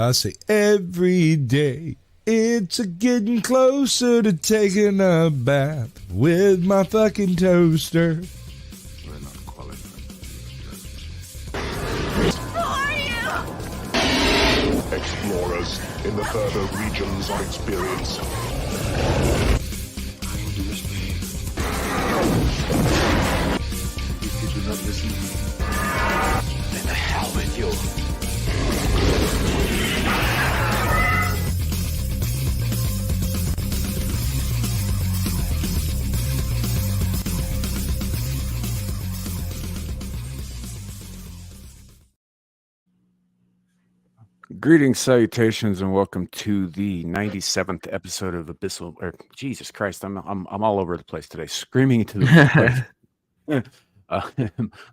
I say every day. It's a getting closer to taking a bath with my fucking toaster. We're not qualified. Who are you? Explorers in the further regions of experience. I will do this thing. If you do not listen, then the hell with you. Greetings, salutations, and welcome to the 97th episode of Abyssal. Or Jesus Christ, I'm all over the place today, screaming into the mic.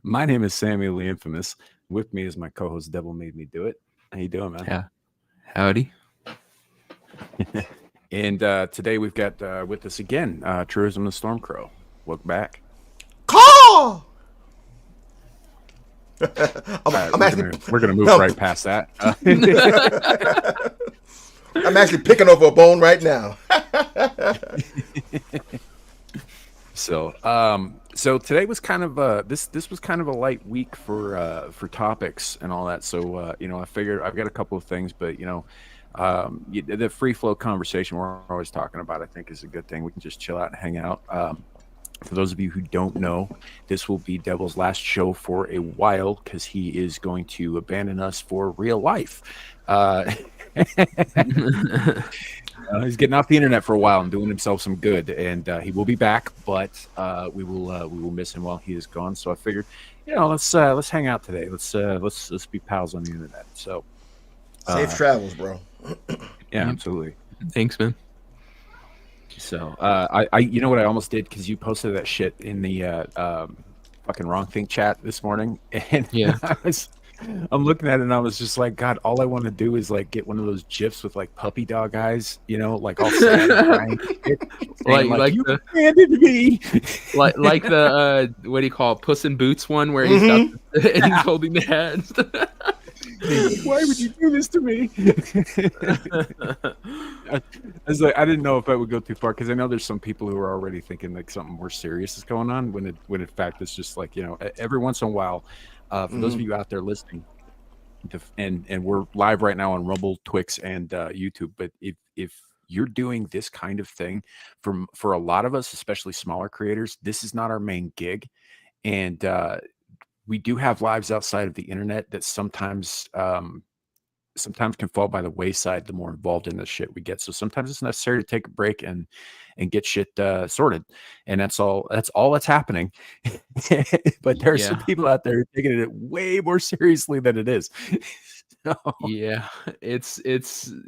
My name is Samuel the Infamous. With me is my co-host Devil Made Me Do It. How you doing, man? Yeah. Howdy. And today we've got with us again, Truism the Stormcrow. Welcome back. Call! We're gonna move right past that. I'm actually picking over a bone right now. So today was kind of this was kind of a light week for topics and all that. So I figured I've got a couple of things, but the free flow conversation we're always talking about, I think, is a good thing. We can just chill out and hang out. For those of you who don't know, this will be Devil's last show for a while because he is going to abandon us for real life. He's getting off the internet for a while and doing himself some good, and he will be back, but we will miss him while he is gone. So I figured, let's hang out today. Let's be pals on the internet. So Safe travels, bro. Yeah, absolutely. Thanks, man. So I you know what I almost did, because you posted that shit in the fucking Wrong Think chat this morning, and Yeah. I'm looking at it and I was just like, God, all I want to do is like get one of those gifs with like puppy dog eyes, like all sad and crying. like you the abandoned me. like the what do you call it, Puss in Boots one where he's got and he's holding the hands. Why would you do this to me? I was like, I didn't know if I would go too far, because I know there's some people who are already thinking like something more serious is going on, when in fact it's just like, every once in a while, for those of you out there listening, and we're live right now on Rumble, Twix, and YouTube. But if you're doing this kind of thing, for a lot of us, especially smaller creators, this is not our main gig, and we do have lives outside of the internet that sometimes can fall by the wayside the more involved in this shit we get. So sometimes it's necessary to take a break and get shit sorted, and that's all that's happening. But there are some people out there taking it way more seriously than it is. So, Yeah, it's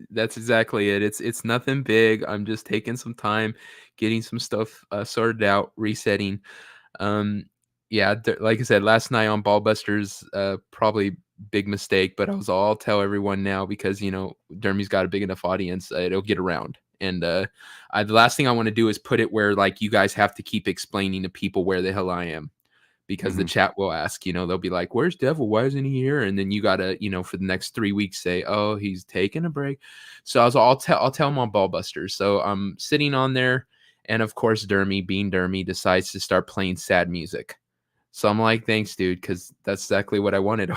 that's exactly it. It's nothing big. I'm just taking some time, getting some stuff sorted out, resetting. Yeah, like I said last night on Ballbusters, probably big mistake, but I'll tell everyone now, because Dermy's got a big enough audience, it'll get around. And the last thing I want to do is put it where like you guys have to keep explaining to people where the hell I am, because the chat will ask, they'll be like, "Where's Devil? Why isn't he here?" And then you gotta, for the next 3 weeks say, "Oh, he's taking a break." So I'll tell him on Ballbusters. So I'm sitting on there, and of course Dermy, being Dermy, decides to start playing sad music. So I'm like, "Thanks, dude," because that's exactly what I wanted.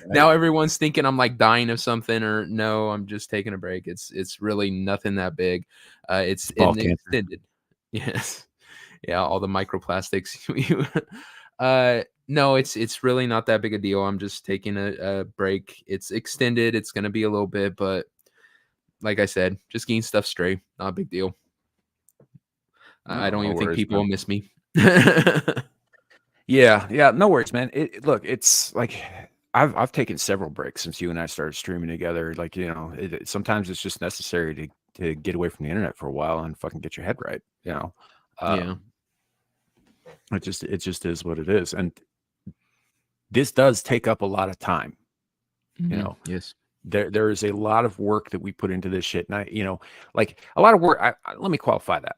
Now everyone's thinking I'm like dying of something, or no, I'm just taking a break. It's really nothing that big. It's extended. Yes. Yeah, all the microplastics. No, it's really not that big a deal. I'm just taking a break. It's extended. It's going to be a little bit, but like I said, just getting stuff straight. Not a big deal. I don't even think people will miss me. Yeah, no worries, man. Look, it's like I've taken several breaks since you and I started streaming together. Like, sometimes it's just necessary to get away from the internet for a while and fucking get your head right. Yeah. It just is what it is, and this does take up a lot of time. Yes. There is a lot of work that we put into this shit, and like a lot of work. Let me qualify that.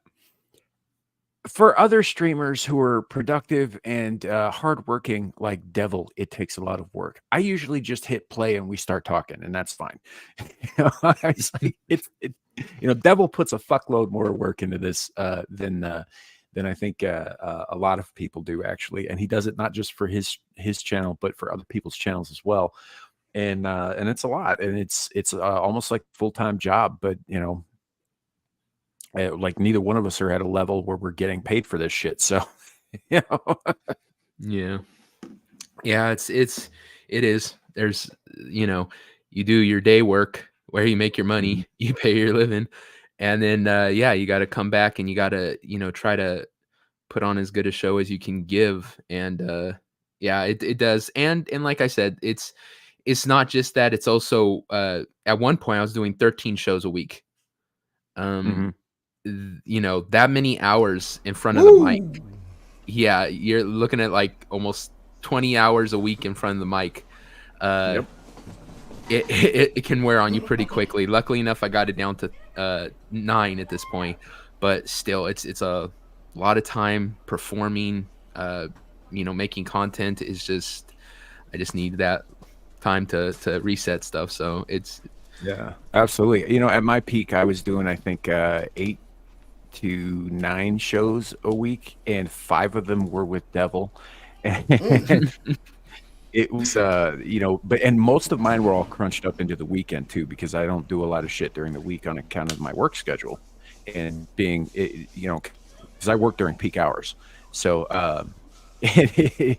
for other streamers who are productive and hardworking like Devil, it takes a lot of work. I usually just hit play and we start talking, and that's fine. It's like, Devil puts a fuckload more work into this than I think a lot of people do, actually, and he does it not just for his channel, but for other people's channels as well. And it's a lot, and it's almost like a full-time job, but like neither one of us are at a level where we're getting paid for this shit. So, Yeah. Yeah, it is. There's, you do your day work where you make your money, you pay your living, and then you got to come back and you got to, try to put on as good a show as you can give. And it does. And like I said, it's not just that, it's also at one point I was doing 13 shows a week. That many hours in front of the mic. Yeah, you're looking at like almost 20 hours a week in front of the mic. Yep. It can wear on you pretty quickly. Luckily enough, I got it down to 9 at this point, but still, it's a lot of time performing. Making content is just, I just need that time to reset stuff. So it's absolutely. At my peak, I was doing I think 8 to 9 shows a week, and 5 of them were with Devil. And it was and most of mine were all crunched up into the weekend too, because I don't do a lot of shit during the week on account of my work schedule, and being because I work during peak hours. So it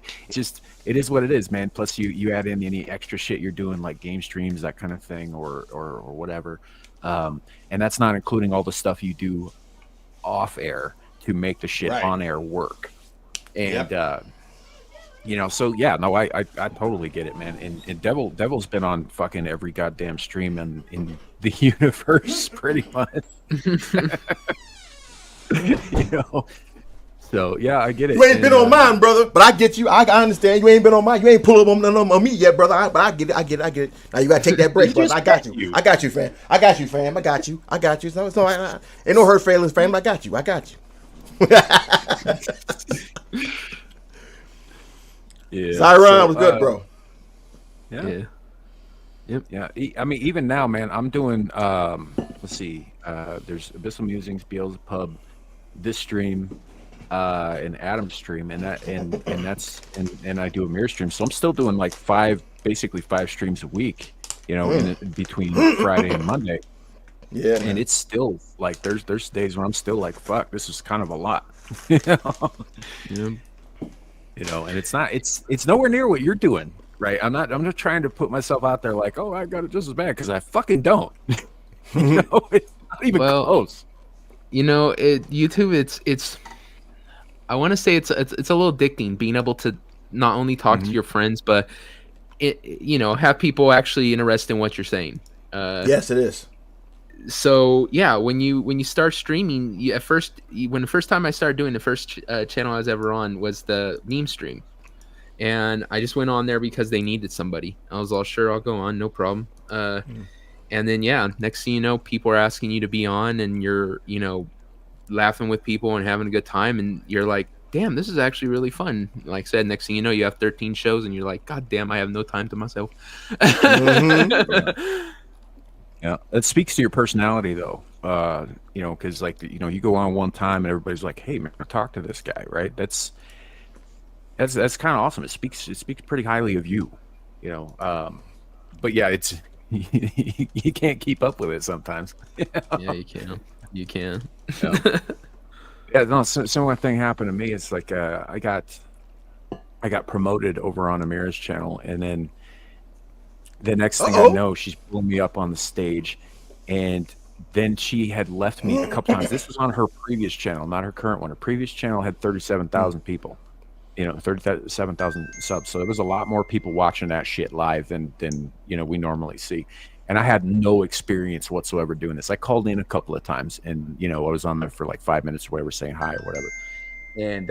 is what it is, man. Plus you add in any extra shit you're doing, like game streams, that kind of thing, or whatever, and that's not including all the stuff you do off air to make the shit on air work. And so I totally get it, man. And Devil's been on fucking every goddamn stream in the universe pretty much. So yeah, I get it. You ain't been on mine, brother, but I get you. I understand. You ain't been on mine. You ain't pull up on me yet, brother. But I get it. Now you gotta take that break, brother. I got you, fam. I got you. So ain't no hurt feelings, fam. I got you. Yeah. Zyron was good, bro. Yeah. Yep. Yeah. I mean, even now, man, I'm doing. Let's see. There's Abyssal Musings, Beelzebub, this stream, and Adam's stream, and that's I do a mirror stream, so I'm still doing like basically 5 streams a week, in between Friday and Monday. Yeah, and it's still like there's days when I'm still like, fuck, this is kind of a lot. And it's nowhere near what you're doing, right? I'm not trying to put myself out there like, oh, I got it just as bad, because I fucking don't. It's not even close. YouTube, it's I want to say it's a little addicting being able to not only talk to your friends, but have people actually interested in what you're saying. Yes, it is. So yeah, when you start streaming, when the first time I started doing, the first channel I was ever on was the meme stream, and I just went on there because they needed somebody. I was all, sure, I'll go on, no problem. And then next thing you know, people are asking you to be on, and you're laughing with people and having a good time, and you're like, damn, this is actually really fun. Like I said, next thing you know, you have 13 shows, and you're like, god damn, I have no time to myself. Yeah, it speaks to your personality, though. Because you go on one time and everybody's like, "Hey, man, talk to this guy," right? That's kind of awesome. It speaks pretty highly of you, But yeah, it's you can't keep up with it sometimes. Yeah, you can. Yeah, no. Similar thing happened to me. It's like I got promoted over on Amira's channel, and then the next thing I know, she's pulling me up on the stage, and then she had left me a couple times. This was on her previous channel, not her current one. Her previous channel had 37,000 people, 37,000 subs. So there was a lot more people watching that shit live than we normally see. And I had no experience whatsoever doing this. I called in a couple of times, and I was on there for like 5 minutes or whatever, saying hi or whatever. And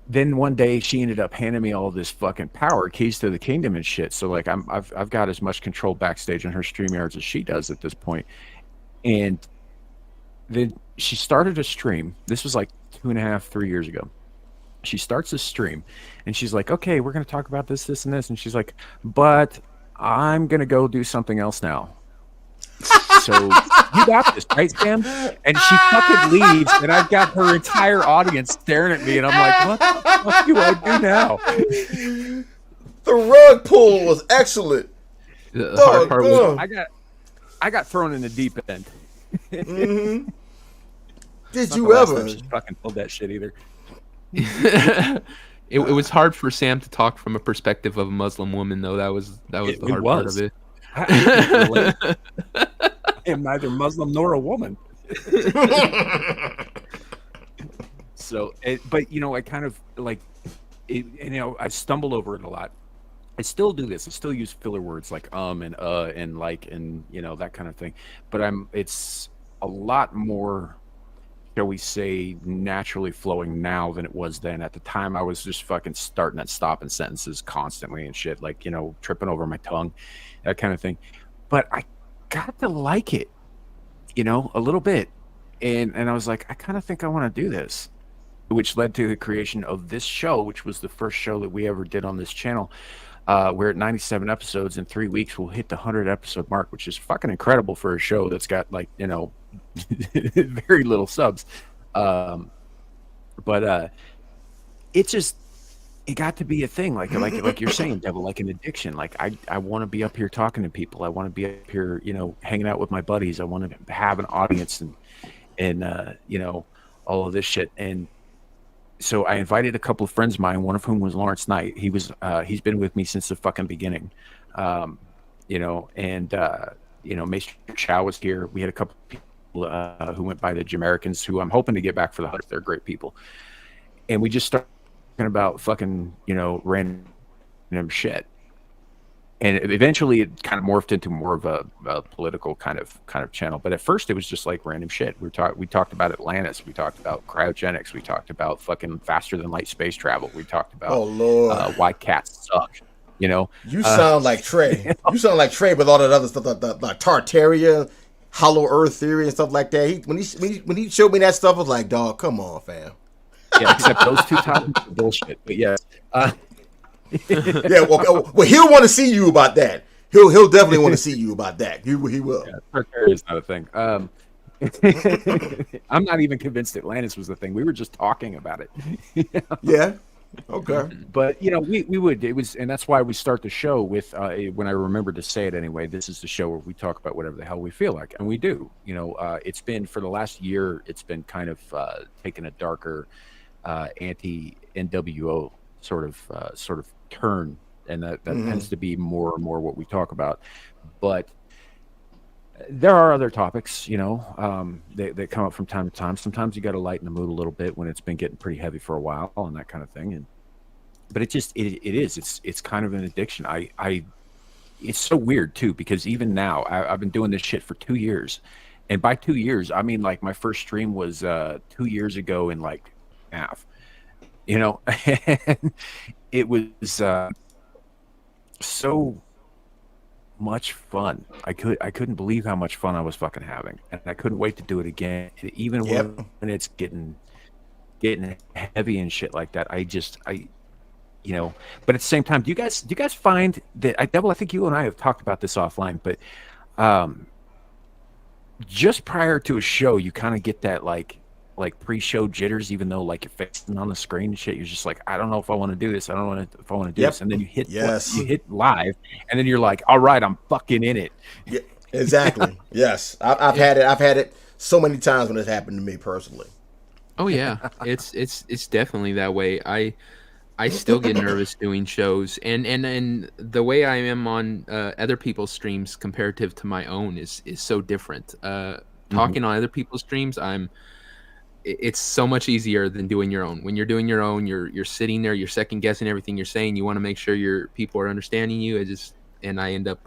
then one day she ended up handing me all this fucking power, keys to the kingdom and shit. So like I've got as much control backstage on her StreamYards as she does at this point. And then she started a stream. This was like 2.5, 3 years ago. She starts a stream, and she's like, "Okay, we're gonna talk about this, this, and this." And she's like, "But I'm gonna go do something else now. So you got this, right, Sam?" And she fucking leaves, and I've got her entire audience staring at me, and I'm like, "What the fuck do I do now?" The rug pull was excellent. The hard part was, I got thrown in the deep end. Mm-hmm. Did Not you the last ever? time she fucking pulled that shit either. it was hard for Sam to talk from a perspective of a Muslim woman, though. That was the hard part of it. I am neither Muslim nor a woman. So, but you know, I kind of like, you know, I stumble over it a lot. I still do this. I still use filler words like and like and you know that kind of thing. But it's a lot more, shall we say, naturally flowing now than it was then. At the time, I was just fucking starting at stopping sentences constantly and shit, like, you know, tripping over my tongue, that kind of thing. But I got to like it, you know, a little bit. And I was like, I kind of think I want to do this, which led to the creation of this show, which was the first show that we ever did on this channel. We're at 97 episodes. In 3 weeks, we'll hit the 100 episode mark, which is fucking incredible for a show that's got, like, you know, very little subs. But it got to be a thing, like you're saying, Devil, like an addiction. Like I want to be up here talking to people. I want to be up here, you know, hanging out with my buddies. I want to have an audience and you know, all of this shit. And so I invited a couple of friends of mine, one of whom was Lawrence Knight. He's been with me since the fucking beginning. You know, and you know, Maester Chow was here. We had a couple of people who went by the Jamericans, who I'm hoping to get back for the 100th. They're great people. And we just started talking about fucking, you know, random shit. And eventually it kind of morphed into more of a political kind of channel. But at first it was just like random shit. We talked about Atlantis. We talked about cryogenics. We talked about fucking faster than light space travel. We talked about why cats suck. You know, you sound like Trey. You sound like Trey with all that other stuff, like Tartaria, Hollow Earth theory and stuff like that. When he showed me that stuff, I was like, dog, come on, fam. Yeah, except those two topics are bullshit. But yeah. Yeah, well, he'll want to see you about that. He'll definitely want to see you about that. He will. Yeah, Tartaria is not a thing. I'm not even convinced Atlantis was the thing. We were just talking about it. You know? Yeah. Okay. But you know, we would. It was, and that's why we start the show with when I remember to say it anyway. This is the show where we talk about whatever the hell we feel like, and we do. You know, it's been for the last year. It's been kind of taking a darker anti-NWO sort of turn, and that tends to be more and more what we talk about. But there are other topics, you know, that come up from time to time. Sometimes you got to lighten the mood a little bit when it's been getting pretty heavy for a while and that kind of thing. But it's kind of an addiction. It's so weird too, because even now I've been doing this shit for 2 years, and by 2 years I mean like my first stream was 2 years ago in like half, you know. And it was so much fun. I couldn't believe how much fun I was fucking having, and I couldn't wait to do it again. And even when it's getting heavy and shit like that, you know. But at the same time, do you guys find that Devil, I think you and I have talked about this offline, but just prior to a show, you kind of get that like pre-show jitters, even though like you're facing on the screen and shit. You're just like, I don't know if I want to do this. I don't know if I want to do this. And then you hit live, and then you're like, all right, I'm fucking in it. Yeah, exactly. Yes, I've had it so many times when it's happened to me personally. Oh yeah, it's definitely that way. I still get nervous doing shows, and the way I am on other people's streams comparative to my own is so different. Talking on other people's streams, it's so much easier than doing your own. When you're doing your own, you're sitting there, you're second guessing everything you're saying. You want to make sure your people are understanding you. And I end up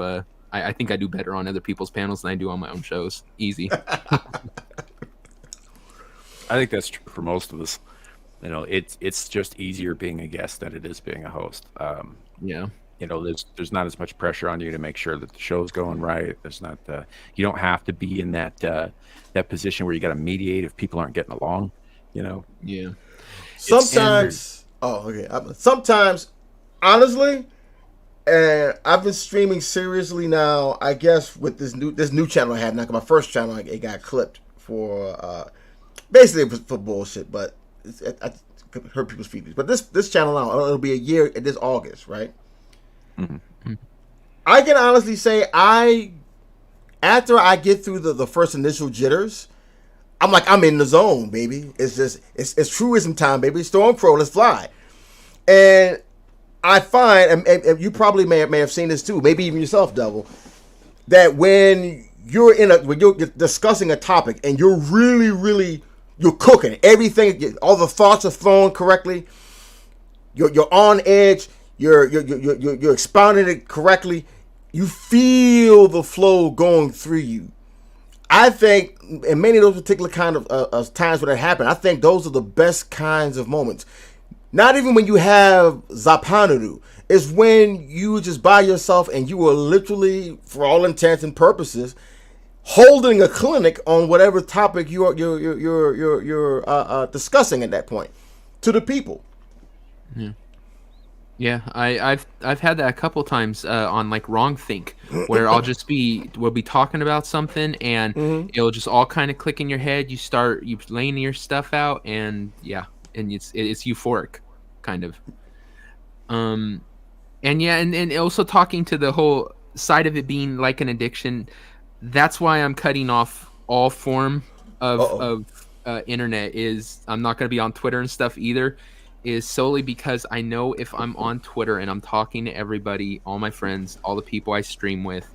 I think I do better on other people's panels than I do on my own shows. Easy. I think that's true for most of us. You know, it's just easier being a guest than it is being a host. Yeah. there's not as much pressure on you to make sure that the show's going right. There's not you don't have to be in that position where you got to mediate if people aren't getting along. Yeah. Sometimes, sometimes, honestly, and I've been streaming seriously now. I guess with this new channel I have now. 'Cause my first channel it got clipped for basically for bullshit, but I hurt people's feelings. But this channel now it'll be a year this August, right? Mm-hmm. I can honestly say after I get through the first initial jitters, I'm like I'm in the zone, baby. It's just it's truism time, baby. Stormcrow, let's fly. And I find, and you probably may have seen this too, maybe even yourself, Devil, that when you're discussing a topic and you're really you're cooking everything, all the thoughts are flowing correctly. You're on edge. You're expounding it correctly. You feel the flow going through you. I think in many of those particular kind of times when that happen, I think those are the best kinds of moments. Not even when you have Zapanuru. It's when you just by yourself and you are literally, for all intents and purposes, holding a clinic on whatever topic you're discussing at that point to the people. Yeah, I've had that a couple times on like Wrong Think, where we'll be talking about something and it'll just all kind of click in your head. You laying your stuff out and it's euphoric, kind of. And also talking to the whole side of it being like an addiction. That's why I'm cutting off all form of internet. I'm not going to be on Twitter and stuff either. Is solely because I know if I'm on Twitter and I'm talking to everybody, all my friends, all the people I stream with,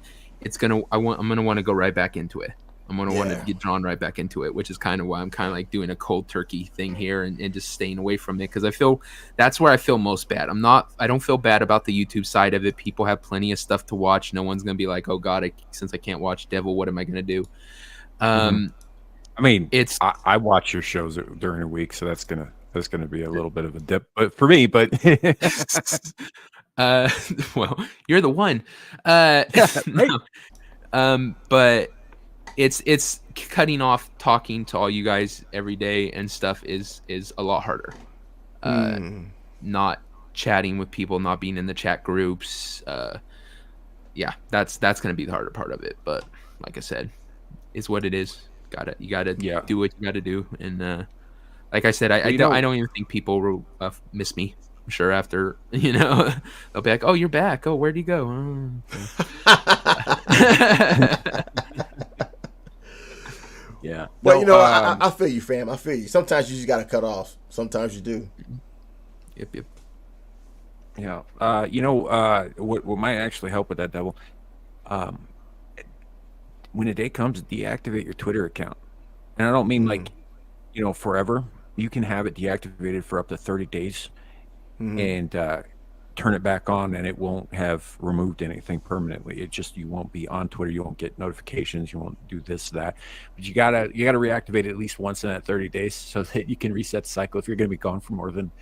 I'm gonna want to go right back into it. I'm gonna want to get drawn right back into it, which is kind of why I'm kind of like doing a cold turkey thing here and just staying away from it, because I feel that's where I feel most bad. I don't feel bad about the YouTube side of it. People have plenty of stuff to watch. No one's gonna be like, oh God, since I can't watch Devil, what am I gonna do? I mean, I watch your shows during the week, so that's gonna be a little bit of a dip, but for me, well, you're the one. No. But it's cutting off talking to all you guys every day and stuff is a lot harder. Not chatting with people, not being in the chat groups. That's gonna be the harder part of it. But like I said, it's what it is. You gotta do what you gotta do. And like I said, I don't even think people will miss me. I'm sure after, they'll be like, oh, you're back. Oh, where'd you go? Yeah. But I feel you, fam. I feel you. Sometimes you just gotta cut off. Sometimes you do. Yep. Yeah. What might actually help with that, Devil? When the day comes, deactivate your Twitter account. And I don't mean forever. You can have it deactivated for up to 30 days and turn it back on, and it won't have removed anything permanently. You won't be on Twitter. You won't get notifications. You won't do this, that. But you gotta reactivate it at least once in that 30 days so that you can reset the cycle if you're going to be gone for more than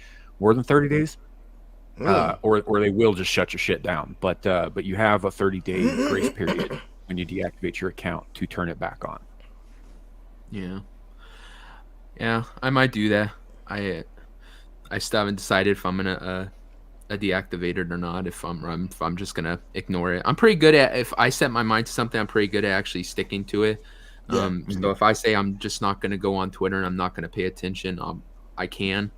30 days. Or they will just shut your shit down. But you have a 30-day grace period when you deactivate your account to turn it back on. Yeah, I might do that. I still haven't decided if I'm gonna deactivate it or not. If I'm just gonna ignore it. I'm pretty good at, if I set my mind to something, I'm pretty good at actually sticking to it. So if I say I'm just not gonna go on Twitter and I'm not gonna pay attention, I can.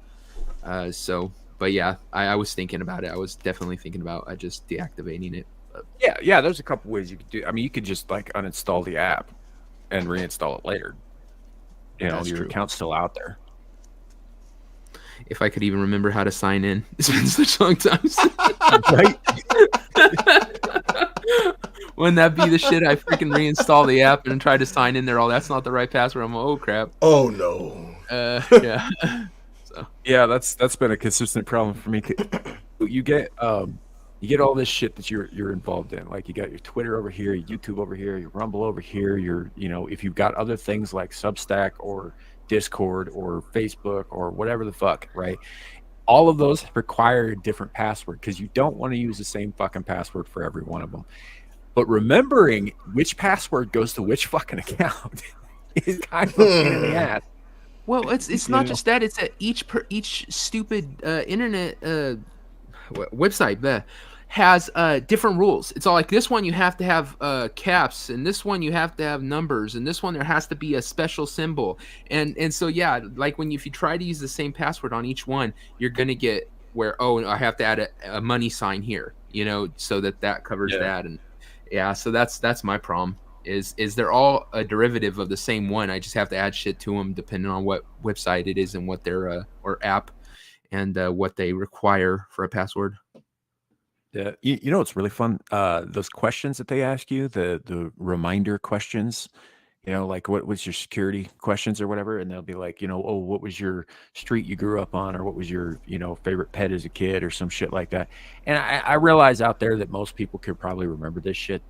But yeah, I was thinking about it. I was definitely thinking about just deactivating it. But. Yeah. There's a couple ways you could do. I mean, you could just like uninstall the app and reinstall it later. Your account's still out there. If I could even remember how to sign in, it's been such a long time. Right? Wouldn't that be the shit? I freaking reinstall the app and try to sign in there. Oh, that's not the right password. I'm like, oh crap. Oh no. Yeah. So. Yeah, that's been a consistent problem for me. You get all this shit that you're involved in. Like you got your Twitter over here, your YouTube over here, your Rumble over here. If you've got other things like Substack or Discord or Facebook or whatever the fuck, right? all of those require a different password because you don't want to use the same fucking password for every one of them. But remembering which password goes to which fucking account is kind of a pain in the ass. Well, it's not just that. It's that each stupid internet website that has different rules. It's all like this one you have to have caps, and this one you have to have numbers, and this one there has to be a special symbol. And so yeah, like if you try to use the same password on each one, you're gonna get where I have to add a money sign here, so that covers that. And yeah, so that's my problem. Is they're all a derivative of the same one. I just have to add shit to them depending on what website it is and what their or app and what they require for a password. Yeah, you know it's really fun. Those questions that they ask you, the reminder questions. Like what was your security questions or whatever, and they'll be like, oh, what was your street you grew up on, or what was your favorite pet as a kid, or some shit like that. And I realize out there that most people could probably remember this shit.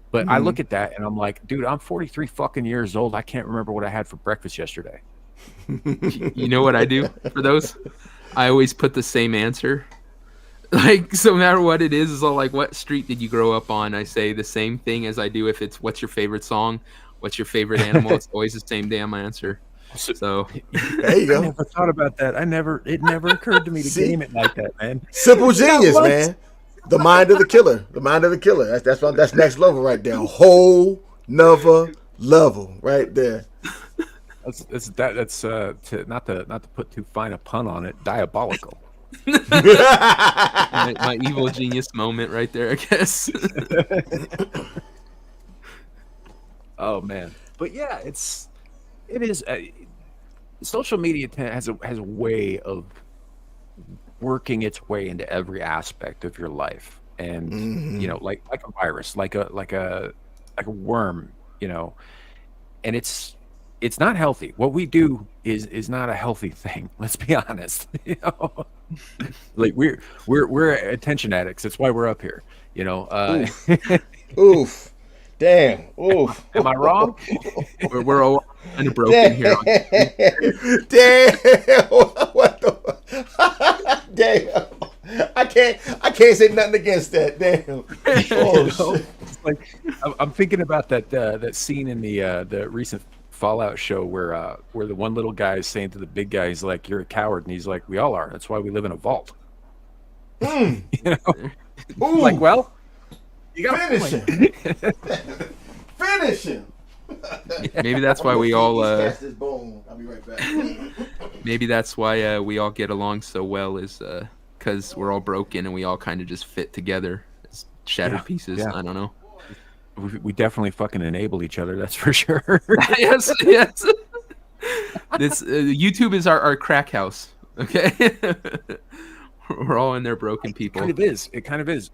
But I look at that and I'm like, dude, I'm 43 fucking years old. I can't remember what I had for breakfast yesterday. You know what I do for those? I always put the same answer. Like, so no matter what it is all like, what street did you grow up on? I say the same thing as I do if it's what's your favorite song, what's your favorite animal. It's always the same damn answer. So there you go. I never thought about that. It never occurred to me to game it like that, man. Simple genius, man. The mind of the killer. The mind of the killer. That's next level right there. Whole nother level right there. That's not to put too fine a pun on it. Diabolical. my evil genius moment right there, I guess. Oh man, but yeah, it is. Social media has a way of working its way into every aspect of your life, and like a virus, like a worm, and it's not healthy. What we do is not a healthy thing. Let's be honest. Like we're attention addicts. That's why we're up here. Oof. Damn. Oof. Am I wrong? We're all kind of broken here. Damn. What the? Damn. I can't say nothing against that. Damn. Oh, shit. It's like I'm thinking about that scene in the recent Fallout show where the one little guy is saying to the big guy, he's like, "You're a coward," and he's like, "We all are. That's why we live in a vault." Ooh. Like, well, you got finish him. Finish him. Maybe that's why we all. I'll be right back. Maybe that's why we all get along so well, is because we're all broken and we all kind of just fit together as shattered pieces. Yeah. I don't know. We definitely fucking enable each other. That's for sure. Yes. This YouTube is our crack house. Okay, we're all in there, broken people. It kind of is.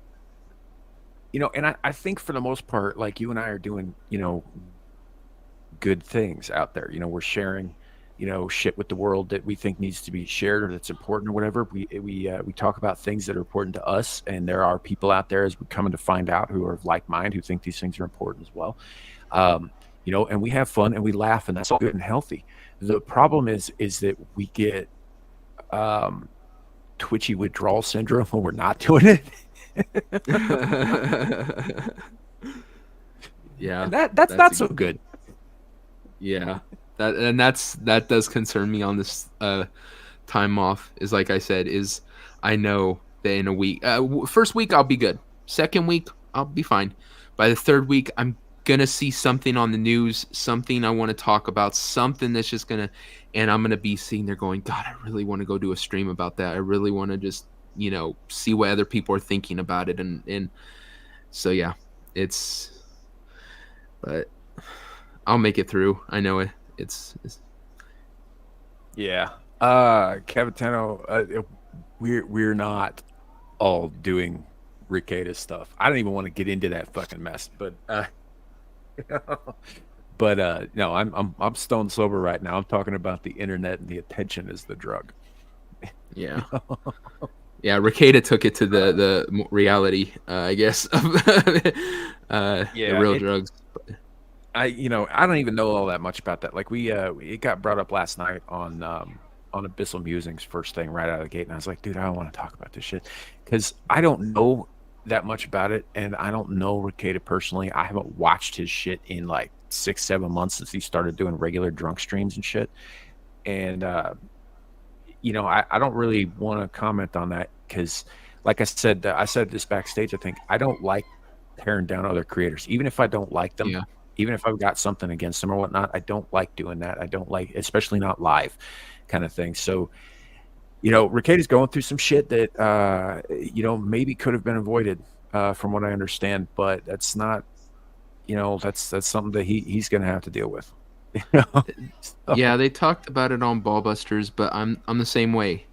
And I think for the most part, like you and I are doing, good things out there. We're sharing, shit with the world that we think needs to be shared or that's important or whatever. We talk about things that are important to us, and there are people out there, as we're coming to find out, who are of like mind, who think these things are important as well. And we have fun and we laugh, and that's all good and healthy. The problem is that we get twitchy withdrawal syndrome when we're not doing it. Yeah, and that's not so good. Yeah, that does concern me on this time off. Is like I said, is I know that in a week, first week I'll be good. Second week I'll be fine. By the third week, I'm gonna see something on the news, something I want to talk about, something that's just gonna, and I'm gonna be sitting there going, God, I really want to go do a stream about that. I really want to just see what other people are thinking about it, and so yeah, but I'll make it through. I know it. It's yeah. Cavitano, we're not all doing Ricada stuff. I don't even want to get into that fucking mess, but no, I'm stone sober right now. I'm talking about the internet, and the attention is the drug. Yeah. Yeah, Ricada took it to the reality, I guess, of the real drugs. I don't even know all that much about that. Like it got brought up last night on on Abyssal Musings first thing right out of the gate, and I was like, dude, I don't want to talk about this shit because I don't know that much about it, and I don't know Ricada personally. I haven't watched his shit in like 6-7 months since he started doing regular drunk streams and shit. And I don't really want to comment on that because, like I said this backstage. I think I don't like tearing down other creators, even if I don't like them. Yeah. Even if I've got something against them or whatnot, I don't like doing that. I don't like, especially not live, kind of thing. So, Ricada's going through some shit that maybe could have been avoided, from what I understand. But that's not, that's something that he's going to have to deal with. Yeah, they talked about it on Ballbusters, but I'm the same way.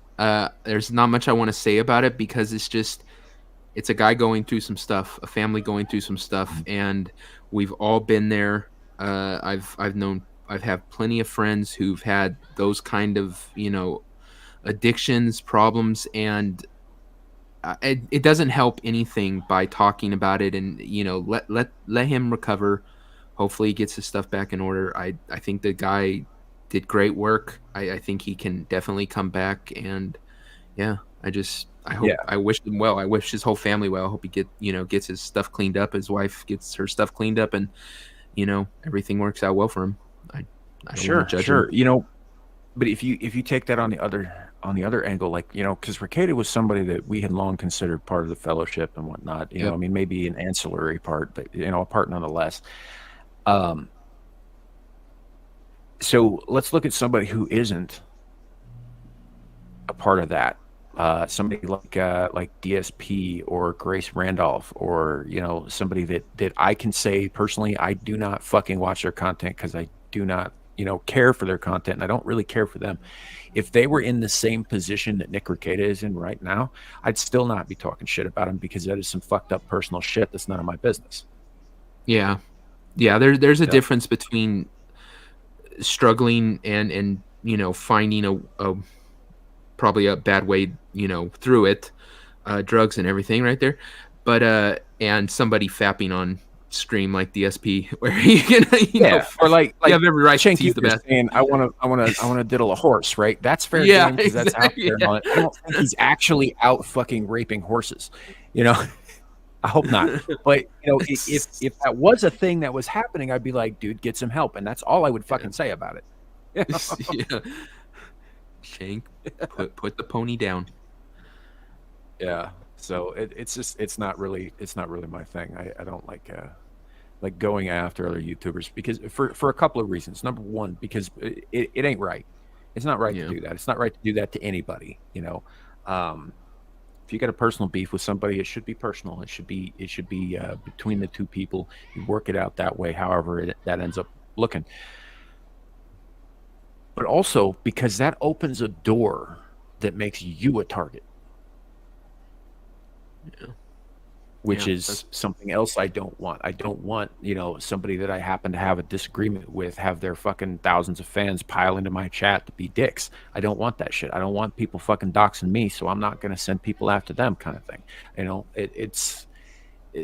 There's not much I want to say about it because it's a guy going through some stuff, a family going through some stuff, and we've all been there. I've had plenty of friends who've had those kind of addictions, problems, and it doesn't help anything by talking about it and let him recover. Hopefully he gets his stuff back in order. I think the guy did great work. I think he can definitely come back, and yeah, I hope I wish him well. I wish his whole family well. I hope he gets his stuff cleaned up. His wife gets her stuff cleaned up, and everything works out well for him. I don't want to judge him. But if you take that on the other angle, like because Ricada was somebody that we had long considered part of the fellowship and whatnot. I mean, maybe an ancillary part, but a part nonetheless. So let's look at somebody who isn't a part of that. Somebody like DSP or Grace Randolph, or somebody that I can say personally, I do not fucking watch their content because I do not care for their content, and I don't really care for them. If they were in the same position that Nick Ricada is in right now, I'd still not be talking shit about him because that is some fucked up personal shit that's none of my business. Yeah. There's a difference between struggling and finding a probably a bad way through it, drugs and everything right there, but and somebody fapping on stream like DSP where you can or like you have every right to use the best. Saying I want to diddle a horse, right? That's fair game because that's out there. Yeah. I don't think he's actually out fucking raping horses, I hope not. But if that was a thing that was happening, I'd be like, dude, get some help, and that's all I would fucking say about it. Yeah. Shank, put the pony down. Yeah. So it's not really my thing. I don't like going after other YouTubers because for a couple of reasons. Number one, because it ain't right. It's not right to do that. It's not right to do that to anybody. If you got a personal beef with somebody, it should be personal. It should be between the two people. You work it out that way, however that ends up looking. But also because that opens a door that makes you a target. Yeah. Which is something else I don't want. I don't want, somebody that I happen to have a disagreement with have their fucking thousands of fans pile into my chat to be dicks. I don't want that shit. I don't want people fucking doxing me, so I'm not going to send people after them kind of thing.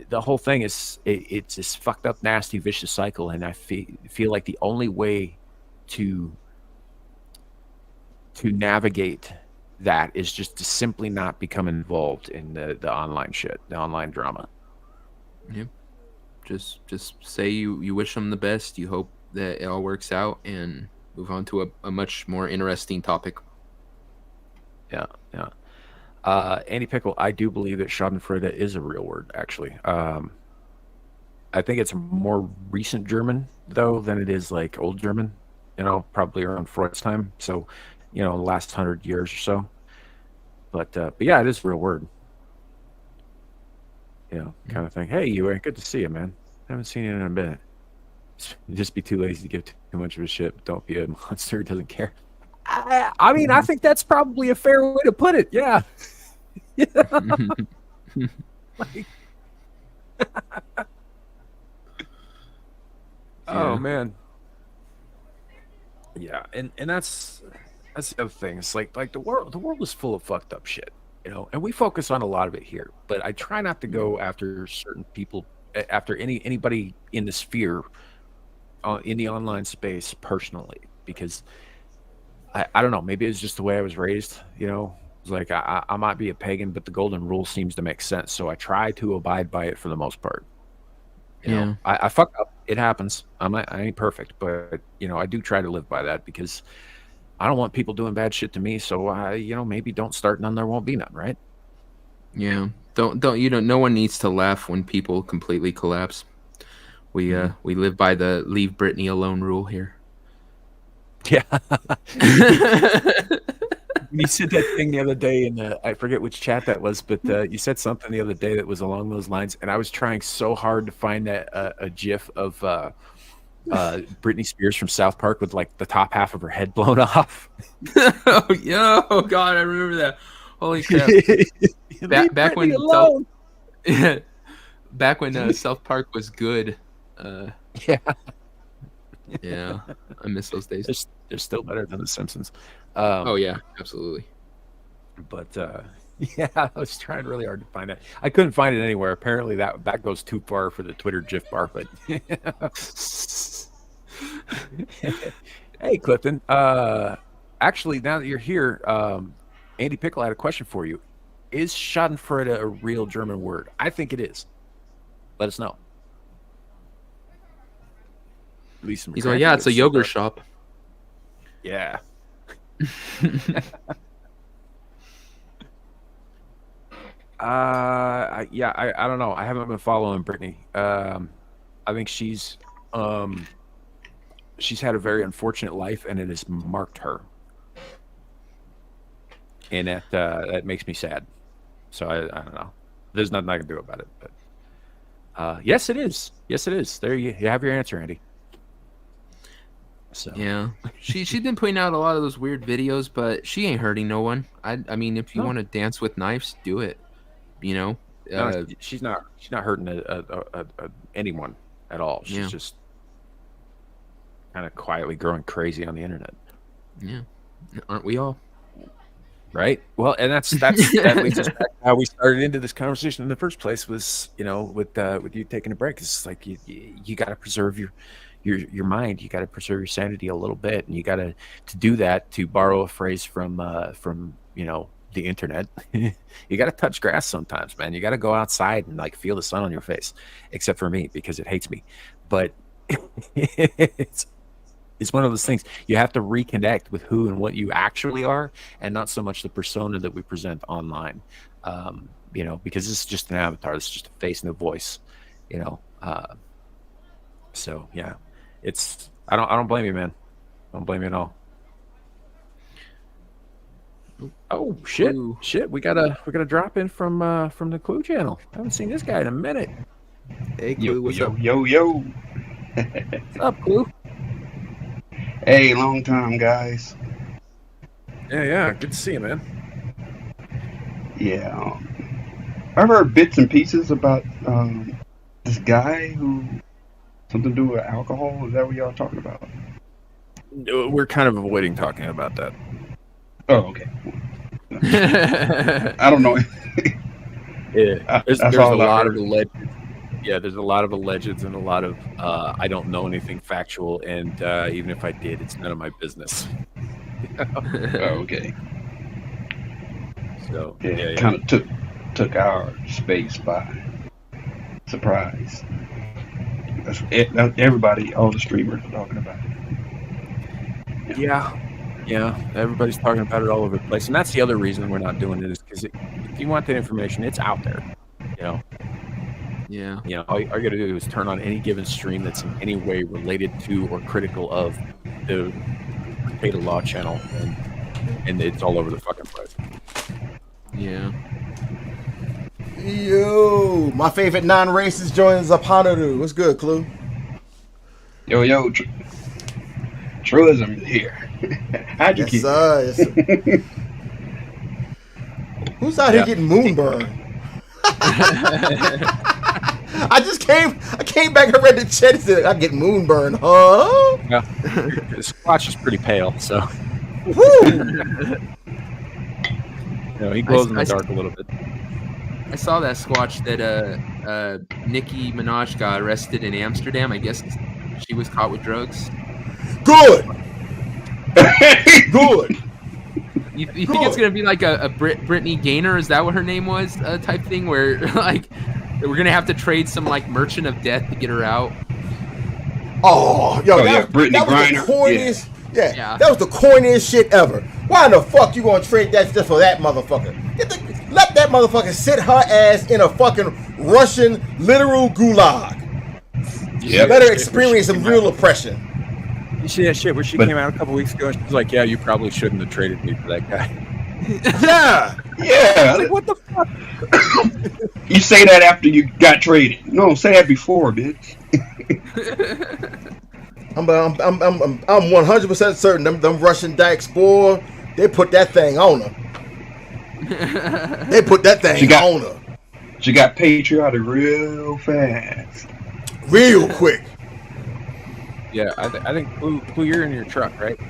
The whole thing is, it's this fucked up, nasty, vicious cycle, and I feel like the only way to navigate that is just to simply not become involved in the online shit, the online drama. Yeah. Just say you wish them the best. You hope that it all works out, and move on to a much more interesting topic. Yeah. Andy Pickle, I do believe that Schadenfreude is a real word, actually. I think it's more recent German, though, than it is like old German, probably around Freud's time. So, the last 100 years or so. But yeah, it is a real word. Kind of thing. Hey, you ain't good to see you, man. Haven't seen you in a minute. Just be too lazy to give too much of a shit. But don't be a monster who doesn't care. I mean, I think that's probably a fair way to put it. Yeah. Oh man. Yeah, and that's the other thing. It's like the world is full of fucked up shit, and we focus on a lot of it here. But I try not to go after certain people, after anybody in the sphere, in the online space personally, because I don't know. Maybe it's just the way I was raised. You know, it's like I might be a pagan, but the golden rule seems to make sense. So I try to abide by it for the most part. You know, I fuck up. It happens. I ain't perfect, but you know, I do try to live by that because I don't want people doing bad shit to me. So maybe don't start none. There won't be none, right? Yeah. Don't no one needs to laugh when people completely collapse. We live by the leave Britney alone rule here. Yeah. You said that thing the other day, and I forget which chat that was, but you said something the other day that was along those lines, and I was trying so hard to find a GIF of Britney Spears from South Park with like the top half of her head blown off. Oh yeah! Oh god, I remember that. Holy crap! back when back when South Park was good. Yeah. Yeah, I miss those days. They're still better than The Simpsons. Oh yeah, absolutely. But yeah, I was trying really hard to find it. I couldn't find it anywhere. Apparently that goes too far for the Twitter GIF bar. But hey, Clifton. Actually, now that you're here, Andy Pickle had a question for you. Is Schadenfreude a real German word? I think it is. Let us know. He's like, yeah, it's a yogurt shop. Yeah. I don't know. I haven't been following Brittany. I think she's had a very unfortunate life, and it has marked her, and that makes me sad. So I don't know. There's nothing I can do about it. But yes, it is. Yes, it is. There you have your answer, Andy. So. Yeah, she's been putting out a lot of those weird videos, but she ain't hurting no one. I mean, if you want to dance with knives, do it. You know, no, she's not hurting anyone at all. She's just kind of quietly growing crazy on the internet. Yeah, aren't we all? Right. Well, and that leads us back to how we started into this conversation in the first place. Was with you taking a break? It's like you got to preserve your mind. You got to preserve your sanity a little bit, and you got to do that. To borrow a phrase from the internet, you got to touch grass sometimes, man. You got to go outside and like feel the sun on your face, except for me because it hates me. But it's one of those things. You have to reconnect with who and what you actually are, and not so much the persona that we present online. Because this is just an avatar. This is just a face, no voice. So yeah. I don't blame you, man. I don't blame you at all. Oh shit! Clue. Shit! We got a drop in from the Clue channel. I haven't seen this guy in a minute. Hey Clue, what's up? Yo. What's up, Clue? Hey, long time, guys. Yeah. Good to see you, man. Yeah. I've heard bits and pieces about this guy who something to do with alcohol. Is that what y'all talking about? We're kind of avoiding talking about that. Oh, okay. I don't know. Yeah, there's a all I lot heard. of alleged. Yeah, there's a lot of allegeds and a lot of I don't know anything factual, and even if I did, it's none of my business. Oh, okay. So Yeah, kind of took our space by surprise. That's everybody, all the streamers are talking about it. Yeah, everybody's talking about it all over the place, and that's the other reason we're not doing it is because if you want that information, it's out there. Yeah. All you got to do is turn on any given stream that's in any way related to or critical of the Potato Law channel, and it's all over the fucking place. Yeah. Yo, my favorite non-racist joins Apanaru. What's good, Clue? Yo, Truism is here. How'd you Yes, keep sir. Yes, sir. Who's out here getting moonburned? I came back and read the chat and said, I get moonburned, huh? Yeah, the Squatch is pretty pale, so Woo! he glows in the dark a little bit. I saw that Squatch that Nicki Minaj got arrested in Amsterdam. I guess she was caught with drugs. Good. Good. You think it's gonna be like a Brittany Gaynor? Is that what her name was? Type thing where like we're gonna have to trade some like merchant of death to get her out. Oh, yo, that was the corniest. Yeah, that was the corniest shit ever. Why in the fuck you gonna trade that just for that motherfucker? Let that motherfucker sit her ass in a fucking Russian literal gulag. Yeah, let her experience some real oppression. You see that shit where she came out a couple weeks ago and she was like, "Yeah, you probably shouldn't have traded me for that guy." Yeah. Like, what the fuck? You say that after you got traded. No, say that before, bitch. I'm 100% certain them Russian dykes, boy, they put that thing on her. They put that thing on her. She got patriotic real fast. Real quick. Yeah, I think Clue, you're in your truck, right?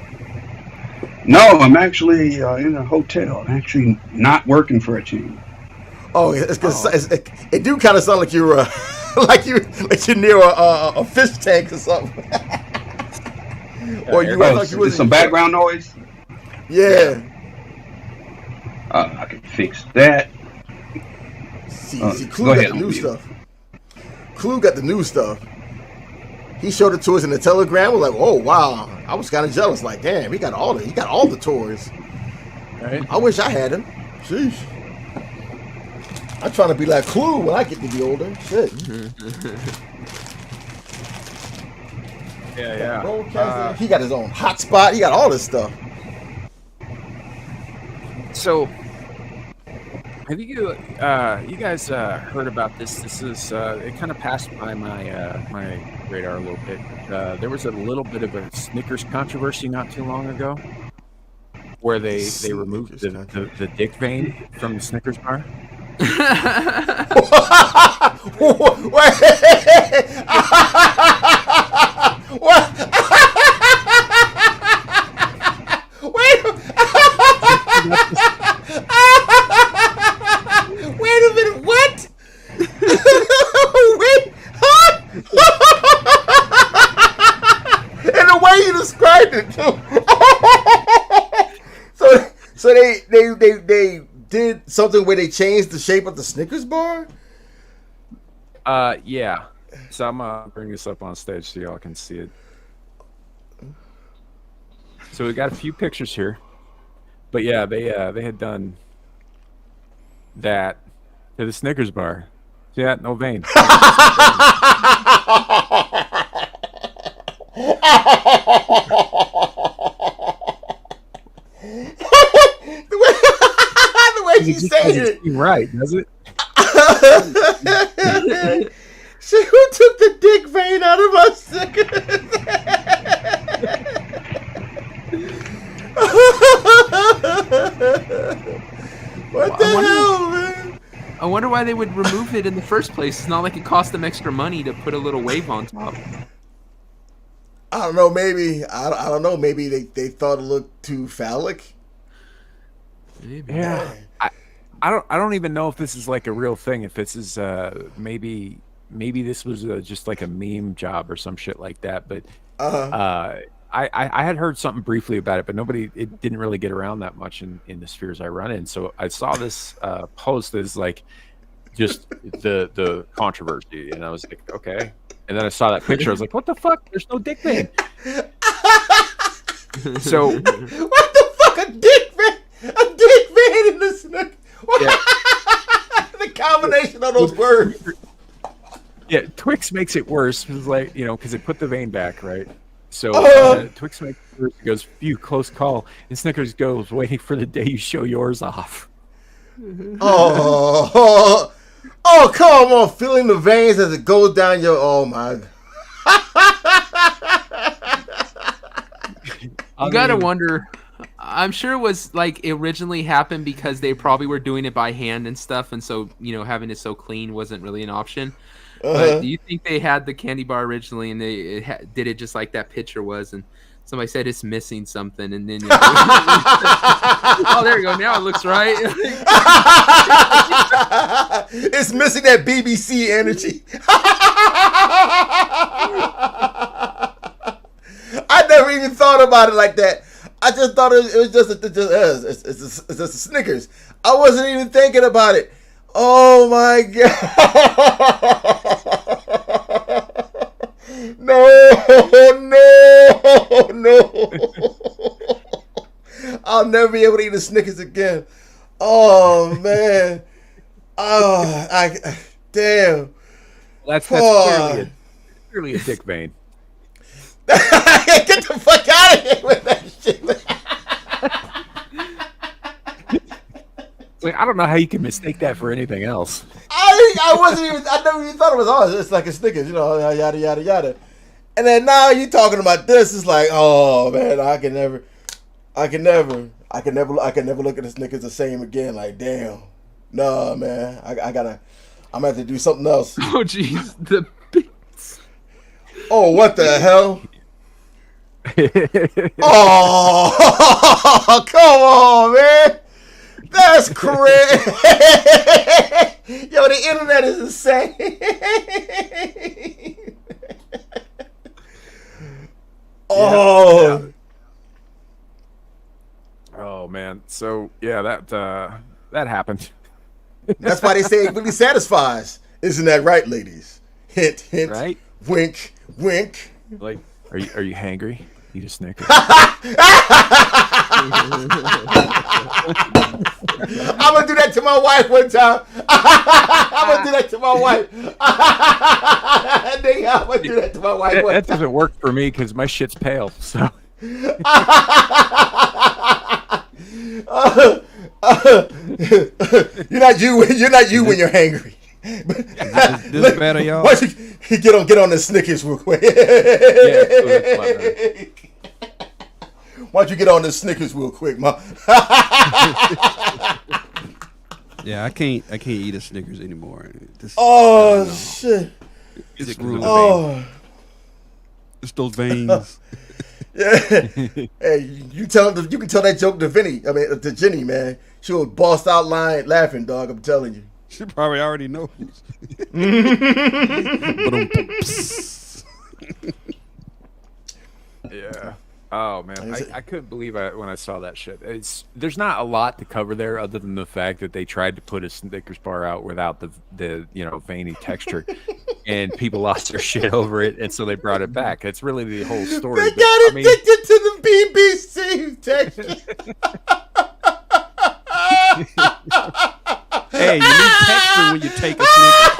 No, I'm actually in a hotel. I'm actually not working for a chain. Oh, it's because it do kind of sound like you're like you're near a fish tank or something. Or you like you was some background noise. Yeah. I can fix that. See, Clue got the new stuff. Clue got the new stuff. He showed it to us in the Telegram. We're like, oh wow! I was kind of jealous. Like, damn, he got all the toys. Right. I wish I had him. Sheesh. I'm trying to be like Clue when I get to be older. Shit. Yeah. He got his own hotspot. He got all this stuff. So, have you guys heard about this? This is it kind of passed by my radar a little bit. There was a little bit of a Snickers controversy not too long ago, where they removed the dick vein from the Snickers bar. Wait a minute, what? Wait, huh? And the way you described it too. So they did something where they changed the shape of the Snickers bar? Yeah. So I'm gonna bring this up on stage so y'all can see it. So we got a few pictures here. But yeah, they had done that to the Snickers bar. See that? No vein. the way she's saying it. Right, does it? See who took the dick vein out of my Snickers? What the hell, man? I wonder why they would remove it in the first place. It's not like it cost them extra money to put a little wave on top. I don't know. Maybe I don't know. Maybe they thought it looked too phallic. Maybe. Yeah. I don't even know if this is like a real thing. If this is maybe this was just like a meme job or some shit like that. But I had heard something briefly about it, but it didn't really get around that much in the spheres I run in. So I saw this post as like just the controversy, and I was like, okay. And then I saw that picture. I was like, what the fuck? There's no dick vein. So what the fuck? A dick vein in the Snickers. Yeah. The combination of those words. Yeah, Twix makes it worse because, like, because it put the vein back, right? So Twix makes it worse. It goes, phew, close call. And Snickers goes, waiting for the day you show yours off. Oh, come on, feeling the veins as it goes down your. Oh my. You gotta wonder. I'm sure it was like it originally happened because they probably were doing it by hand and stuff, and so having it so clean wasn't really an option. But do you think they had the candy bar originally and they did it just like that picture was, and somebody said it's missing something, and then oh, there you go. Now it looks right. It's missing that BBC energy. I never even thought about it like that. I just thought it was just it's just a Snickers. I wasn't even thinking about it. Oh my god! No! I'll never be able to eat a Snickers again. Oh man! Damn. That's clearly a dick vein. Get the fuck out of here with that shit. It's like, I don't know how you can mistake that for anything else. I never even thought it was it's like a Snickers, yada yada yada. And then now you talking about this, it's like, oh man, I can never look at the Snickers the same again. Like, damn. No, man. I'm gonna have to do something else. Oh jeez. The Oh, what the hell? Oh, come on, man. That's crazy. Yo, the internet is insane. Oh. Oh man. So yeah, that happened. That's why they say it really satisfies. Isn't that right, ladies? Hint, hint. Right? Wink, wink. Like, are you hangry? Eat a Snickers. I'm gonna do that to my wife one time. I'm gonna do that to my wife. Nigga, I'm gonna do that to my wife one That time. doesn't work for me because my shit's pale. So You're not you when you're hangry. This better, y'all? Why don't you get on the Snickers real quick? Why don't you get on the Snickers real quick, ma? Yeah, I can't eat a Snickers anymore. Shit. It's rude. Oh. It's those veins. Yeah. Hey, you can tell that joke to to Jenny, man. She was bossed out lying, laughing, dog. I'm telling you. She probably already knows. yeah. Oh man, I couldn't believe when I saw that shit. There's not a lot to cover there other than the fact that they tried to put a Snickers bar out without the veiny texture, and people lost their shit over it, and so they brought it back. That's really the whole story. They got addicted to the BBC texture. Hey, you need texture when you take a Snickers.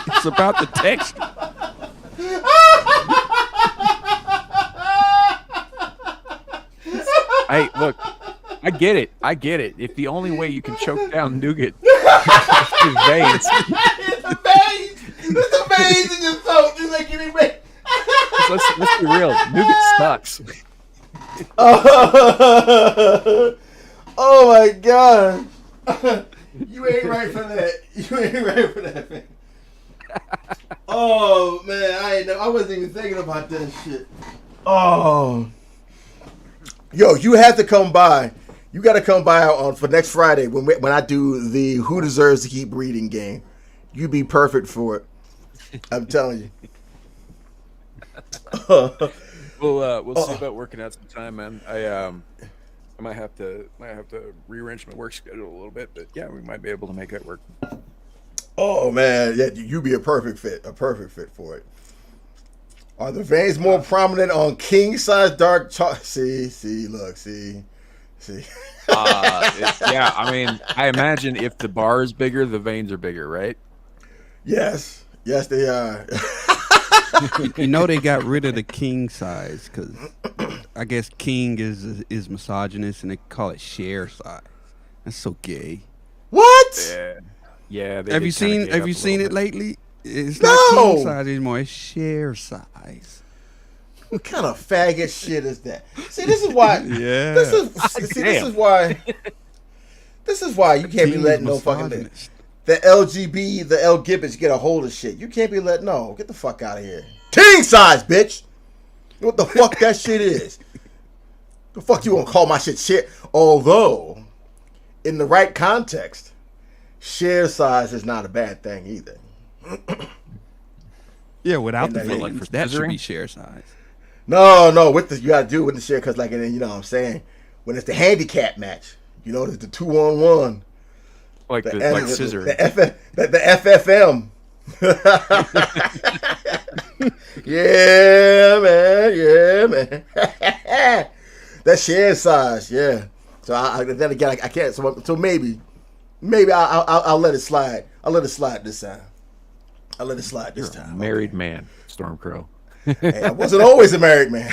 It's about the texture. Hey, look, I get it. If the only way you can choke down nougat is veins. It's the veins in your throat. It's like getting ready. Let's be real. Nougat sucks. Oh my god. You ain't right for that. Man. Oh man, I wasn't even thinking about that shit. Oh. Yo, you have to come by. You got to come by for next Friday when I do the Who Deserves to Keep Reading game. You'd be perfect for it. I'm telling you. We'll see about working out some time, man. I might have to rearrange my work schedule a little bit, but yeah, we might be able to make that work. Oh man, yeah, you'd be a perfect fit for it. Are the veins more prominent on king size dark chocolate? See. Yeah, I mean, I imagine if the bar is bigger, the veins are bigger, right? Yes, they are. You know they got rid of the king size because I guess king is misogynist and they call it share size. That's so gay. What? Yeah. Have you seen it lately? It's No! not king size anymore. It's share size. What kind of faggot shit is that? See, this is why. Yeah. This is why you can't be letting no fucking the LGB, the L Gibbons get a hold of shit. You can't be letting get the fuck out of here. King size, bitch. What the fuck that shit is? The fuck you gonna call my shit? Although, in the right context, share size is not a bad thing either. Yeah, without the And veins, that should be share size. No, with the you gotta do it with the shit because like and then, you know what I'm saying when it's the handicap match, you know, it's the 2-on-1, Like scissor. the FFM. Yeah, man. That share size, yeah. So then again, I can't. So maybe I'll let it slide. I'll let it slide this time. You're a married man, Stormcrow. Hey, I wasn't always a married man.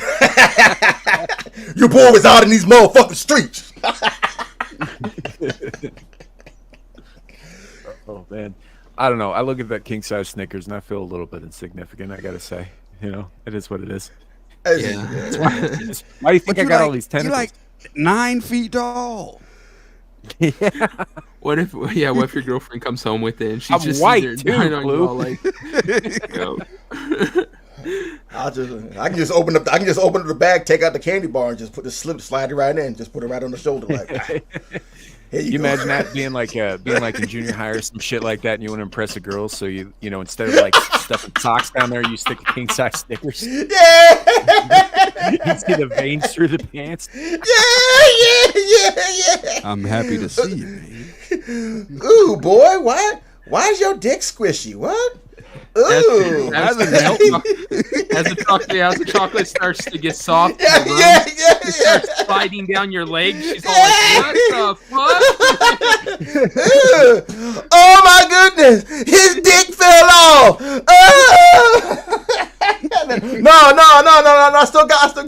Your boy was out in these motherfucking streets. Oh man, I don't know. I look at that king size Snickers and I feel a little bit insignificant. I gotta say, you know, it is what it is. Yeah. Why do you think I got all these You're tentacles? like 9 feet tall. What if your girlfriend comes home with it and she's I'm just white, there too, dying on you Blue. all like, yo. I can just open up the bag, take out the candy bar, and just slide it right in, just put it right on the shoulder like. Here You go. imagine that being like in junior high or some shit like that, and you want to impress a girl, so you know instead of like stuffing socks down there, you stick a king size Snickers. Yeah. You see the veins through the pants. Yeah. I'm happy to see you, man. Ooh, boy, why is your dick squishy? What? Ooh. As the chocolate starts to get soft, Yeah. starts sliding down your leg. She's all like, "What the fuck?" Oh my goodness, his dick fell off. No. I still got it.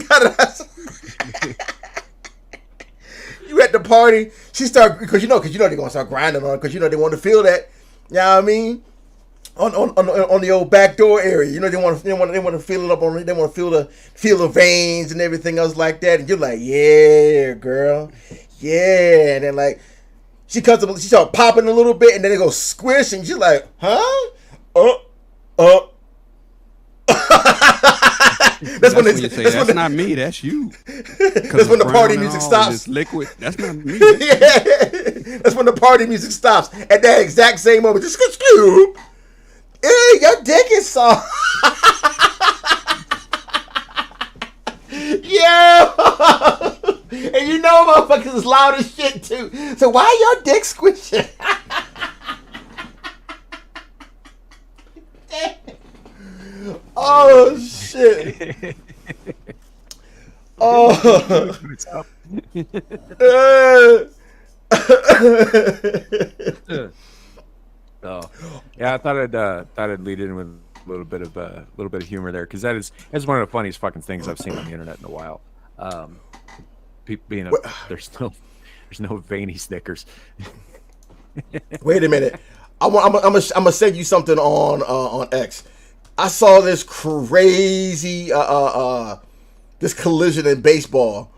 You at the party? She start because you know they're gonna start grinding on it because you know they want to feel that. You know what I mean? On the old back door area, you know they want to feel it up on. They want to feel the veins and everything else like that. And you're like, yeah, girl, yeah. And then like she comes up, she start popping a little bit, and then it goes squish, and you're like, huh? That's when you say that's not me. That's you. That's when the party music stops. It's liquid. That's not me. Yeah, that's when the party music stops at that exact same moment. Just scoop. Ew, your dick is soft. Yeah. And you know motherfuckers is loud as shit too. So why your dick squishing? Oh shit. Oh. Oh, yeah. I thought I'd lead in with a little bit of humor there because that's one of the funniest fucking things I've seen on the internet in a while. People being there's no veiny Snickers. Wait a minute. I'm gonna send you something on X. I saw this crazy this collision in baseball.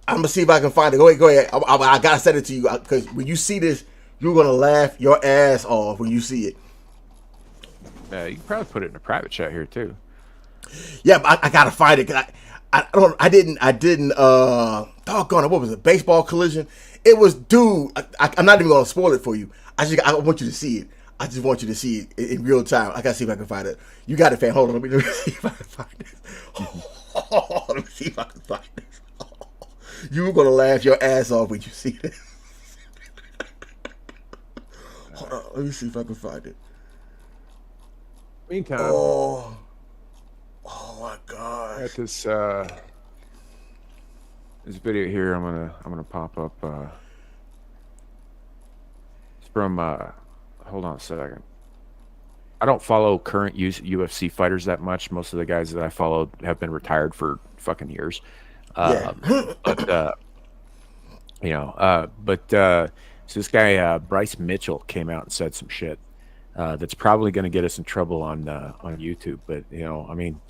I'm gonna see if I can find it. Go ahead. I gotta send it to you because when you see this, you're gonna laugh your ass off when you see it. You can probably put it in a private chat here too. Yeah, but I gotta find it. I didn't. Doggone it! What was it? Baseball collision. It was, dude. I'm not even gonna spoil it for you. I want you to see it. I just want you to see it in real time. I gotta see if I can find it. You got it, fan. Hold on. Let me see if I can find this. Let me see if I can find this. You're gonna laugh your ass off when you see this. Hold on. Let me see if I can find it. Meantime, Oh my god. at this video here, I'm gonna pop up. It's from hold on a second. I don't follow current UFC fighters that much. Most of the guys that I follow have been retired for fucking years. But so this guy Bryce Mitchell came out and said some shit that's probably going to get us in trouble on YouTube. But I mean,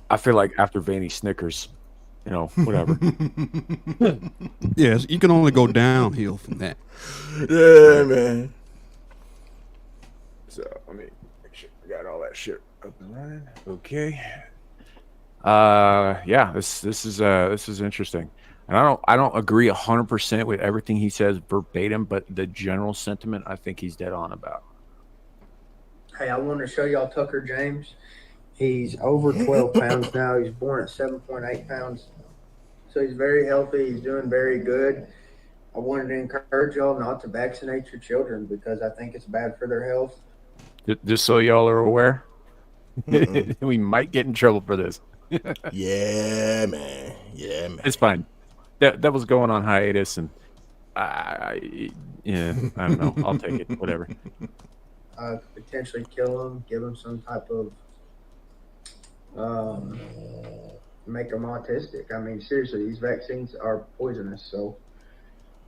I feel like after Vanny Snickers, whatever. Yes, you can only go downhill from that. Yeah, man. So let me make sure I got all that shit up and running. Okay. Yeah, this is interesting. And I don't agree 100% with everything he says verbatim, but the general sentiment I think he's dead on about. Hey, I want to show y'all Tucker James. He's over 12 pounds now. He's born at 7.8 pounds. So he's very healthy. He's doing very good. I wanted to encourage y'all not to vaccinate your children because I think it's bad for their health. Just so y'all are aware, we might get in trouble for this. Yeah, man. Yeah, man. It's fine. That was going on hiatus, and I don't know. I'll take it. Whatever. Potentially kill them, give them some type of make them autistic. I mean, seriously, these vaccines are poisonous. So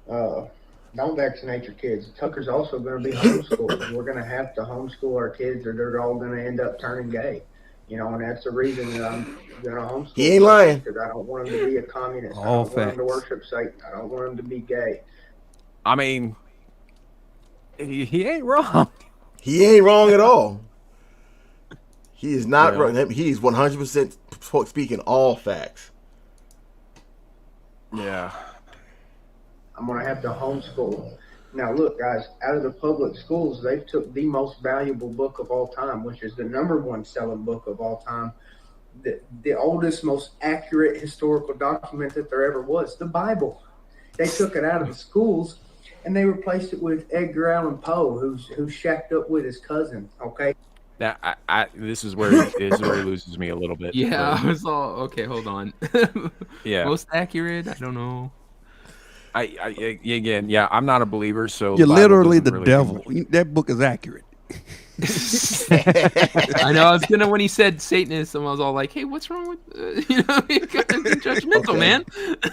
don't vaccinate your kids. Tucker's also going to be homeschooled. We're going to have to homeschool our kids, or they're all going to end up turning gay. You know, and that's the reason that I'm going to homeschool. He ain't lying. Because I don't want him to be a communist. All I don't want him to facts. worship Satan. I don't want him to be gay. I mean, he ain't wrong. He ain't wrong at all. He is not Yeah. wrong. He is 100% speaking all facts. Yeah. I'm going to have to homeschool. Now, look, guys, out of the public schools, they've took the most valuable book of all time, which is the #1 selling book of all time, the oldest, most accurate historical document that there ever was, the Bible. They took it out of the schools, and they replaced it with Edgar Allan Poe, who's shacked up with his cousin, okay? Now, this is where he loses me a little bit. Yeah, I was all okay. Hold on. Yeah. Most accurate? I don't know. Again, yeah, I'm not a believer, so You're Bible literally doesn't the really do devil. much. That book is accurate. I know. I was gonna when he said Satanism, I was all like, "Hey, what's wrong with you know?" Judgmental, Okay. man.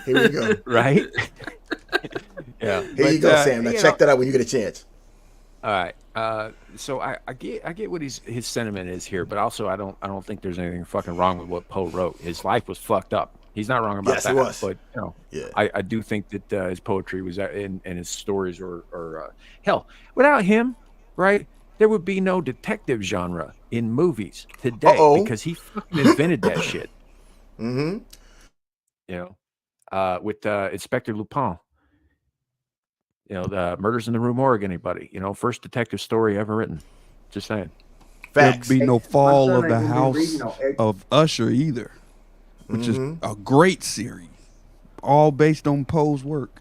Here we go. Right? Yeah. Here you go, Sam. Now check that out when you get a chance. All right. So I get what his sentiment is here, but also I don't think there's anything fucking wrong with what Poe wrote. His life was fucked up. He's not wrong about Yes, that. it was. But you know, Yeah. I do think that his poetry was and his stories are hell. Without him, right? There would be no detective genre in movies today because he fucking invented that shit. Mm-hmm. You know, with Inspector Lupin. You know, the Murders in the Rue Morgue, anybody. You know, first detective story ever written. Just saying. Facts. There'd be no Fall son of the ain't gonna be House reading no egg- of Usher either, which is a great series, all based on Poe's work.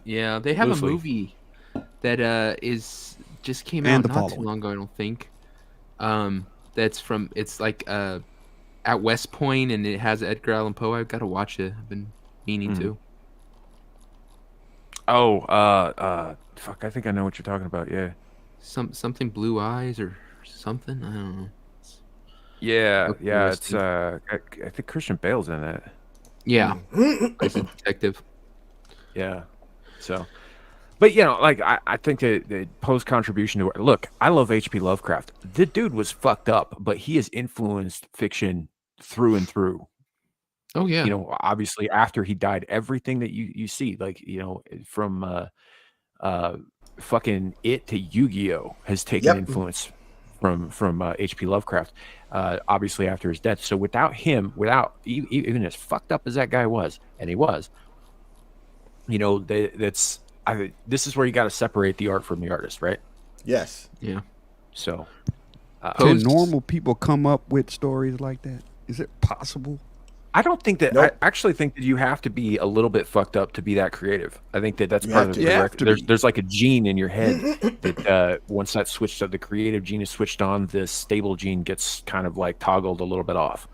Yeah, they have Loosely. a movie that is just came And out the not too following. long ago. I don't think. That's from it's like at West Point, and it has Edgar Allan Poe. I've got to watch it. I've been meaning to. Oh, fuck, I think I know what you're talking about, yeah. Something Blue Eyes or something. I don't know. Yeah, Look yeah, it's interesting. I think Christian Bale's in it. Yeah, as a detective. Yeah. So but you know, like I think the Poe's contribution to look, I love H.P. Lovecraft. The dude was fucked up, but he has influenced fiction through and through. Oh yeah. You know, obviously after he died, everything that you see, like, you know, from fucking It to Yu-Gi-Oh has taken influence from H.P. Lovecraft. Obviously after his death. So without him, without even as fucked up as that guy was, and he was, you know, this is where you got to separate the art from the artist, right? Yes. Yeah. So Can normal people come up with stories like that? Is it possible? I don't think that. Nope. I actually think that you have to be a little bit fucked up to be that creative. I think that that's You part have of to. the You have direct. to There's be. there's like a gene in your head that once that switched up, the creative gene is switched on. This stable gene gets kind of like toggled a little bit off.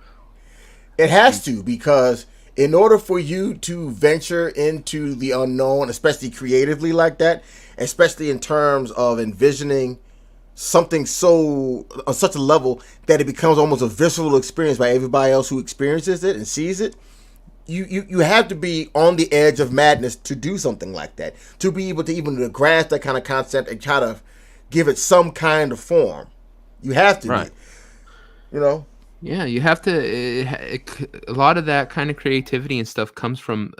It has to, because in order for you to venture into the unknown, especially creatively like that, especially in terms of envisioning something so on such a level that it becomes almost a visceral experience by everybody else who experiences it and sees it, you have to be on the edge of madness to do something like that, to be able to even grasp that kind of concept and try to give it some kind of form. You have to Right. be, you know. Yeah, you have to. A lot of that kind of creativity and stuff comes from,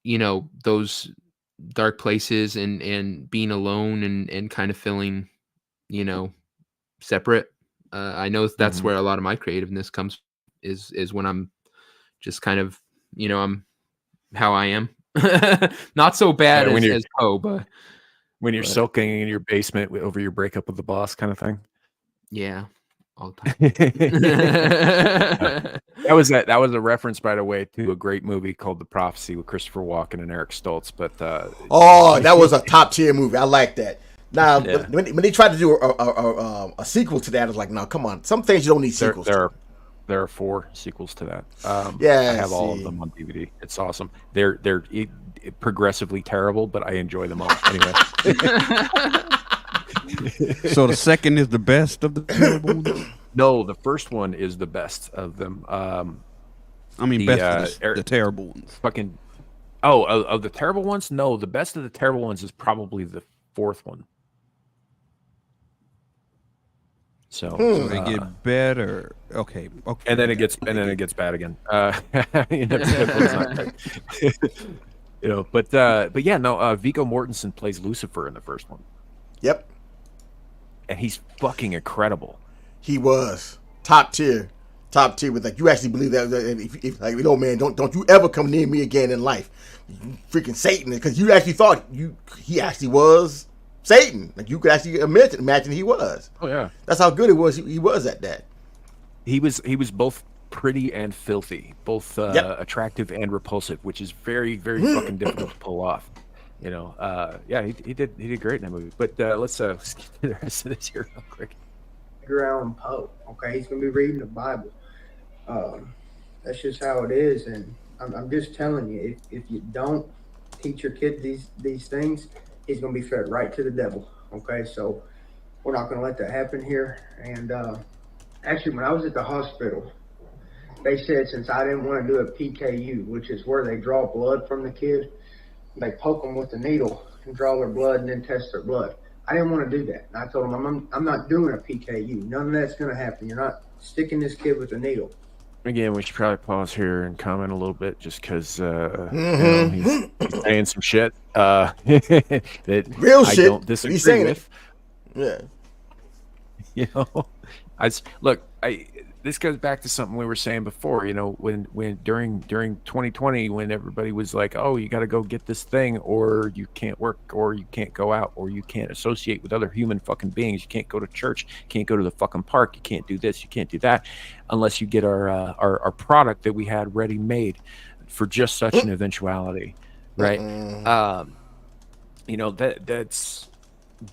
you know, those dark places and being alone and kind of feeling, you know, separate. I know that's where a lot of my creativeness comes is when I'm just kind of, you know, I'm how I am. Not so bad Yeah, when you're- as Poe, but When you're sulking in your basement over your breakup with the boss, kind of thing. yeah, all time. That was a reference, by the way, to a great movie called The Prophecy with Christopher Walken and Eric Stoltz. But oh, that was a top tier movie. I like that. Now, Yeah. when they tried to do a sequel to that, I was like, no, come on. Some things you don't need sequels. There are 4 sequels to that. Yeah, I have all of them on DVD. It's awesome. They're progressively terrible, but I enjoy them all anyway. So the second is the best of the terrible ones? No, the first one is the best of them. I mean, best of the terrible ones. Fucking. Oh, of the terrible ones? No, the best of the terrible ones is probably the 4th one. So they get better. Okay. And then it gets bad again. But yeah, no. Viggo Mortensen plays Lucifer in the first one. Yep. And he's fucking incredible. He was top tier with like you actually believe that if like man, don't you ever come near me again in life, you freaking Satan, because you actually thought he actually was Satan. Like you could actually imagine he was. Oh yeah, that's how good it was. He was at that. He was both pretty and filthy, both attractive and repulsive, which is very very fucking difficult to pull off. Yeah, he did great in that movie. But let's get to the rest of this here real quick. Edgar Allan Poe. Okay, he's gonna be reading the Bible. That's just how it is, and I'm just telling you, if you don't teach your kid these things, he's gonna be fed right to the devil. Okay, so we're not gonna let that happen here. And actually, when I was at the hospital, they said since I didn't want to do a PKU, which is where they draw blood from the kid, they poke them with the needle and draw their blood and then test their blood. I didn't want to do that. And I told them, I'm not doing a PKU. None of that's going to happen. You're not sticking this kid with a needle. Again, we should probably pause here and comment a little bit just because he's saying some shit that real I shit don't disagree he's saying with. Yeah. This goes back to something we were saying before, when during 2020, when everybody was like, oh, you got to go get this thing, or you can't work, or you can't go out, or you can't associate with other human fucking beings, you can't go to church, you can't go to the fucking park, you can't do this, you can't do that, unless you get our product that we had ready made for just such an eventuality, right?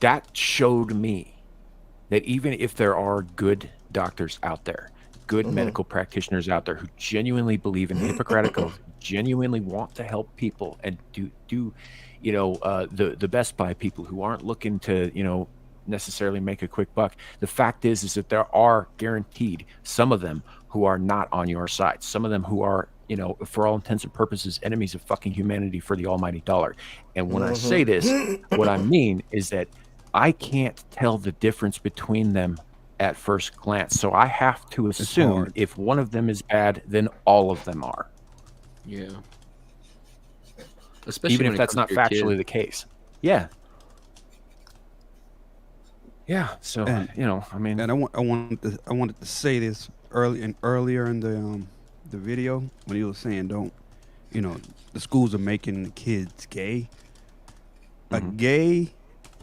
That showed me that even if there are good doctors out there, good medical practitioners out there who genuinely believe in the Hippocratic Oath, genuinely want to help people and do the best by people who aren't looking to necessarily make a quick buck. The fact is that there are guaranteed some of them who are not on your side, some of them who are for all intents and purposes enemies of fucking humanity for the almighty dollar. And when I say this, what I mean is that I can't tell the difference between them at first glance, so I have to assume if one of them is bad, then all of them are. Yeah, especially even when if it that's comes not to your factually kid. the case. Yeah. So I mean, and I wanted to say this earlier in the video when he was saying the schools are making the kids gay. A gay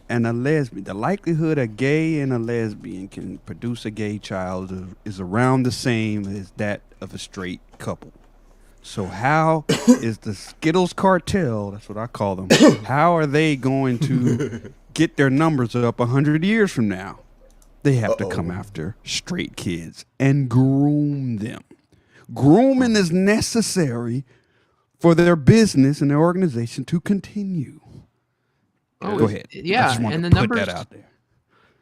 and a lesbian, the likelihood a gay and a lesbian can produce a gay child is around the same as that of a straight couple. So how is the Skittles cartel, that's what I call them, how are they going to get their numbers up 100 years from now? They have to come after straight kids and groom them. Grooming is necessary for their business and their organization to continue. Go ahead. Yeah, I just want and to the put numbers that out there.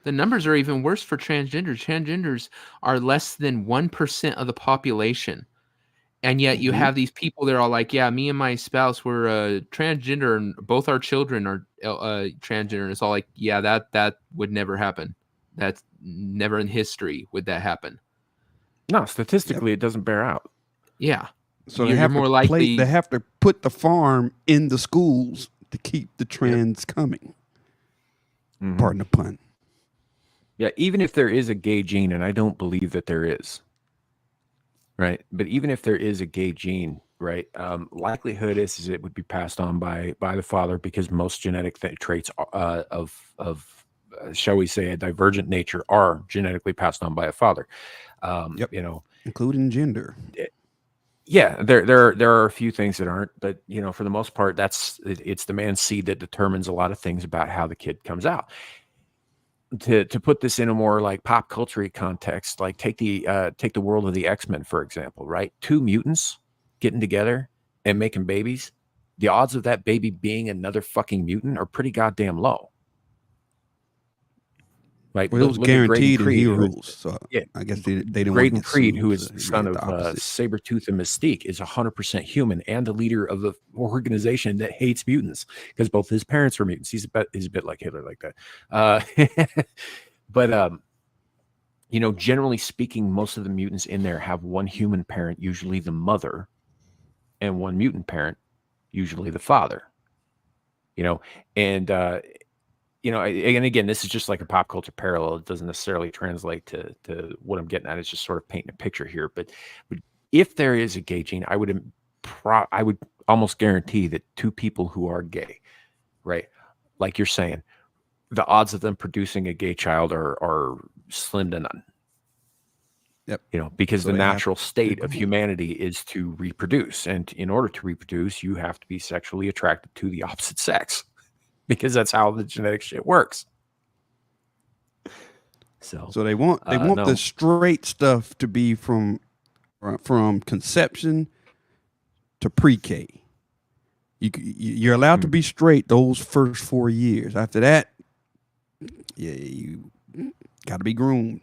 The numbers are even worse for transgenders. Transgenders are less than 1% of the population. And yet you have these people that are all like, yeah, me and my spouse were transgender and both our children are transgender. And it's all like, yeah, that would never happen. That's never in history would that happen. No, statistically, it doesn't bear out. Yeah. So You're more likely. They have to put the farm in the schools to keep the trends coming. Pardon the pun. Yeah, even if there is a gay gene, and I don't believe that there is, right? But even if there is a gay gene, right, likelihood is it would be passed on by the father because most genetic traits of shall we say, a divergent nature are genetically passed on by a father. Yep. You know, Including gender. yeah, there are a few things that aren't, but you know, for the most part, it's the man's seed that determines a lot of things about how the kid comes out. To put this in a more like pop culture context, like take the world of the X-Men, for example, right? Two mutants getting together and making babies. The odds of that baby being another fucking mutant are pretty goddamn low. Right? Well, it was Look at Graydon guaranteed in Creed, who is, Heroes, so yeah, I guess they didn't want to Graydon get Creed, sued, who so is the he son did of the opposite. Sabretooth and Mystique, is 100% human and the leader of the organization that hates mutants because both his parents were mutants. He's a bit like Hitler, like that. But you know, generally speaking, most of the mutants in there have one human parent, usually the mother, and one mutant parent, usually the father. You know, and you know, and again, this is just like a pop culture parallel. It doesn't necessarily translate to what I'm getting at. It's just sort of painting a picture here. But if there is a gay gene, I would almost guarantee that two people who are gay, right, like you're saying, the odds of them producing a gay child are slim to none. Yep. You know, because So the they have natural to state of breed. humanity is to reproduce, and in order to reproduce, you have to be sexually attracted to the opposite sex. Because that's how the genetic shit works. So they want no. the straight stuff to be from conception to pre-K. You're allowed to be straight those first 4 years. After that, yeah, you got to be groomed.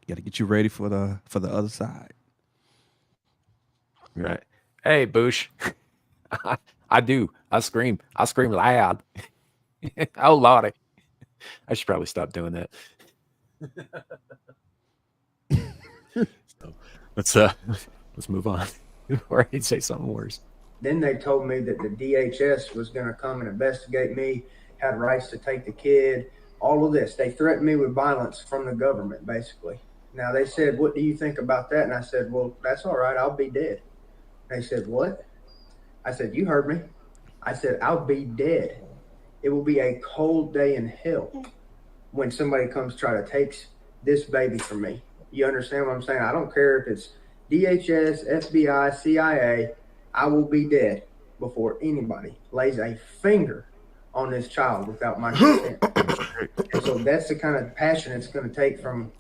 Got to get you ready for the other side. Right. Hey, Boosh. I do. I scream loud. Oh Lordy. I should probably stop doing that. So let's move on. Or I'd say something worse. Then they told me that the DHS was going to come and investigate me, had rights to take the kid, all of this. They threatened me with violence from the government, basically. Now, they said, what do you think about that? And I said, well, that's all right. I'll be dead. They said, what? I said, you heard me. I said, I'll be dead. It will be a cold day in hell when somebody comes try to take this baby from me. You understand what I'm saying? I don't care if it's DHS, FBI, CIA. I will be dead before anybody lays a finger on this child without my consent. And so that's the kind of passion it's going to take from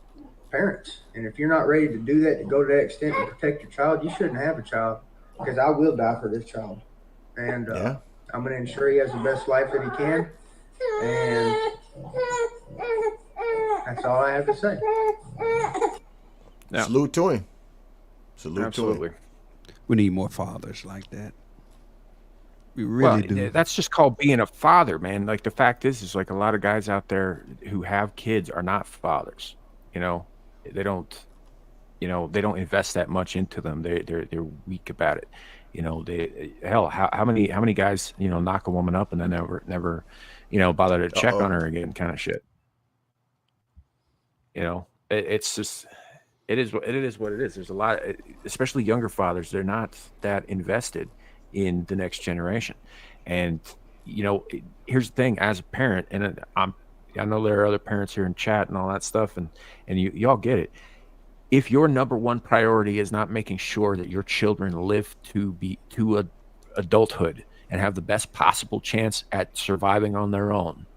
parents. And if you're not ready to do that, to go to that extent to protect your child, you shouldn't have a child, because I will die for this child. And I'm going to ensure he has the best life that he can. And that's all I have to say. Yeah. Salute to him. Salute Absolutely. to him. We need more fathers like that. We really do. That's just called being a father, man. Like the fact is like a lot of guys out there who have kids are not fathers. You know, they don't invest that much into them. They're weak about it. You know, how many guys, you know, knock a woman up and then never, you know, bother to check on her again, kind of shit. You know, it's just, it is what it is. There's a lot, especially younger fathers, they're not that invested in the next generation. And, you know, here's the thing, as a parent, and I know there are other parents here in chat and all that stuff, and y'all get it. If your number one priority is not making sure that your children live to adulthood and have the best possible chance at surviving on their own,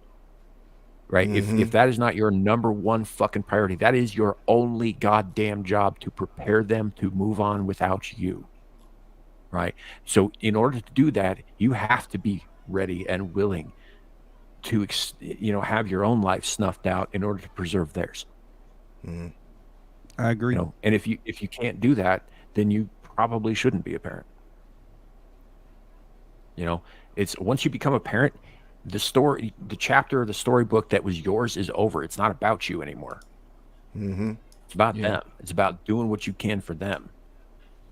right? Mm-hmm. If that is not your number one fucking priority, that is your only goddamn job, to prepare them to move on without you, right? So in order to do that, you have to be ready and willing to, you know, have your own life snuffed out in order to preserve theirs. Mm-hmm. I agree. You know, and if you can't do that, then you probably shouldn't be a parent. You know, it's once you become a parent, the chapter of the storybook that was yours is over. It's not about you anymore. Mm-hmm. It's about them. It's about doing what you can for them,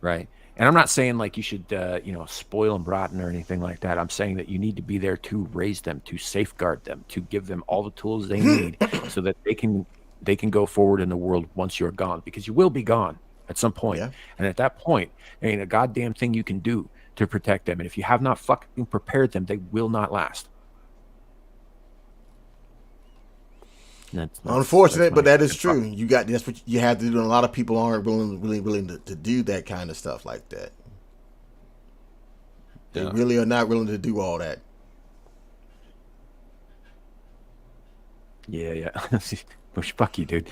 right? And I'm not saying like you should, you know, spoil them rotten or anything like that. I'm saying that you need to be there to raise them, to safeguard them, to give them all the tools they need so that they can go forward in the world once you're gone, because you will be gone at some point. Yeah. And at that point, there ain't a goddamn thing you can do to protect them. And if you have not fucking prepared them, they will not last. Unfortunate, but that is true. That's what you have to do, and a lot of people aren't willing to do that kind of stuff like that. They really are not willing to do all that. Yeah. Fuck you, dude.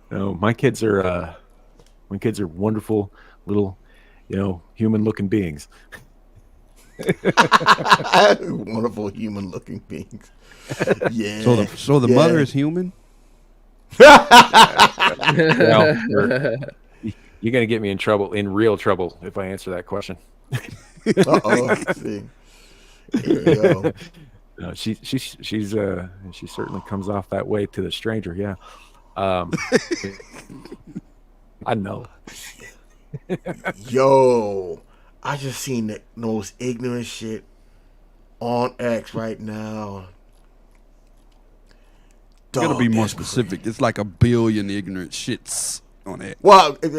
No, my kids are wonderful little, human-looking beings. Wonderful human-looking beings. Yeah. So the mother is human. Well, you're gonna get me in real trouble, if I answer that question. See. Here we go. No, she certainly comes off that way to the stranger. Yeah. I know. Yo, I just seen the most ignorant shit on X right now. You gotta be more specific. It's like a billion ignorant shits on it. Well, if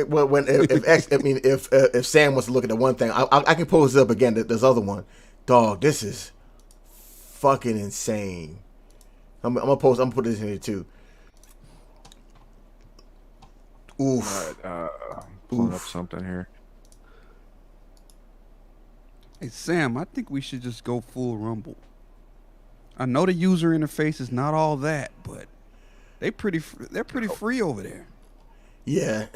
Sam wants to look at the one thing, I can pose it up again. There's other one. Dog, this is fucking insane. I'm gonna put this in here too. Oof. All right, pulling up something here. Hey Sam, I think we should just go full Rumble. I know the user interface is not all that, but they're pretty free over there. Yeah.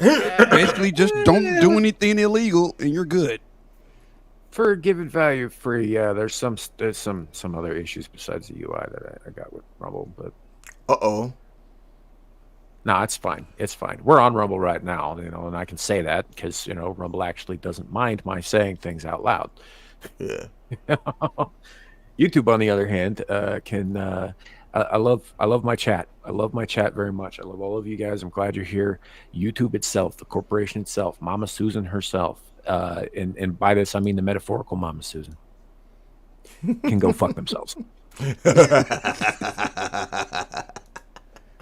Basically, just don't do anything illegal, and you're good. For given value free, yeah. There's some other issues besides the UI that I got with Rumble, but no, it's fine. It's fine. We're on Rumble right now, and I can say that because Rumble actually doesn't mind my saying things out loud. Yeah. YouTube, on the other hand, can. I love my chat. I love my chat very much. I love all of you guys. I'm glad you're here. YouTube itself, the corporation itself, Mama Susan herself, and by this I mean the metaphorical Mama Susan, can go fuck themselves.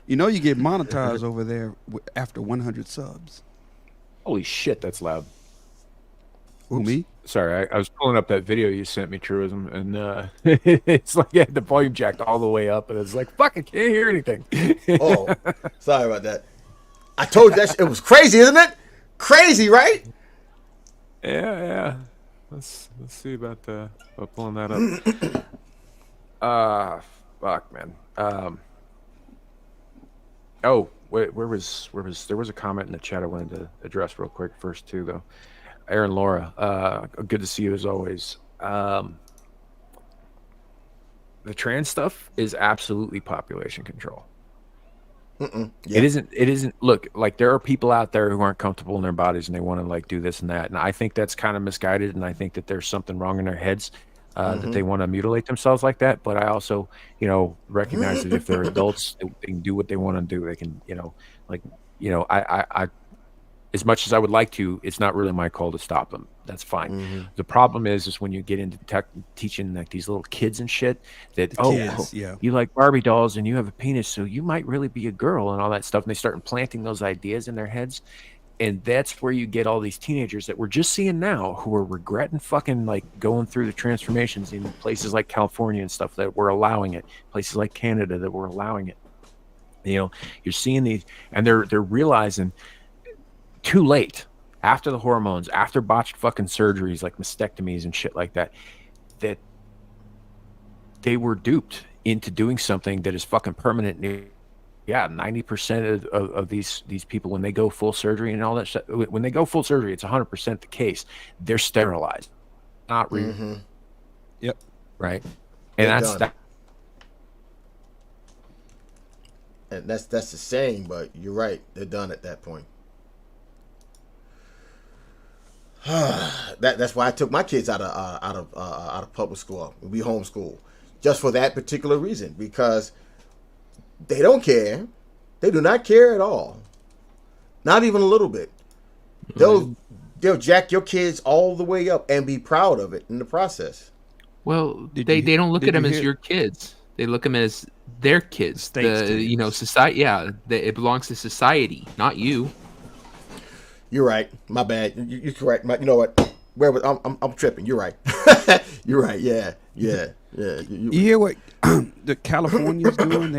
You get monetized over there after 100 subs. Holy shit, that's loud. Who, me? Sorry, I was pulling up that video you sent me, Truism, and it's like I had the volume jacked all the way up, and it's like, fuck, I can't hear anything. Oh, sorry about that. I told you that it was crazy, isn't it? Crazy, right? Yeah. Let's see about pulling that up. Fuck, man. Oh, where was there was a comment in the chat I wanted to address real quick first too, though. Aaron Laura, good to see you as always. The trans stuff is absolutely population control. Yeah. It isn't. Look, like there are people out there who aren't comfortable in their bodies and they want to like do this and that, and I think that's kind of misguided, and I think that there's something wrong in their heads that they want to mutilate themselves like that. But I also, recognize that if they're adults, they can do what they want to do. They can, I as much as I would like to, it's not really my call to stop them. That's fine. The problem is when you get into teaching like these little kids and shit that you like Barbie dolls and you have a penis, so you might really be a girl and all that stuff. And they start implanting those ideas in their heads, and that's where you get all these teenagers that we're just seeing now who are regretting fucking like going through the transformations in places like California and stuff that we're allowing it, places like Canada that we're allowing it. You're seeing these, and they're realizing too late, after the hormones, after botched fucking surgeries like mastectomies and shit like that, that they were duped into doing something that is fucking permanent. Yeah, 90% of these people, when they go full surgery and all that shit, when they go full surgery, it's 100% the case. They're sterilized, not real. Yep. Right. And that's the saying, but you're right. They're done at that point. That's why I took my kids out of public school. We homeschool just for that particular reason, because they don't care. They do not care at all. Not even a little bit. They'll jack your kids all the way up and be proud of it in the process. Well, they don't look at them as your kids. They look at them as their kids. Society. Yeah, it belongs to society, not you. You're right. My bad. You're correct. You know what? I'm tripping. You're right. You're right. Yeah. Yeah, You hear what the California's doing?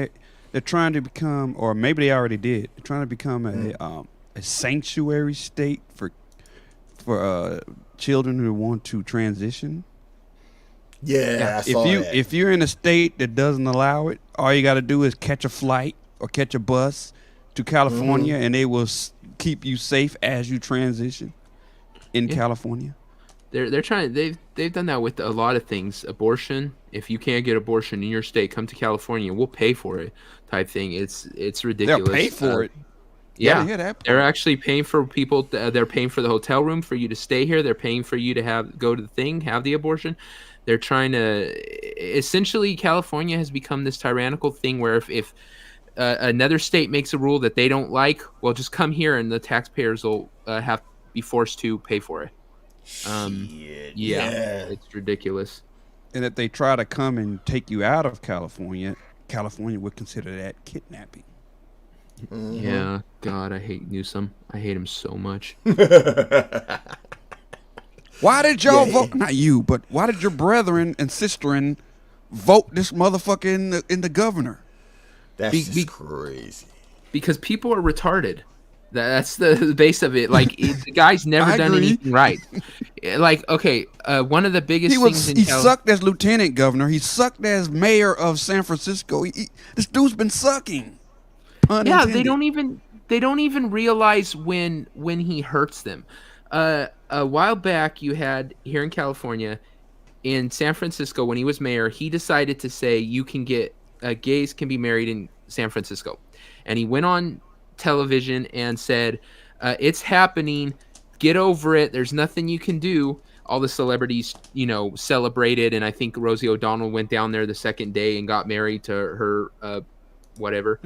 They're trying to become, or maybe they already did. They're trying to become a sanctuary state for children who want to transition. yeah, I saw that. If you're in a state that doesn't allow it, all you got to do is catch a flight or catch a bus to California, and they will keep you safe as you transition in California. They're trying. They've done that with a lot of things. Abortion. If you can't get abortion in your state, come to California. We'll pay for it. Type thing. It's ridiculous. They'll pay for it. Yeah, hear that they're part. actually paying for people. They're paying for the hotel room for you to stay here. They're paying for you to go to the thing, have the abortion. They're trying to. Essentially, California has become this tyrannical thing where if another state makes a rule that they don't like, well, just come here and the taxpayers will have be forced to pay for it. Yeah, it's ridiculous. And if they try to come and take you out of California, California would consider that kidnapping. Yeah, God, I hate Newsom. I hate him so much. Why did y'all vote? Not you, but why did your brethren and sisterin vote this motherfucker in the governor? That's just crazy. Because people are retarded. That's the base of it. Like the guy's never done anything right. Like, okay, one of the biggest things he sucked as lieutenant governor. He sucked as mayor of San Francisco. This dude's been sucking. Pun intended. they don't even realize when he hurts them. A while back, you had here in California, in San Francisco, when he was mayor, he decided to say you can get gays can be married in San Francisco, and he went on television and said, it's happening, get over it, there's nothing you can do. All the celebrities, celebrated, and I think Rosie O'Donnell went down there the second day and got married to her whatever.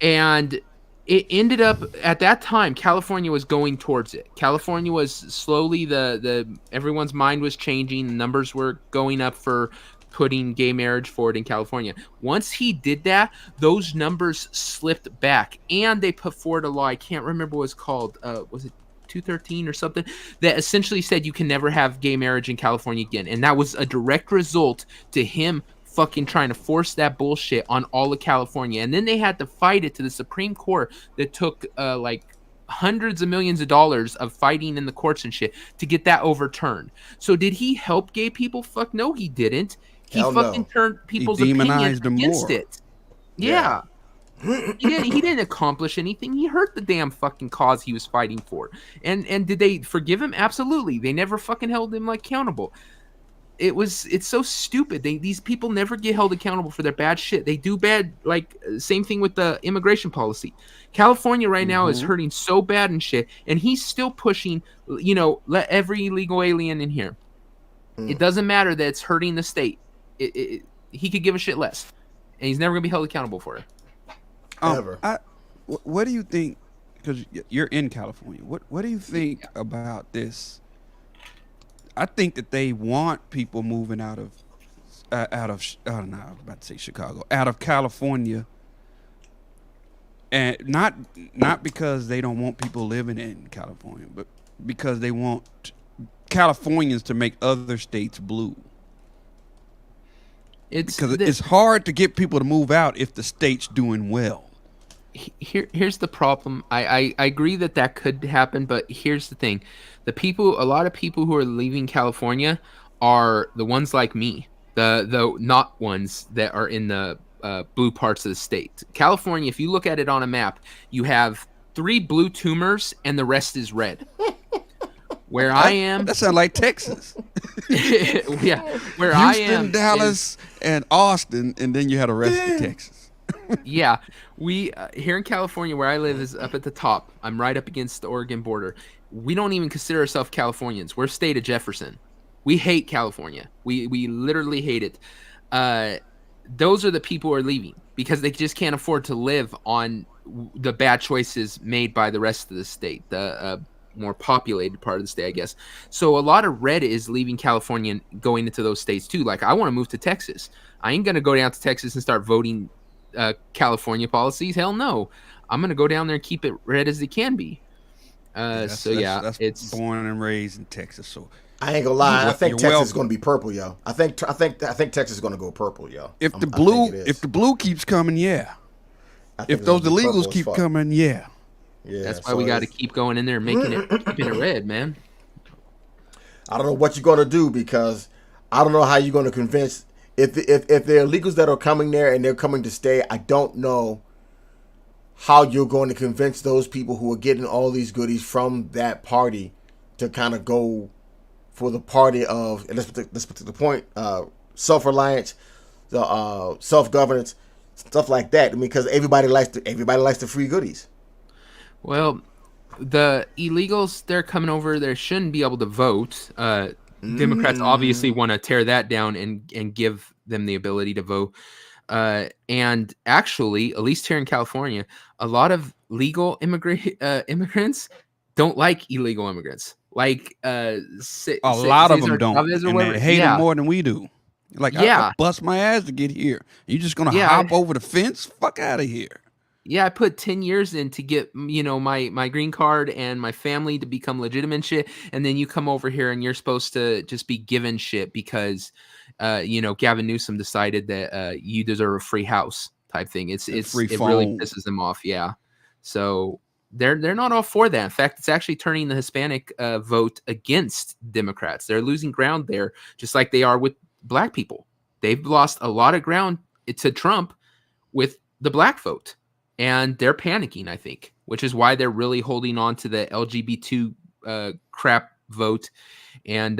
And it ended up at that time California was going towards it. California was slowly the everyone's mind was changing, the numbers were going up for putting gay marriage forward in California. Once he did that, those numbers slipped back, and they put forward a law. I can't remember what it's called. Was it 213 or something? That essentially said you can never have gay marriage in California again. And that was a direct result to him fucking trying to force that bullshit on all of California. And then they had to fight it to the Supreme Court that took like hundreds of millions of dollars of fighting in the courts and shit to get that overturned. So did he help gay people? Fuck no, he didn't. He turned people's opinions against it. Yeah. He didn't accomplish anything. He hurt the damn fucking cause he was fighting for. And did they forgive him? Absolutely. They never fucking held him accountable. It's so stupid. These people never get held accountable for their bad shit. They do bad, same thing with the immigration policy. California right now is hurting so bad and shit, and he's still pushing, let every illegal alien in here. It doesn't matter that it's hurting the state. He could give a shit less, and he's never gonna be held accountable for it. Ever. What do you think? Because you're in California. What do you think about this? I think that they want people moving out of I was about to say Chicago, out of California, and not because they don't want people living in California, but because they want Californians to make other states blue. It's hard to get people to move out if the state's doing well. Here's the problem. I agree that could happen, but here's the thing. A lot of people who are leaving California are the ones like me, the not ones that are in the blue parts of the state. California, if you look at it on a map, you have 3 blue tumors and the rest is red. Where I am, that sounds like Texas. Yeah, where Houston, I am, Dallas, and Austin, and then you had the rest of Texas. Yeah, we here in California, where I live, is up at the top. I'm right up against the Oregon border. We don't even consider ourselves Californians. We're state of Jefferson. We hate California. We literally hate it. Those are the people who are leaving because they just can't afford to live on the bad choices made by the rest of the state. The more populated part of the state, I guess. So a lot of red is leaving California and going into those states too. Like, I want to move to Texas. I ain't going to go down to Texas and start voting California policies. Hell no. I'm going to go down there and keep it red as it can be. It's it's born and raised in Texas. So I ain't gonna lie. I think You're Texas is welcome. going to be purple, yo. I think Texas is going to go purple, yo. If I the think it is. blue keeps coming, yeah. I think If it's those gonna be purple illegals as keep fuck. coming, yeah. Yeah, That's why we got to keep going in there and making it, keeping it red, man. I don't know what you're going to do because I don't know how you're going to convince if there are illegals that are coming there and they're coming to stay. I don't know how you're going to convince those people who are getting all these goodies from that party to kind of go for the party of, and let's put the point, self-reliance, the self-governance, stuff like that. I mean, because everybody likes the free goodies. Well, the illegals, they're coming over. They shouldn't be able to vote. Democrats obviously want to tear that down and give them the ability to vote. And actually, at least here in California, a lot of legal immigrants don't like illegal immigrants. Like A lot of them don't, Chavez or and whatever. they hate Yeah. them more than we do. Like, Yeah. I bust my ass to get here. You just gonna Yeah. hop over the fence? Fuck out of here. Yeah, I put 10 years in to get, my green card and my family to become legitimate shit. And then you come over here and you're supposed to just be given shit because, Gavin Newsom decided that you deserve a free house type thing. It really pisses them off. Yeah. So they're not all for that. In fact, it's actually turning the Hispanic vote against Democrats. They're losing ground there, just like they are with black people. They've lost a lot of ground to Trump with the black vote. And they're panicking, I think, which is why they're really holding on to the LGBT crap vote and,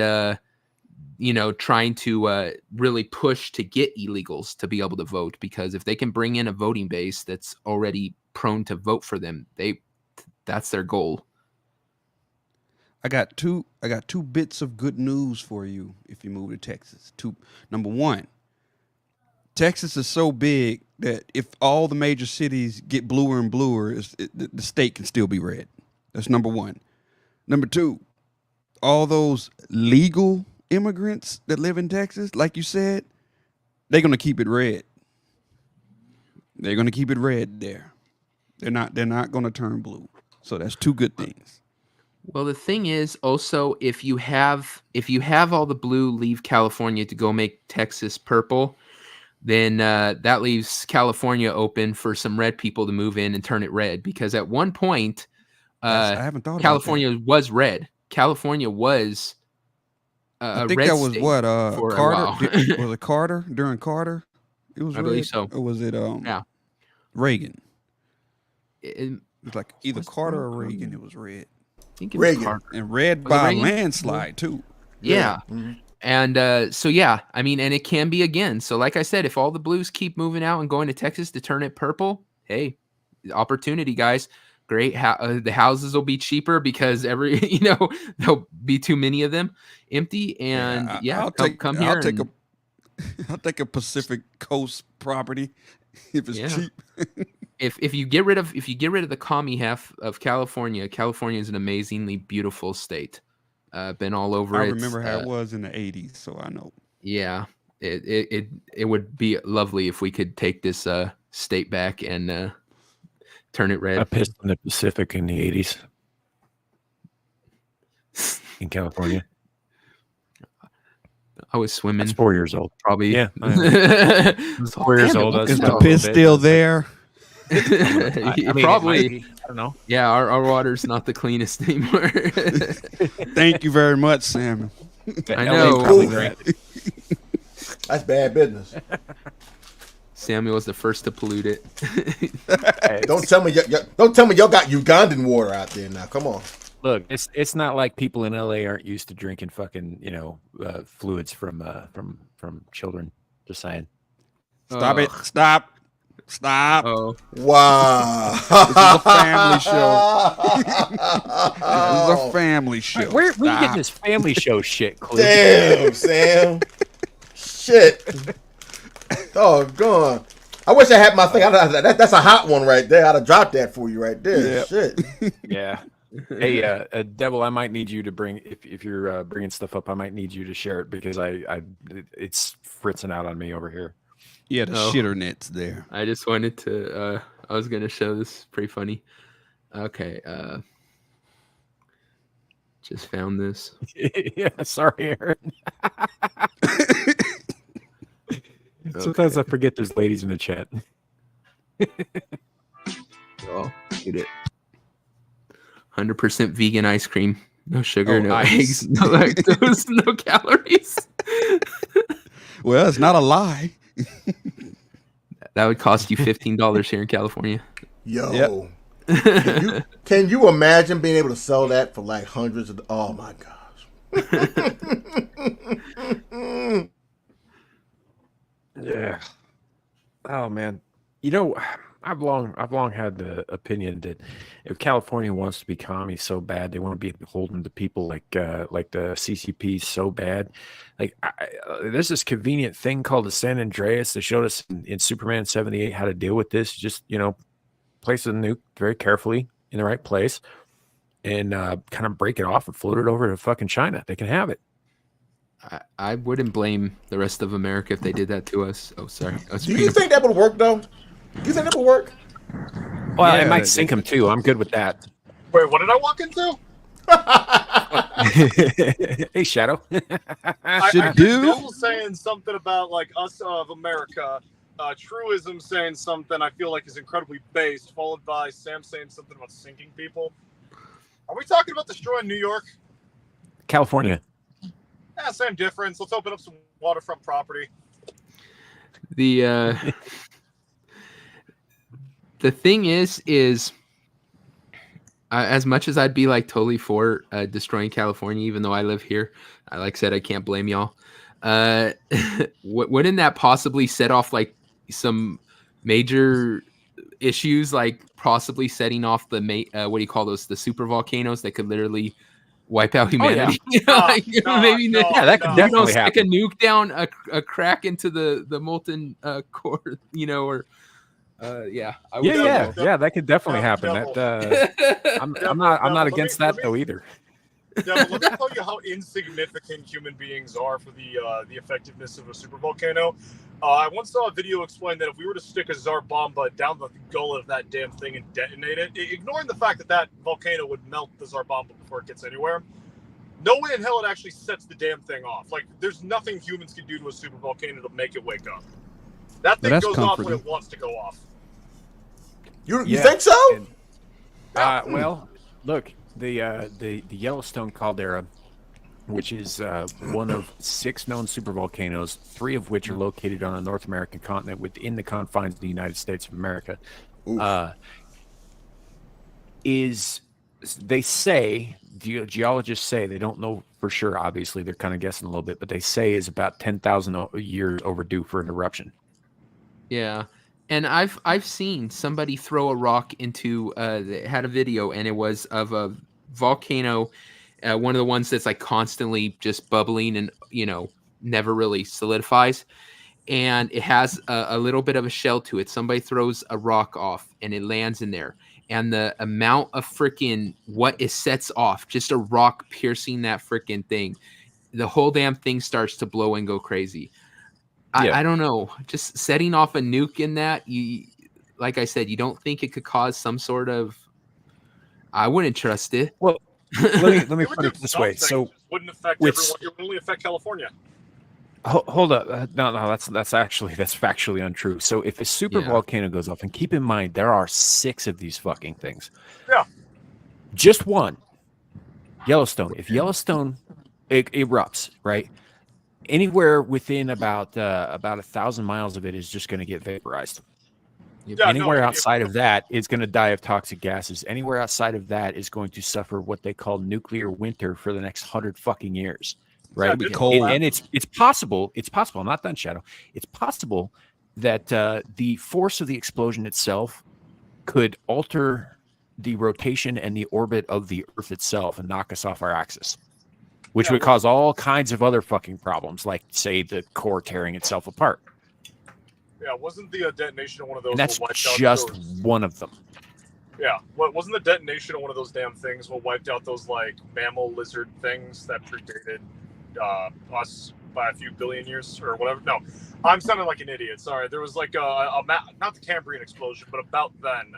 trying to really push to get illegals to be able to vote. Because if they can bring in a voting base that's already prone to vote for them, that's their goal. I got two bits of good news for you if you move to Texas. Number one, Texas is so big that if all the major cities get bluer and bluer, the state can still be red. That's number one. Number two, all those legal immigrants that live in Texas, like you said, they're going to keep it red. They're going to keep it red there. They're not going to turn blue. So that's two good things. Well, the thing is also if you have all the blue leave California to go make Texas purple, then that leaves California open for some red people to move in and turn it red. Because at one point, I haven't thought California about that. was red. California was I think red that was state what for a Carter while. was it Carter during Carter? It was I red, believe so. or was it Yeah. Reagan? It was like either was Carter or Carter. Reagan. It was red. I think it Reagan. was Carter. And red Was it by a Reagan? landslide too. Yeah. Mm-hmm. And so, yeah, I mean, and it can be again. So like I said, if all the blues keep moving out and going to Texas to turn it purple, hey, opportunity, guys. Great. The houses will be cheaper because there'll be too many of them empty. And I'll take a Pacific Coast property if it's cheap. If you get rid of the commie half of California, California is an amazingly beautiful state. Been all over it. I remember how it was in the 80s, so I know. Yeah, it would be lovely if we could take this state back and turn it red. I pissed in the Pacific in the 80s in California. I was swimming. I was 4 years old. Probably. Yeah. I was 4 years old. Is the piss still there? Probably. I don't know. Yeah, our water's not the cleanest anymore. Thank you very much, Sam. I know. That's bad business. Samuel was the first to pollute it. Don't tell me y'all got Ugandan water out there now. Come on. Look, it's not like people in LA aren't used to drinking fucking fluids from children. Just saying. Stop it! Stop! Oh wow! This is a family show. This is a family show. Where we getting this family show shit, Cliff? Damn, Sam. Shit. Oh, gone. I wish I had my thing. That's a hot one right there. I'd have dropped that for you right there. Yeah. Shit. Yeah. Hey, Devil, I might need you to bring if you're bringing stuff up. I might need you to share it because it's fritzing out on me over here. Yeah, the shitter net's there. I just wanted to. I was gonna show this. Pretty funny. Okay. Just found this. Yeah, sorry, Aaron. Sometimes I forget there's ladies in the chat. Oh, eat it. 100% vegan ice cream. No sugar, no ice. eggs, no lactose, no calories. Well, it's not a lie. That would cost you $15 here in California. Yo, can you imagine being able to sell that for like hundreds of? Oh my gosh. Yeah. Oh man. You know, I've long had the opinion that if California wants to be commie so bad, they want to be beholden to people like the CCP so bad. Like there's this convenient thing called the San Andreas that showed us in Superman 78 how to deal with this. Just place the nuke very carefully in the right place and kind of break it off and float it over to fucking China. They can have it. I wouldn't blame the rest of America if they did that to us. Oh, sorry. Do you think that would work though? Do you think that would work? Well, it might sink them too. I'm good with that. Wait, what did I walk into? Hey, Shadow. I Devil saying something about like us of America. Truism saying something I feel like is incredibly based, followed by Sam saying something about sinking people. Are we talking about destroying New York? California. Yeah, same difference. Let's open up some waterfront property. The thing is as much as I'd be like totally for destroying California, even though I live here, like I said, I can't blame y'all. Wouldn't that possibly set off like some major issues, like possibly setting off the what do you call those? The super volcanoes that could literally wipe out humanity. That could definitely happen. Stick a nuke down a crack into the molten core, or that could definitely happen. I'm not against that though either. Devil, let me tell you how insignificant human beings are for the effectiveness of a supervolcano. I once saw a video explain that if we were to stick a Tsar Bomba down the gullet of that damn thing and detonate it, ignoring the fact that that volcano would melt the Tsar Bomba before it gets anywhere, no way in hell it actually sets the damn thing off. Like, there's nothing humans can do to a supervolcano to make it wake up. That thing goes off when it wants to go off. You think so? Well, look, the Yellowstone caldera, which is one of 6 known supervolcanoes, 3 of which are located on the North American continent within the confines of the United States of America, they say, geologists say, they don't know for sure, obviously, they're kind of guessing a little bit, but they say is about 10,000 years overdue for an eruption. Yeah. And I've seen somebody throw a rock into they had a video, and it was of a volcano, one of the ones that's like constantly just bubbling and never really solidifies, and it has a little bit of a shell to it. Somebody throws a rock off and it lands in there, and the amount of freaking what it sets off, just a rock piercing that freaking thing, the whole damn thing starts to blow and go crazy. I don't know. Just setting off a nuke in that, like I said, you don't think it could cause some sort of? I wouldn't trust it. Well, let me put it this way. So wouldn't affect everyone. It would only affect California. Hold up. No, that's factually untrue. So if a super volcano goes off, and keep in mind there are 6 of these fucking things. Yeah. Just one. Yellowstone. If Yellowstone erupts, right? Anywhere within about 1,000 miles of it is just going to get vaporized. Anywhere outside of that is going to die of toxic gases. Anywhere outside of that is going to suffer what they call nuclear winter for the next 100 fucking years. Right? And it's possible. It's possible. I'm not done, Shadow. It's possible that the force of the explosion itself could alter the rotation and the orbit of the Earth itself and knock us off our axis. Which would cause all kinds of other fucking problems, like, say, the core tearing itself apart. Yeah, wasn't the detonation of one of those? And that's just one of them. Yeah, wasn't the detonation of one of those damn things what wiped out those, like, mammal lizard things that predated us by a few billion years or whatever? No, I'm sounding like an idiot. Sorry. There was, like, not the Cambrian explosion, but about then,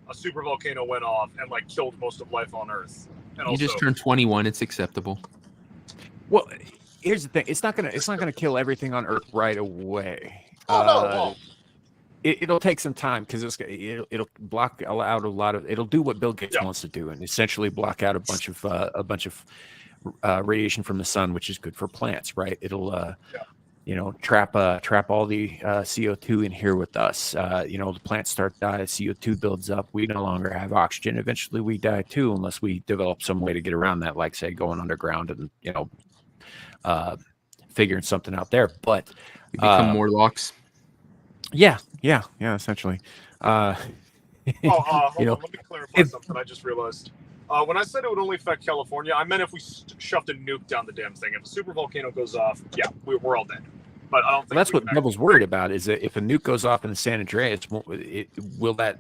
a supervolcano went off and, like, killed most of life on Earth. And You just turned 21. It's acceptable. Well, here's the thing. It's not gonna kill everything on Earth right away. Oh no, it won't. It'll take some time because it'll block out a lot of. It'll do what Bill Gates wants to do, and essentially block out a bunch of radiation from the sun, which is good for plants, right? It'll trap all the CO2 in here with us. The plants start to die, CO2 builds up. We no longer have oxygen. Eventually, we die too, unless we develop some way to get around that, like say going underground and figuring something out there. But we become more locks. Yeah, essentially. Hold on, let me clarify something I just realized. When I said it would only affect California, I meant if we shoved a nuke down the damn thing. If a super volcano goes off, yeah, we're all dead. But I don't think that's what Devil's worried about, is that if a nuke goes off in the San Andreas, won't that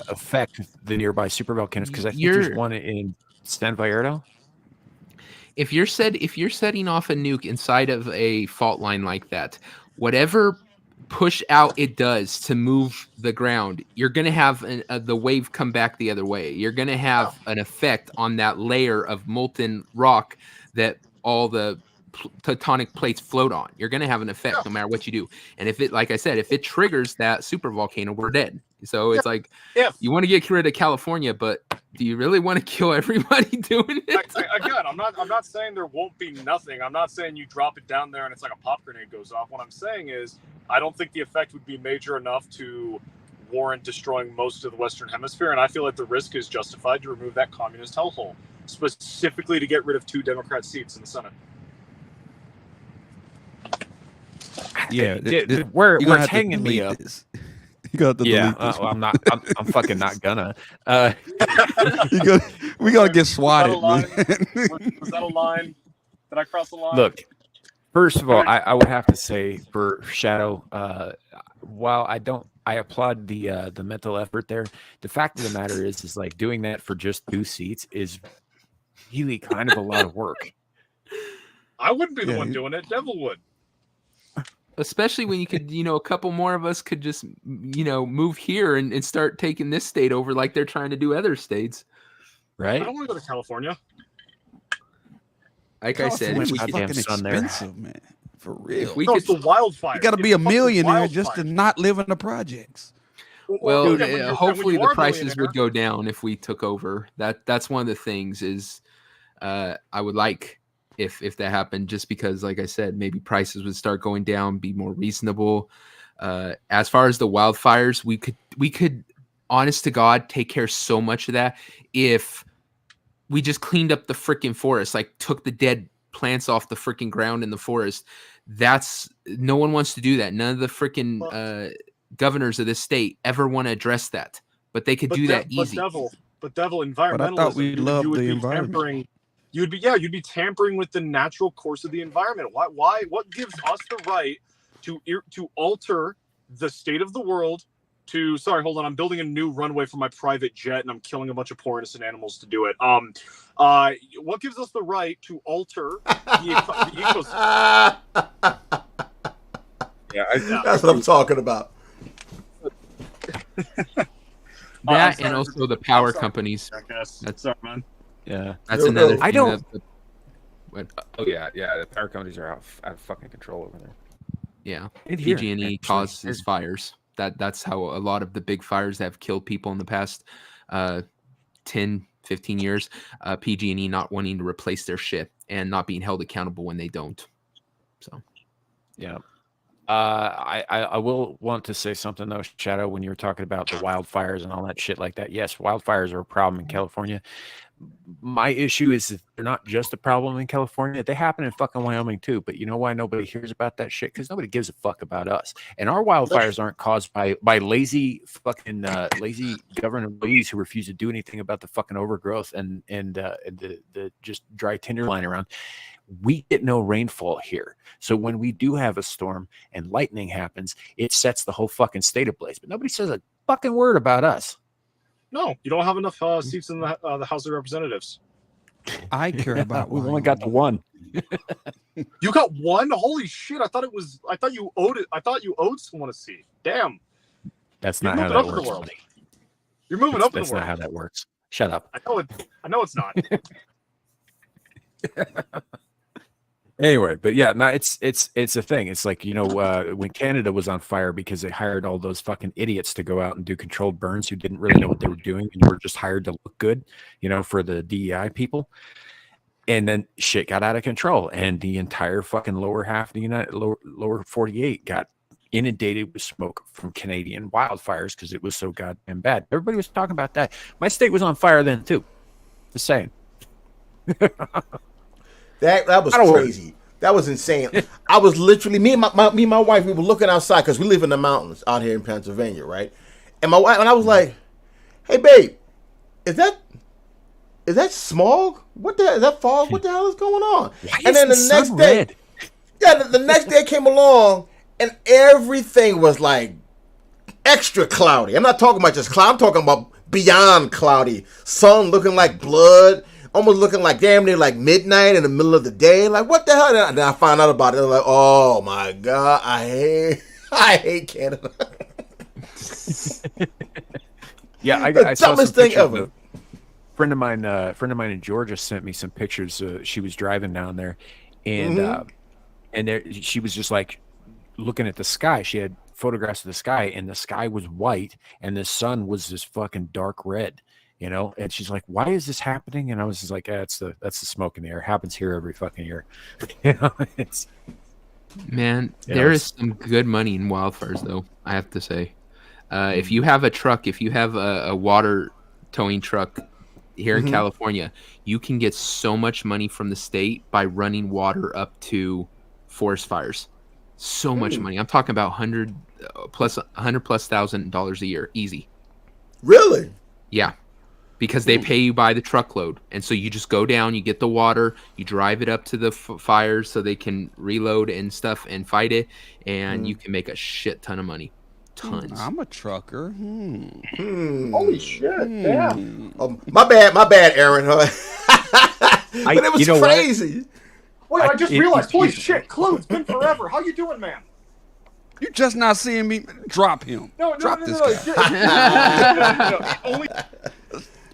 affect the nearby super volcanoes? Because I think there's one in San Vallardo. If you're setting off a nuke inside of a fault line like that, whatever push out it does to move the ground, you're going to have the wave come back the other way. You're going to have an effect on that layer of molten rock that all the tectonic plates float on. You're going to have an effect no matter what you do. And if it, like I said, if it triggers that super volcano, we're dead. So it's like, you want to get rid of California, but do you really want to kill everybody doing it? Again, I'm not saying there won't be nothing. I'm not saying you drop it down there and it's like a pop grenade goes off. What I'm saying is I don't think the effect would be major enough to warrant destroying most of the Western Hemisphere. And I feel like the risk is justified to remove that communist hellhole, specifically to get rid of 2 Democrat seats in the Senate. Yeah, where it's hanging me up. You got to delete this. I'm fucking not gonna. We gotta get swatted. Was that a line? Did I cross the line? Look, first of all, I would have to say for Shadow, while I applaud the mental effort there, the fact of the matter is like doing that for just 2 seats is really kind of a lot of work. I wouldn't be the one doing it. Devil would. Especially when you could, a couple more of us could just, move here and start taking this state over like they're trying to do other states. Right? I don't want to go to California. Like I said, it's fucking expensive, man. For real. We get the wildfire. You got to be a millionaire just to not live in the projects. Well, hopefully the prices would go down if we took over. That's one of the things is I would like if that happened, just because, like I said, maybe prices would start going down, be more reasonable. As far as the wildfires, we could, honest to God, take care of so much of that if we just cleaned up the freaking forest, like took the dead plants off the freaking ground in the forest. No one wants to do that. None of the freaking governors of this state ever want to address that, but they could do that easy. But environmentalism. But I thought we loved the environment. You'd be tampering with the natural course of the environment. Why? What gives us the right to alter the state of the world? Sorry, hold on. I'm building a new runway for my private jet, and I'm killing a bunch of poor innocent animals to do it. What gives us the right to alter the ecosystem? That's what I'm talking about. That and also the power companies. That's sorry, man. Yeah, that's another. I don't. The power companies are out of fucking control over there. Yeah, PG&E causes fires. That's how a lot of the big fires that have killed people in the past 10, 15 years. PG&E not wanting to replace their shit and not being held accountable when they don't. So, yeah. I will want to say something though, Shadow, when you were talking about the wildfires and all that shit like that. Yes, wildfires are a problem in California. My issue is that they're not just a problem in California. They happen in fucking Wyoming too. But you know why nobody hears about that shit? Because nobody gives a fuck about us. And our wildfires aren't caused by lazy fucking lazy government employees who refuse to do anything about the fucking overgrowth and the just dry tinderline around. We get no rainfall here. So when we do have a storm and lightning happens, it sets the whole fucking state ablaze. But nobody says a fucking word about us. No, you don't have enough seats in the House of Representatives. I care about. We've only got the one. You got one? Holy shit! I thought you owed it. I thought you owed someone a seat. Damn. That's not how that works. You're moving up in the world. That's not how that works. Shut up. I know it's not. Anyway, but yeah, no, it's a thing. It's like, when Canada was on fire because they hired all those fucking idiots to go out and do controlled burns who didn't really know what they were doing and were just hired to look good, for the DEI people. And then shit got out of control, and the entire fucking lower half of the lower 48 got inundated with smoke from Canadian wildfires because it was so goddamn bad. Everybody was talking about that. My state was on fire then too. Just saying. That was crazy. That was insane. I was literally me and my wife. We were looking outside because we live in the mountains out here in Pennsylvania, right? And my wife and I was like, "Hey, babe, is that smog? Is that fog? What the hell is going on?" And then the next day, the next day came along, and everything was like extra cloudy. I'm not talking about just cloud. I'm talking about beyond cloudy. Sun looking like blood. Almost looking like damn near like midnight in the middle of the day. Like, what the hell? And then I found out about it. I'm like, oh my God, I hate Canada. Yeah, I saw some thing ever. Friend of mine in Georgia sent me some pictures. She was driving down there, and she was just like looking at the sky. She had photographs of the sky, and the sky was white, and the sun was this fucking dark red. And she's like, "Why is this happening?" And I was just like, that's the smoke in the air. It happens here every fucking year. It's there is some good money in wildfires, though. I have to say, if you have a truck, if you have a water towing truck here in California, you can get so much money from the state by running water up to forest fires. So much money. I'm talking about $100+ $100,000 a year, easy. Really? Yeah. Because they pay you by the truckload. And so you just go down, you get the water, you drive it up to the fires so they can reload and stuff and fight it, and you can make a shit ton of money. Tons. I'm a trucker. Holy shit. Yeah. My bad, Aaron. But it was crazy. Wait, I just realized, holy shit, Clue, it's been forever. How you doing, man? You just not seeing me drop him. Drop this guy. No. Only...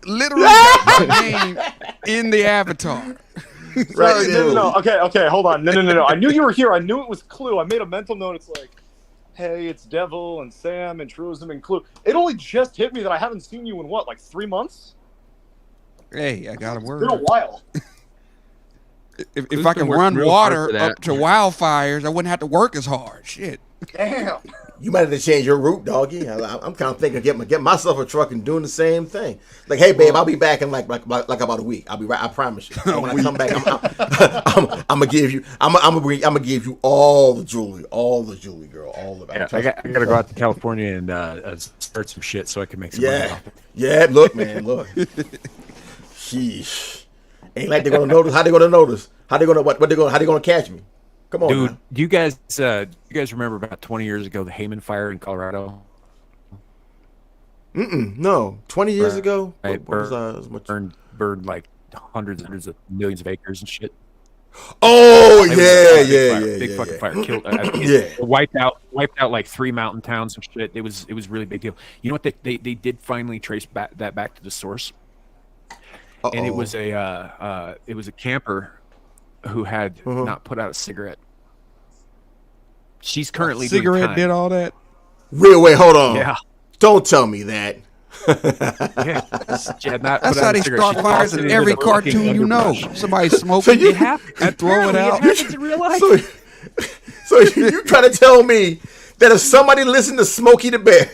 Literally got my name in the avatar. Right. No. Okay, hold on. No. I knew you were here. I knew it was Clue. I made a mental note. It's like, hey, it's Devil and Sam and Truism and Clue. It only just hit me that I haven't seen you in what, like 3 months? Hey, I got a word. It's been a while. If I can run water up to wildfires, I wouldn't have to work as hard. Shit. Damn. You might have to change your route, doggy. I'm kind of thinking of getting myself a truck and doing the same thing. Like, hey, babe, I'll be back in like about a week. I'll be right. I promise you. When I come back, I'm gonna give you. I'm gonna give you all the jewelry, girl, all of it. Yeah, I gotta go out to California and start some shit so I can make some money. Yeah. Look, man, look. Sheesh. Ain't like they're gonna notice. How they gonna notice? How they gonna How they gonna catch me? Come on, dude. Man. Do you guys remember about 20 years ago the Hayman fire in Colorado? No, 20 years ago. Right, burned like hundreds of millions of acres and shit. Oh Big fucking fire. Killed. Wiped out like 3 mountain towns and shit. It was really big deal. You know what? They did finally trace that back to the source. And it was a camper who had not put out a cigarette. She's currently doing time. Did all that? Wait, hold on. Yeah. Don't tell me that. Yeah. She had not That's put how out they a cigarette. start fires in every cartoon you know. Somebody smoking so you and throw it out. It happens in real life. So you trying to tell me that if somebody listened to Smokey the Bear,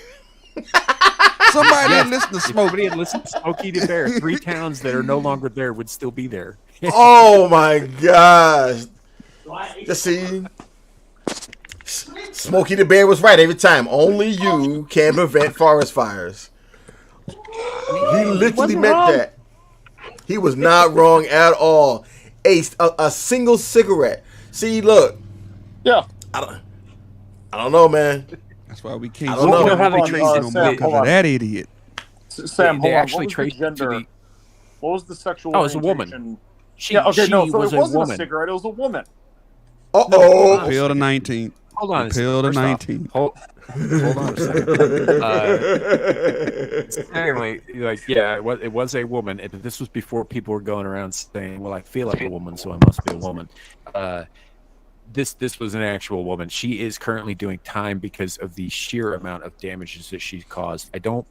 somebody didn't listen to Smokey had listened to Smokey the Bear, 3 towns that are no longer there would still be there. Oh my gosh! Just see, Smokey the Bear was right every time. Only you can prevent forest fires. He literally meant that. He was not wrong at all. A single cigarette. See, look. Yeah. I don't know, man. That's why we can't. I don't know how they trace it no more because of that idiot. Sam, they hold on. actually What was the gender? What was the sexual? Oh, it was a orientation? woman. So She it wasn't was a woman. a cigarette. It was a woman. Uh-oh. Appeal to 19. hold on. Repeal the First off, 19. hold on a second. Secondly, like, yeah, it was a woman. This was before people were going around saying, "Well, I feel like a woman, so I must be a woman." This was an actual woman. She is currently doing time because of the sheer amount of damages that she's caused. I don't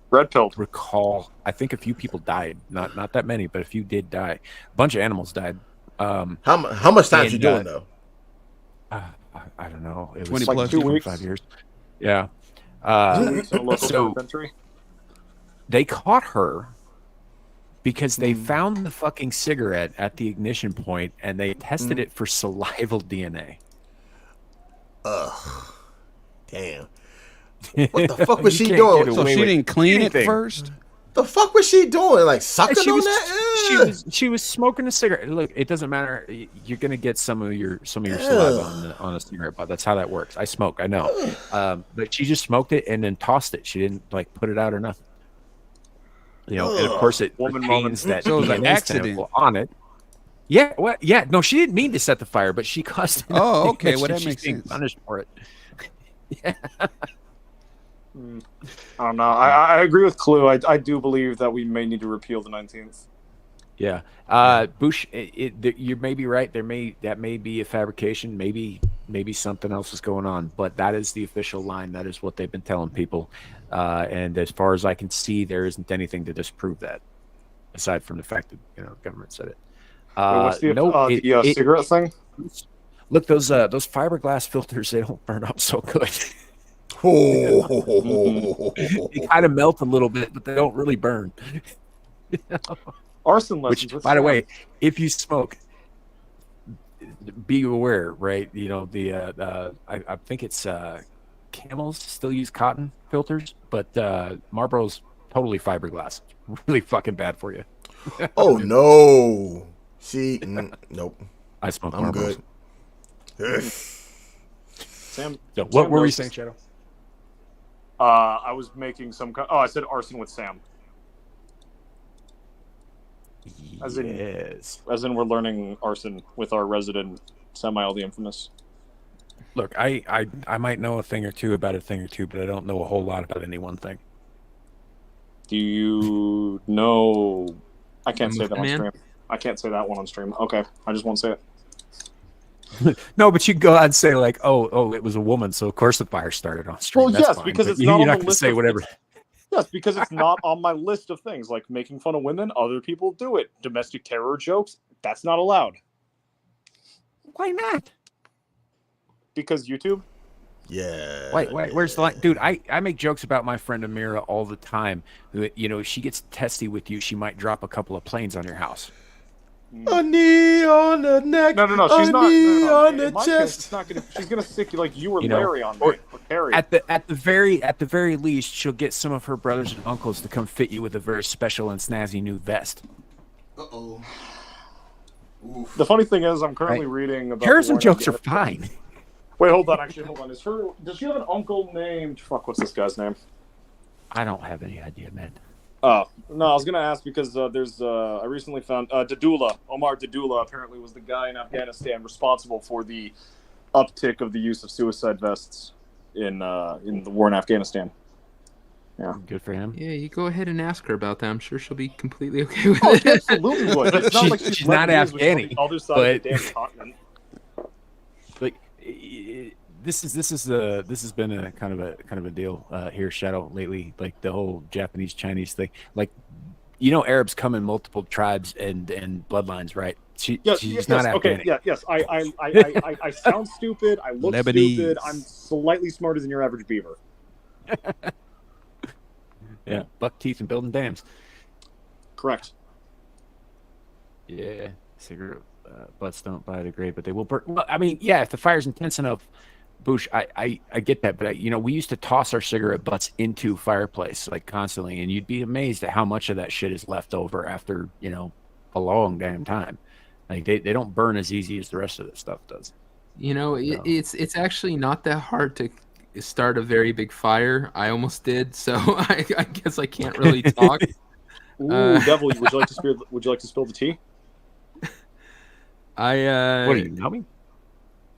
recall. I think a few people died. Not that many, but a few did die. A bunch of animals died. How much time you doing though? I don't know. It 20 was plus like 25 years. Yeah. 2 weeks in a local penitentiary. They caught her because they found the fucking cigarette at the ignition point and they tested it for salival DNA. Ugh. Damn. What the fuck was she doing? So she didn't clean it first? The fuck was she doing? Like sucking on that? She was smoking a cigarette. Look, it doesn't matter. You're gonna get some of your saliva on a cigarette butt. That's how that works. I smoke. I know. But she just smoked it and then tossed it. She didn't like put it out or nothing. You know, and of course it retains that so it was an DNA accident sample on it. Yeah, well, yeah, no, she didn't mean to set the fire, but she caused it. Oh, okay, well that She's makes being sense. punished for it. I don't know. I agree with Clue. I do believe that we may need to repeal the 19th. Yeah. Bush, you may be right. That may be a fabrication. Maybe something else is going on. But that is the official line. That is what they've been telling people. And as far as I can see, there isn't anything to disprove that, aside from the fact that the government said it. What's the cigarette thing? Look, those fiberglass filters, they don't burn up so good. They kind of melt a little bit, but they don't really burn. Arson lessons. Which, by the way, if you smoke, be aware, right? I think it's Camels still use cotton filters, but Marlboro's totally fiberglass. Really fucking bad for you. Oh no! See, nope. I smoke. I'm Marlboros. good. Sam, what were we saying, Shadow? I was making some. I said arson with Sam. As in we're learning arson with our resident Semi the Infamous. Look, I might know a thing or two about a thing or two, but I don't know a whole lot about any one thing. Do you know? I can't say that on stream. I can't say that one on stream. Okay, I just won't say it. No, but you can go out and say like, oh, it was a woman, so of course the fire started on stream. Well, That's yes, fine, because but it's you're not not on going the to say list. whatever. Yes, because it's not on my list of things. Like making fun of women, other people do it. Domestic terror jokes, that's not allowed. Why not? Because YouTube. Yeah. Wait, where's the line? Dude, I make jokes about my friend Amira all the time. If she gets testy with you, she might drop a couple of planes on your house. A knee on the neck. No, she's not. On the in my chest. case, it's not gonna. She's gonna stick you like you were Larry on me. Or Harry. At the very least, she'll get some of her brothers and uncles to come fit you with a very special and snazzy new vest. Uh-oh. The funny thing is, I'm currently reading about. Terrorism jokes are fine. Wait, hold on. Actually, hold on. Does she have an uncle named? Fuck, what's this guy's name? I don't have any idea, man. Oh, no, I was going to ask because there's, I recently found, Dadullah, Omar Dadullah apparently was the guy in Afghanistan responsible for the uptick of the use of suicide vests in the war in Afghanistan. Yeah. Good for him. Yeah, you go ahead and ask her about that. I'm sure she'll be completely okay with Oh, it. she absolutely would. It's not like she's not Afghani, on the other side but of the damn continent. Like this has been a kind of a deal here, Shadow, lately. Like the whole Japanese Chinese thing. Like Arabs come in multiple tribes and bloodlines, right? She's not Afghani. Okay, yes. I sound stupid. I look stupid. I'm slightly smarter than your average beaver. Yeah, buck teeth and building dams. Correct. Yeah, cigarette butts don't biodegrade, but they will burn. Well, I mean, yeah, if the fire's intense enough, Boosh, I get that, but we used to toss our cigarette butts into fireplace like constantly, and you'd be amazed at how much of that shit is left over after a long damn time. Like they don't burn as easy as the rest of the stuff does. It's actually not that hard to start a very big fire. I almost did, so I guess I can't really talk. Ooh, Devil, would you like to spill the tea? What do you know me?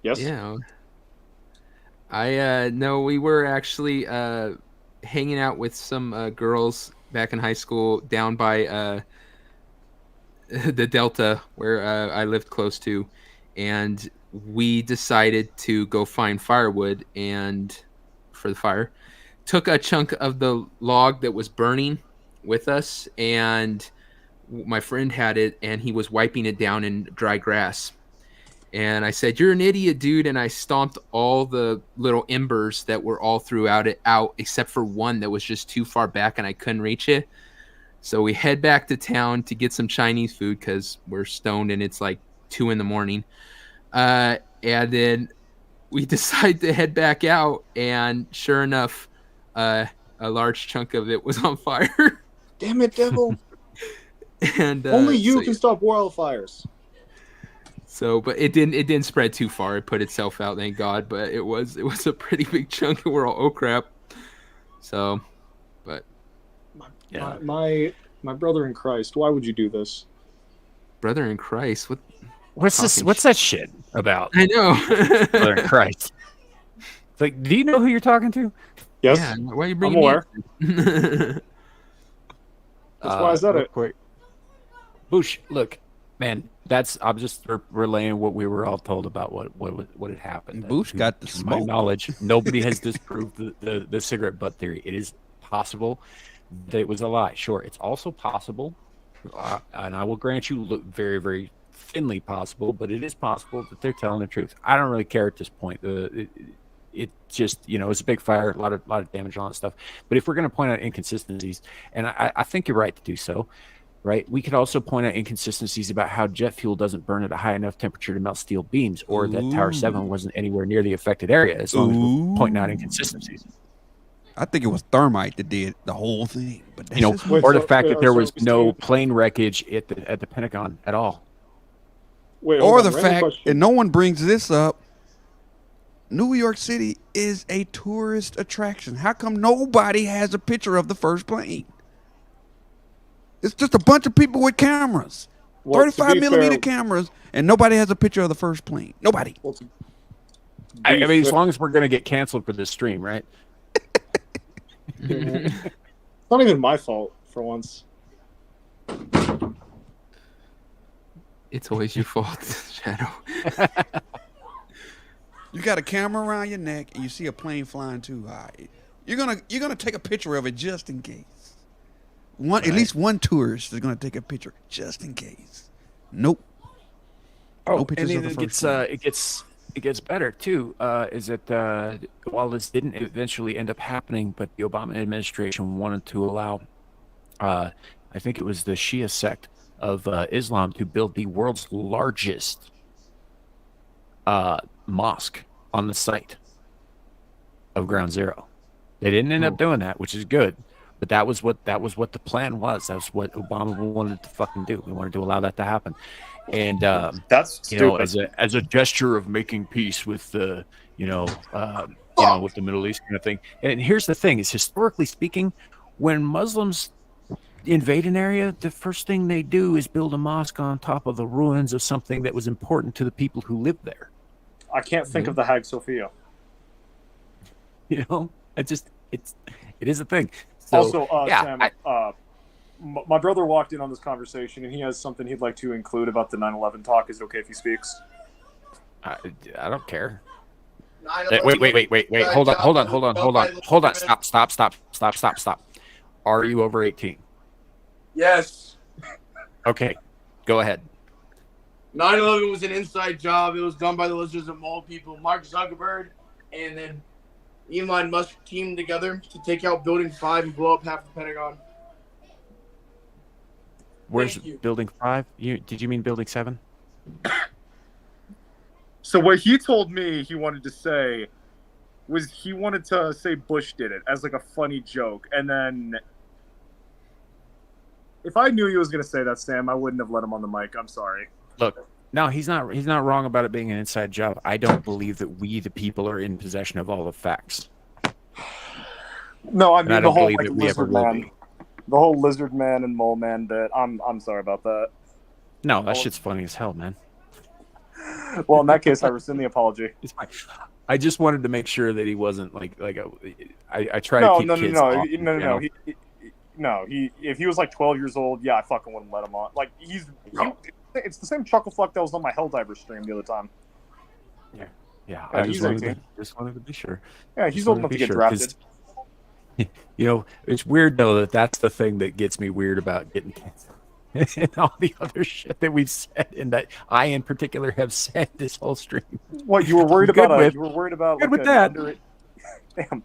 Yes. Yeah. No, we were actually hanging out with some girls back in high school down by the Delta where I lived close to, and we decided to go find firewood and for the fire. Took a chunk of the log that was burning with us, and my friend had it, and he was wiping it down in dry grass. And I said, "You're an idiot, dude!" And I stomped all the little embers that were all throughout it out, except for one that was just too far back, and I couldn't reach it. So we head back to town to get some Chinese food because we're stoned and it's like 2 a.m. And then we decide to head back out, and sure enough, a large chunk of it was on fire. Damn it, devil! And only you can stop wildfires. So, but it didn't spread too far. It put itself out, thank God. But it was a pretty big chunk. And we're all, oh crap. So, but yeah, my brother in Christ, why would you do this? Brother in Christ, what's this? What's that shit about? I know. Brother in Christ. It's like, do you know who you're talking to? Yes. Yeah, why are you bringing I'm aware. me? That's why I said it. Quick. Boosh, look, man. I'm just relaying what we were all told about what had happened. Boosh got the to smoke. my knowledge, nobody has disproved the cigarette butt theory. It is possible that it was a lie. Sure, it's also possible, and I will grant you, look very, very thinly possible, but it is possible that they're telling the truth. I don't really care at this point. It just, it's a big fire, a lot of damage, all that stuff. But if we're going to point out inconsistencies, and I think you're right to do so. Right. We could also point out inconsistencies about how jet fuel doesn't burn at a high enough temperature to melt steel beams, or that Tower 7 wasn't anywhere near the affected area, as long as we're pointing out inconsistencies. I think it was thermite that did the whole thing. But that's or the fact that there was no plane wreckage at the Pentagon at all. Or the fact, and no one brings this up, New York City is a tourist attraction. How come nobody has a picture of the first plane? It's just a bunch of people with cameras, 35mm cameras, and nobody has a picture of the first plane. Nobody. I mean, as long as we're going to get canceled for this stream, right? It's not even my fault for once. It's always your fault, Shadow. You got a camera around your neck, and you see a plane flying too high. You're gonna take a picture of it just in case. At least one tourist is going to take a picture just in case. Nope. No pictures of the first one. It gets better too. Is that while this didn't eventually end up happening, but the Obama administration wanted to allow, I think it was the Shia sect of Islam, to build the world's largest mosque on the site of Ground Zero. They didn't end up doing that, which is good. But that was what the plan was. That's what Obama wanted to fucking do. We wanted to allow that to happen, and that's stupid. As a gesture of making peace with the with the Middle East kind of thing. And here's the thing: is historically speaking, when Muslims invade an area, the first thing they do is build a mosque on top of the ruins of something that was important to the people who lived there. I can't think of the Hagia Sophia. It is a thing. So, also, Sam, my brother walked in on this conversation, and he has something he'd like to include about the 9/11 talk. Is it okay if he speaks? I don't care. Wait. Hold on. Stop. Are you over 18? Yes. Okay, go ahead. 9/11 was an inside job. It was done by the lizards and mole people, Mark Zuckerberg, and then Elon Musk teamed together to take out Building 5 and blow up half the Pentagon. Where's Building 5? Did you mean Building 7? So what he told me he wanted to say was he wanted to say Bush did it as like a funny joke. And then if I knew he was going to say that, Sam, I wouldn't have let him on the mic. I'm sorry. Look, no, he's not wrong about it being an inside job. I don't believe that we, the people, are in possession of all the facts. No, I mean I the whole believe that we ever lizard will man, be. the whole lizard man and mole man bit. I'm sorry about that. No, that shit's funny as hell, man. Well, in that case, I rescind the apology. It's fine. I just wanted to make sure that he wasn't I try No, to keep no, kids no, off, no, you no, know? no. If he was like 12 years old, yeah, I fucking wouldn't let him on. Like it's the same chuckle fuck that was on my Helldiver stream the other time. Yeah, Yeah, I he's just 18. wanted to be sure. Yeah, he's old enough to get drafted. You know, it's weird though that's the thing that gets me weird about getting kids. And all the other shit that we've said, and that I in particular have said this whole stream. What you were worried Good about? with- You were worried about good like with an that. under. Damn.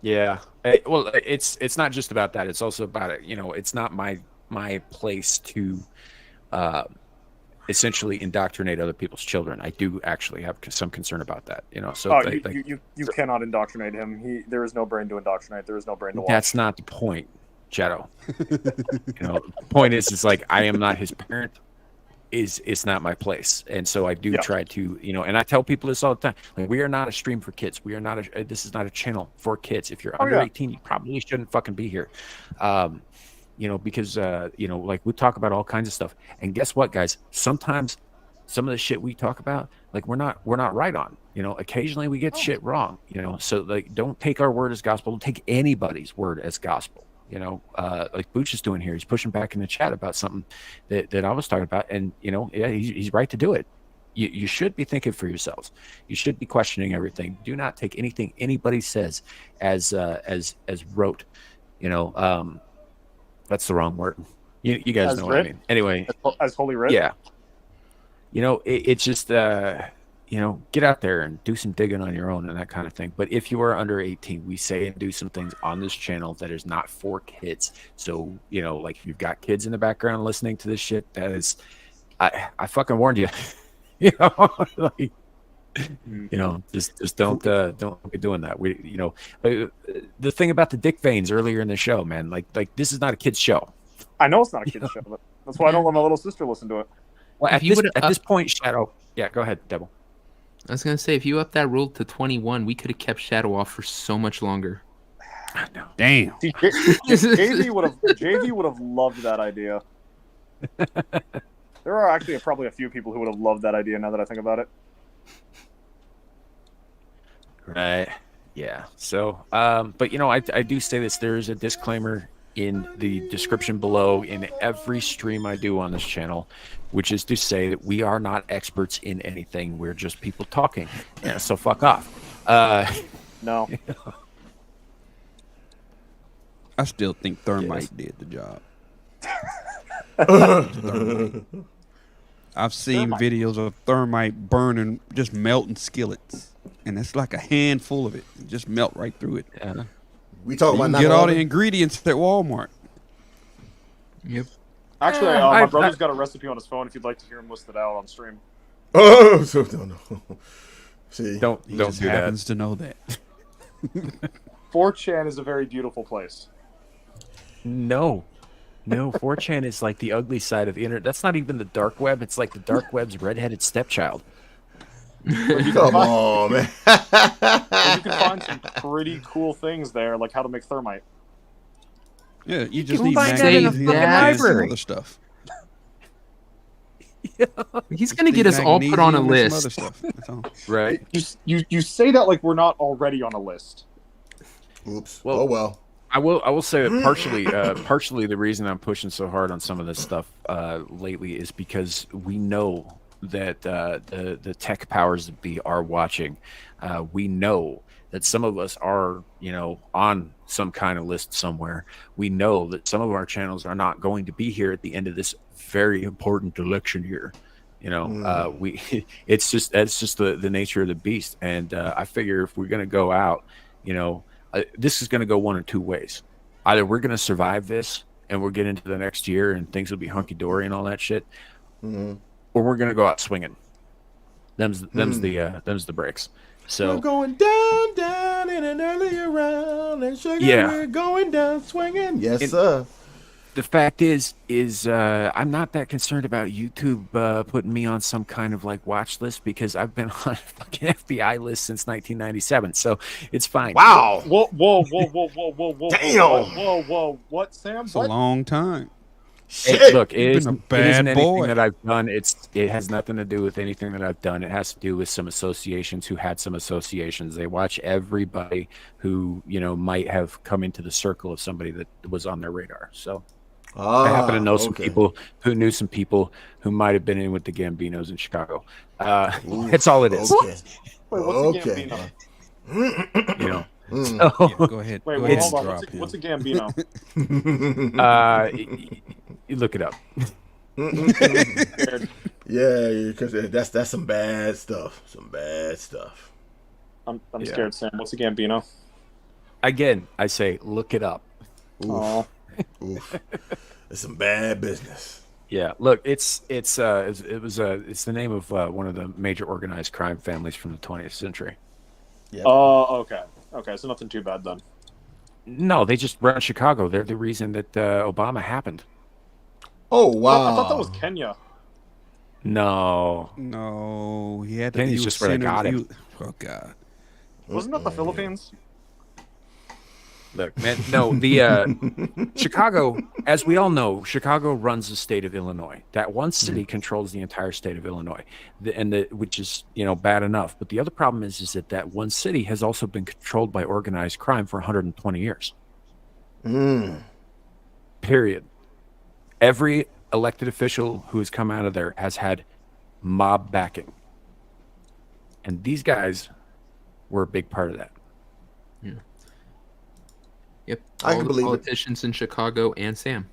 Yeah. Well, it's not just about that. It's also about it. You know, it's not my place to essentially indoctrinate other people's children. I do actually have some concern about that. You know, so You cannot indoctrinate him. There is no brain to indoctrinate. There is no brain to watch. that's not the point, Shadow. You know, the point is, it's like I am not his parent. It's not my place, and so I do try to, you know, and I tell people this all the time. Like, we are not a stream for kids. We are not this is not a channel for kids. If you're under 18, you probably shouldn't fucking be here. You know, because you know, like we talk about all kinds of stuff, and guess what, guys? Sometimes some of the shit we talk about, like we're not right on. You know, occasionally we get shit wrong. You know, so like don't take our word as gospel. Don't take anybody's word as gospel. You know, like Booch is doing here. He's pushing back in the chat about something that I was talking about, and you know, yeah, he's right to do it. You should be thinking for yourselves. You should be questioning everything. Do not take anything anybody says as rote. You know, that's the wrong word. You guys As know writ? what I mean. Anyway, as holy writ. yeah. You know, it's just you know, get out there and do some digging on your own and that kind of thing. But if you are under 18, we say and do some things on this channel that is not for kids. So, you know, like if you've got kids in the background listening to this shit, that is, I fucking warned you. You know, like, you know, just don't be doing that. We, you know, the thing about the dick veins earlier in the show, man, like this is not a kid's show. I know it's not a kid's show, but that's why I don't let my little sister listen to it. Well, at this point, Shadow. Yeah, go ahead, Devil. I was gonna say, if you up that rule to 21, we could have kept Shadow off for so much longer. No. Damn. See, JV would have loved that idea. There are actually probably a few people who would have loved that idea. Now that I think about it. Right. Yeah. So, but you know, I do say this. There is a disclaimer in the description below in every stream I do on this channel, which is to say that we are not experts in anything. We're just people talking. Yeah, so fuck off. No. You know. I still think Thermite did the job. I've seen videos of Thermite burning, just melting skillets, and it's like a handful of it. Just melt right through it. Yeah. We talk you about can get all the ingredients at Walmart. Yep. Actually, my brother's got a recipe on his phone. If you'd like to hear him list it out on stream. Oh, no. See, don't He do just that. happens to know that. 4chan is a very beautiful place. No, 4chan is like the ugly side of the internet. That's not even the dark web. It's like the dark web's redheaded stepchild. Come on, man. You can find some pretty cool things there, like how to make thermite. Yeah, you just can need find that in a magnesium fucking and some library. other stuff. He's gonna get us all put on a Magnesium and some other list. stuff. That's all. Right. You say that like we're not already on a list. Oops. Well- Oh well. I will say that partially the reason I'm pushing so hard on some of this stuff lately is because we know that the tech powers that be are watching. We know that some of us are, you know, on some kind of list somewhere. We know that some of our channels are not going to be here at the end of this very important election year. You know, it's just the nature of the beast. And I figure if we're going to go out, you know, this is going to go one of two ways. Either we're going to survive this and we'll get into the next year and things will be hunky-dory and all that shit, or we're going to go out swinging. Them's the breaks. So We're going down in an earlier round, and sugar, we're going down swinging. Yes, sir. the fact is I'm not that concerned about YouTube putting me on some kind of like watch list because I've been on a fucking FBI list since 1997, so it's fine. Wow. Whoa. Damn. Whoa. What, Sam? It's a What? long time. Shit. Hey, look, You've been a it isn't bad anything boy. that I've done. It has nothing to do with anything that I've done. It has to do with some associations who had some associations. They watch everybody who might have come into the circle of somebody that was on their radar. So I happen to know some people who knew some people who might have been in with the Gambinos in Chicago. That's all it is. Okay. Wait, what's a Gambino? So, Yeah, go ahead. Wait, Go well, ahead hold and on. drop What's a him. Gambino? You look it up. Yeah, because that's some bad stuff. Some bad stuff. I'm scared, Sam. What's a Gambino? Again, I say look it up. Oof. It's some bad business. Yeah, look, it's the name of one of the major organized crime families from the 20th century. Yeah. Oh, okay, so nothing too bad then. No, they just run Chicago. They're the reason that Obama happened. Oh wow! I thought that was Kenya. No, he had to. Kenya's just where they got him. Oh God! Wasn't that the Philippines? Look, man, no, the Chicago, as we all know, Chicago runs the state of Illinois. That one city controls the entire state of Illinois, which is bad enough. But the other problem is that one city has also been controlled by organized crime for 120 years. Period. Every elected official who has come out of there has had mob backing, and these guys were a big part of that. Yeah. Yep. I can All the believe it. politicians in Chicago and Sam.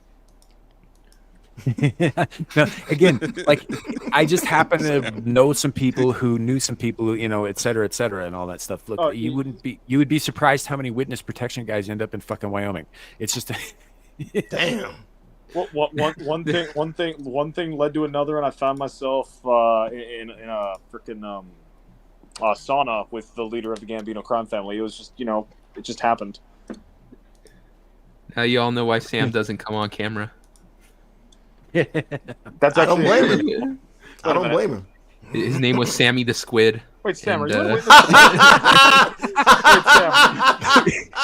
No, again, like I just happen to know some people who knew some people who, et cetera, and all that stuff. Look, you would be surprised how many witness protection guys end up in fucking Wyoming. It's just damn. One thing led to another, and I found myself in a freaking sauna with the leader of the Gambino crime family. It was just it just happened. Now you all know why Sam doesn't come on camera. That's I don't actually blame him. I don't blame him. His name was Sammy the Squid. Wait, Sam, are and, you?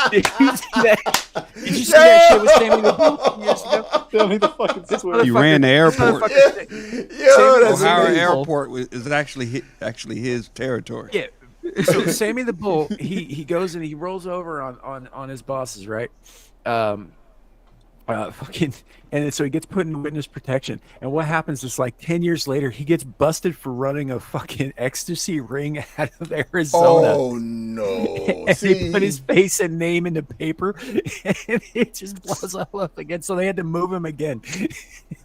Did you see that? Did you see that shit with Sammy the Bull years ago? Sammy the fucking Squid. He ran the airport. That's O'Hara amazing. Airport is actually his territory. Yeah. So Sammy the Bull, he goes and he rolls over on his bosses, right? And so he gets put in witness protection. And what happens is 10 years later, he gets busted for running a fucking ecstasy ring out of Arizona. Oh no! And they put his face and name in the paper, and it just blows all up again. So they had to move him again.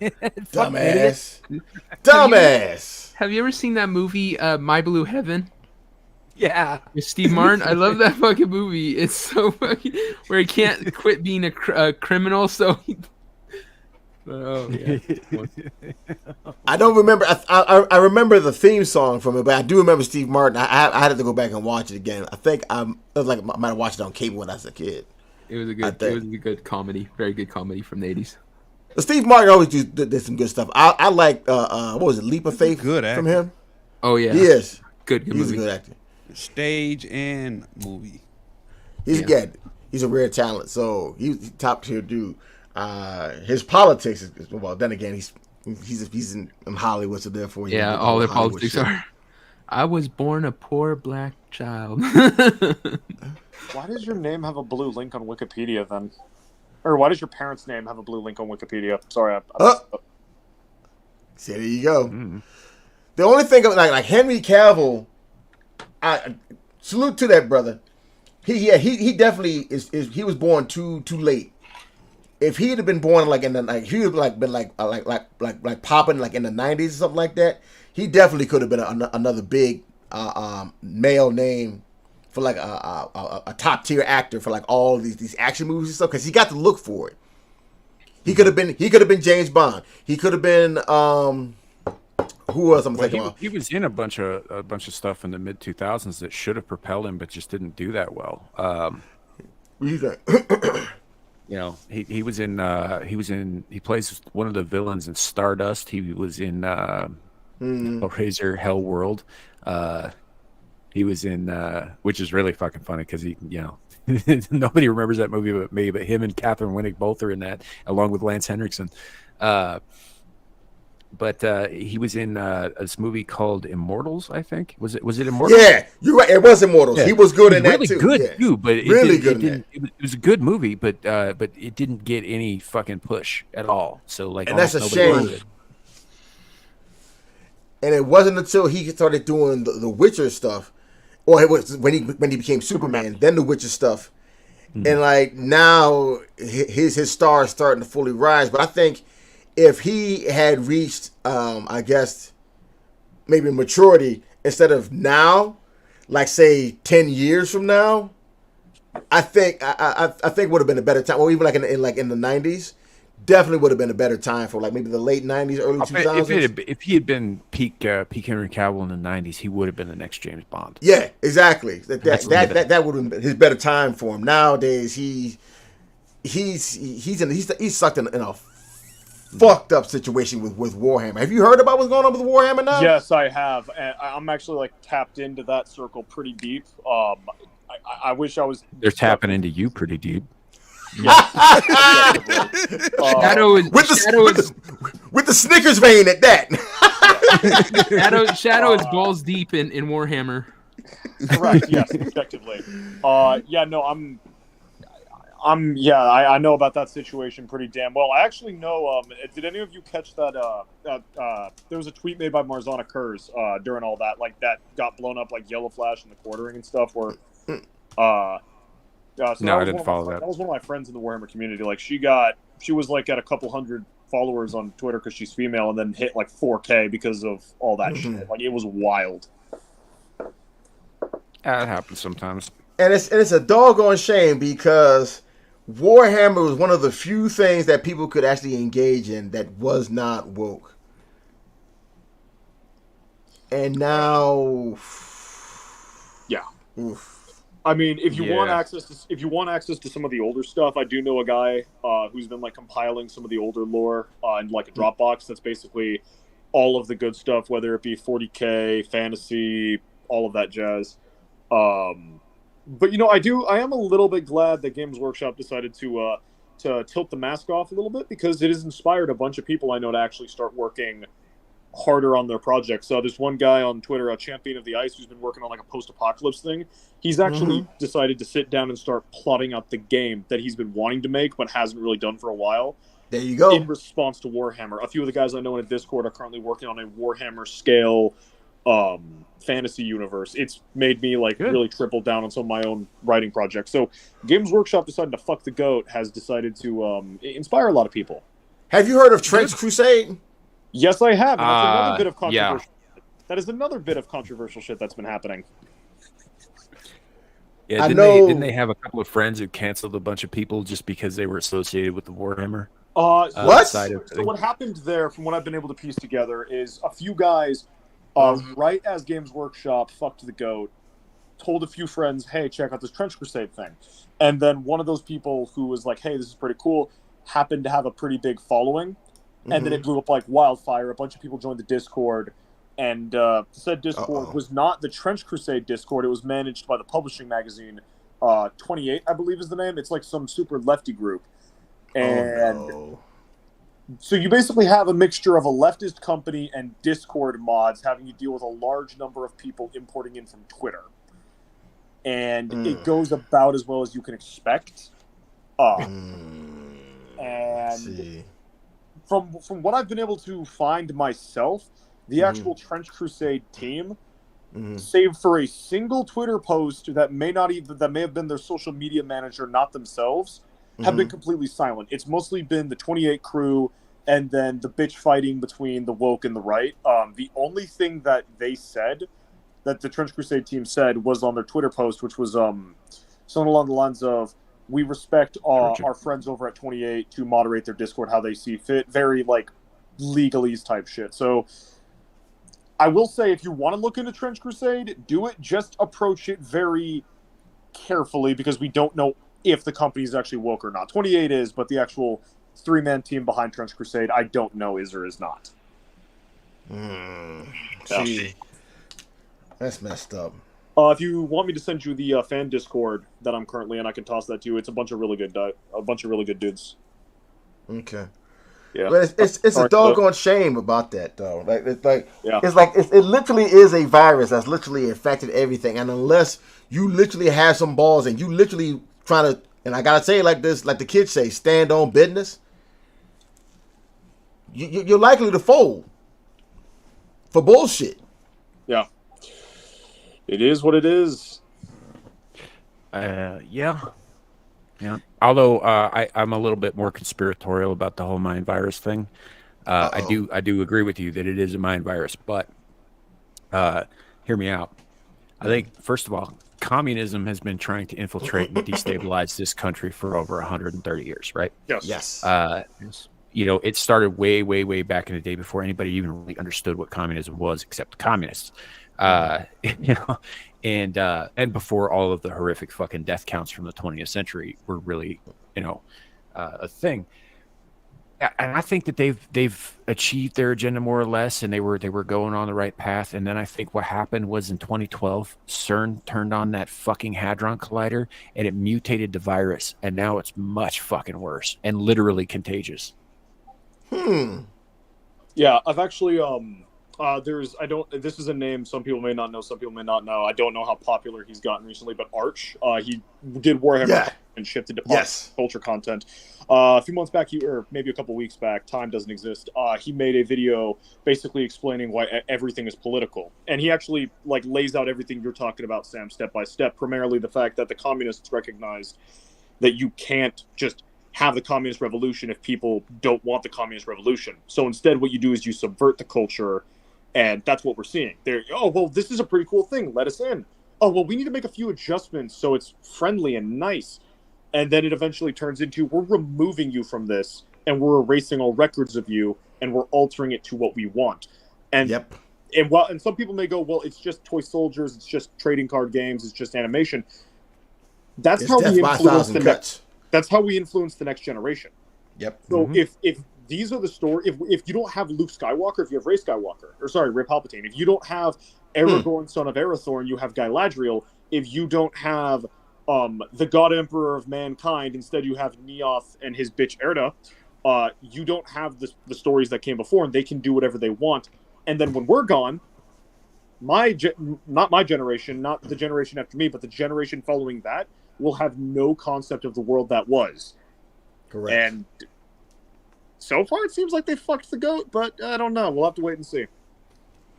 Dumbass. Dumbass. Have you ever seen that movie, My Blue Heaven? Yeah. With Steve Martin? I love that fucking movie. It's so fucking where he can't quit being a criminal, so he... Oh, yeah. I don't remember. I remember the theme song from it, but I do remember Steve Martin. I had to go back and watch it again. I think I might have watched it on cable when I was a kid. It was a good comedy, very good comedy from the 80s. Steve Martin always did some good stuff. I like what was it, Leap of Faith from him? Oh yeah, he is good He's movie. a good actor. Stage and movie. He's good. He's a rare talent. So he's top tier dude. His politics is well. Then again, he's in Hollywood, so therefore all their Hollywood politics shit. are. I was born a poor black child. Why does your name have a blue link on Wikipedia then? Or why does your parents' name have a blue link on Wikipedia? Sorry, See, there you go. The only thing like Henry Cavill, I salute to that brother. He definitely is he was born too late. If he had been born he would have been popping in the 90s or something like that, he definitely could have been another big male name for a top tier actor for all these action movies and stuff, because he got to look for it. He could have been James Bond. He could have been who else I'm thinking about? He was in a bunch of stuff in the mid 2000s that should have propelled him, but just didn't do that well. What do you think? He plays one of the villains in Stardust. He was in Hellraiser, Hell World. He was in, which is really fucking funny because he, nobody remembers that movie but me. But him and Catherine Winnick both are in that, along with Lance Henriksen. But he was in this movie called Immortals, I think. Was it Immortals? Yeah, you're right. It was Immortals. Yeah. He was good in that really too. Good yeah. too, but it was a good movie, but it didn't get any fucking push at all. So like, and that's a nobody shame. wanted it. And it wasn't until he started doing the Witcher stuff, or it was when he became Superman, then the Witcher stuff, and like now his star is starting to fully rise. But I think if he had reached, I guess, maybe maturity instead of now, like say 10 years from now, I think would have been a better time, or even like in the 90s. Definitely would have been a better time for like maybe the late 90s, early 2000s. If he had been peak Henry Cavill in the 90s, he would have been the next James Bond. Yeah, exactly. That would have been his better time for him. Nowadays, he's sucked in a fucked up situation with Warhammer. Have you heard about what's going on with Warhammer now? Yes, I have, and I'm actually like tapped into that circle pretty deep. I wish I was. They're tapping into you pretty deep. Shadow is with the Snickers vein at that. Shadow is balls deep in Warhammer. Correct. Yes, objectively. I know about that situation pretty damn well. I actually know. Did any of you catch that? There was a tweet made by Marzana Kurz during all that, like that got blown up like Yellow Flash and the quartering and stuff. Where, no, I didn't follow that. That was one of my friends in the Warhammer community. Like she was like at a couple hundred followers on Twitter because she's female, and then hit like 4K because of all that shit. Like it was wild. That happens sometimes. And it's a doggone shame because Warhammer was one of the few things that people could actually engage in that was not woke. And now, yeah. Oof. I mean, if you want access to some of the older stuff, I do know a guy who's been like compiling some of the older lore in like a Dropbox. That's basically all of the good stuff, whether it be 40K, fantasy, all of that jazz. But I am a little bit glad that Games Workshop decided to tilt the mask off a little bit, because it has inspired a bunch of people I know to actually start working harder on their projects. So there's one guy on Twitter, a Champion of the Ice, who's been working on like a post-apocalypse thing. He's actually decided to sit down and start plotting out the game that he's been wanting to make but hasn't really done for a while. There you go. In response to Warhammer. A few of the guys I know in a Discord are currently working on a Warhammer scale fantasy universe. It's made me like really triple down on some of my own writing projects. So Games Workshop decided to fuck the goat has decided to inspire a lot of people. Have you heard of Trench Crusade? Yes, I have. And that's another bit of controversial. Yeah. That is another bit of controversial shit that's been happening. Yeah, didn't they have a couple of friends who canceled a bunch of people just because they were associated with the Warhammer? What? So what happened there, from what I've been able to piece together, is a few guys, right as Games Workshop fucked the goat, told a few friends, hey, check out this Trench Crusade thing. And then one of those people who was like, hey, this is pretty cool, happened to have a pretty big following. And then it blew up like wildfire. A bunch of people joined the Discord. And said Discord was not the Trench Crusade Discord. It was managed by the publishing magazine, 28, I believe is the name. It's like some super lefty group. And so you basically have a mixture of a leftist company and Discord mods having to deal with a large number of people importing in from Twitter. And it goes about as well as you can expect. And from what I've been able to find myself, the actual Trench Crusade team, save for a single Twitter post that may have been their social media manager, not themselves, have been completely silent. It's mostly been the 28 crew and then the bitch fighting between the woke and the right. The only thing that they said, that the Trench Crusade team said, was on their Twitter post, which was something along the lines of, we respect our friends over at 28 to moderate their Discord how they see fit. Very, like, legalese type shit. So I will say, if you want to look into Trench Crusade, do it. Just approach it very carefully, because we don't know if the company is actually woke or not. 28 is, but the actual three-man team behind Trench Crusade, I don't know is or is not. See, that's messed up. If you want me to send you the fan Discord that I'm currently in, I can toss that to you. It's a bunch of really good dudes. Okay. Yeah. But it's a Sorry, doggone shame about that though. Yeah. It literally is a virus that's literally infected everything, and unless you literally have some balls and you literally trying to, and I gotta say it like this, like the kids say, stand on business, you're likely to fold for bullshit. Yeah. It is what it is. Yeah. Although I'm a little bit more conspiratorial about the whole mind virus thing. I do agree with you that it is a mind virus, but hear me out. I think first of all, communism has been trying to infiltrate and destabilize this country for over 130 years, right? Yes. It started way, way, way back in the day before anybody even really understood what communism was, except the communists. And before all of the horrific fucking death counts from the 20th century were really, a thing. And I think that they've achieved their agenda more or less, and they were going on the right path. And then I think what happened was in 2012, CERN turned on that fucking hadron collider, and it mutated the virus, and now it's much fucking worse and literally contagious. Yeah, I've actually this is a name some people may not know, some people may not know. I don't know how popular he's gotten recently, but Arch, he did Warhammer and shifted to pop culture content. A few months back, or maybe a couple weeks back, time doesn't exist. He made a video basically explaining why everything is political, and he actually lays out everything you're talking about, Sam, step by step. Primarily the fact that the communists recognized that you can't just have the communist revolution if people don't want the communist revolution. So instead, what you do is you subvert the culture. And that's what we're seeing. This is a pretty cool thing. Let us in. Oh, well, we need to make a few adjustments so it's friendly and nice. And then it eventually turns into, we're removing you from this, and we're erasing all records of you, and we're altering it to what we want. And and some people may go, well, it's just toy soldiers, it's just trading card games, it's just animation. That's how we influence the next. That's how we influence the next generation. So if these are the story. If you don't have Luke Skywalker, if you have Rey Palpatine, if you don't have Aragorn, son of Arathorn, you have Galadriel. If you don't have the God Emperor of mankind, instead you have Neoth and his bitch Erda. You don't have the stories that came before, and they can do whatever they want. And then when we're gone, not my generation, not the generation after me, but the generation following that will have no concept of the world that was. Correct. And so far, it seems like they fucked the goat, but I don't know. We'll have to wait and see.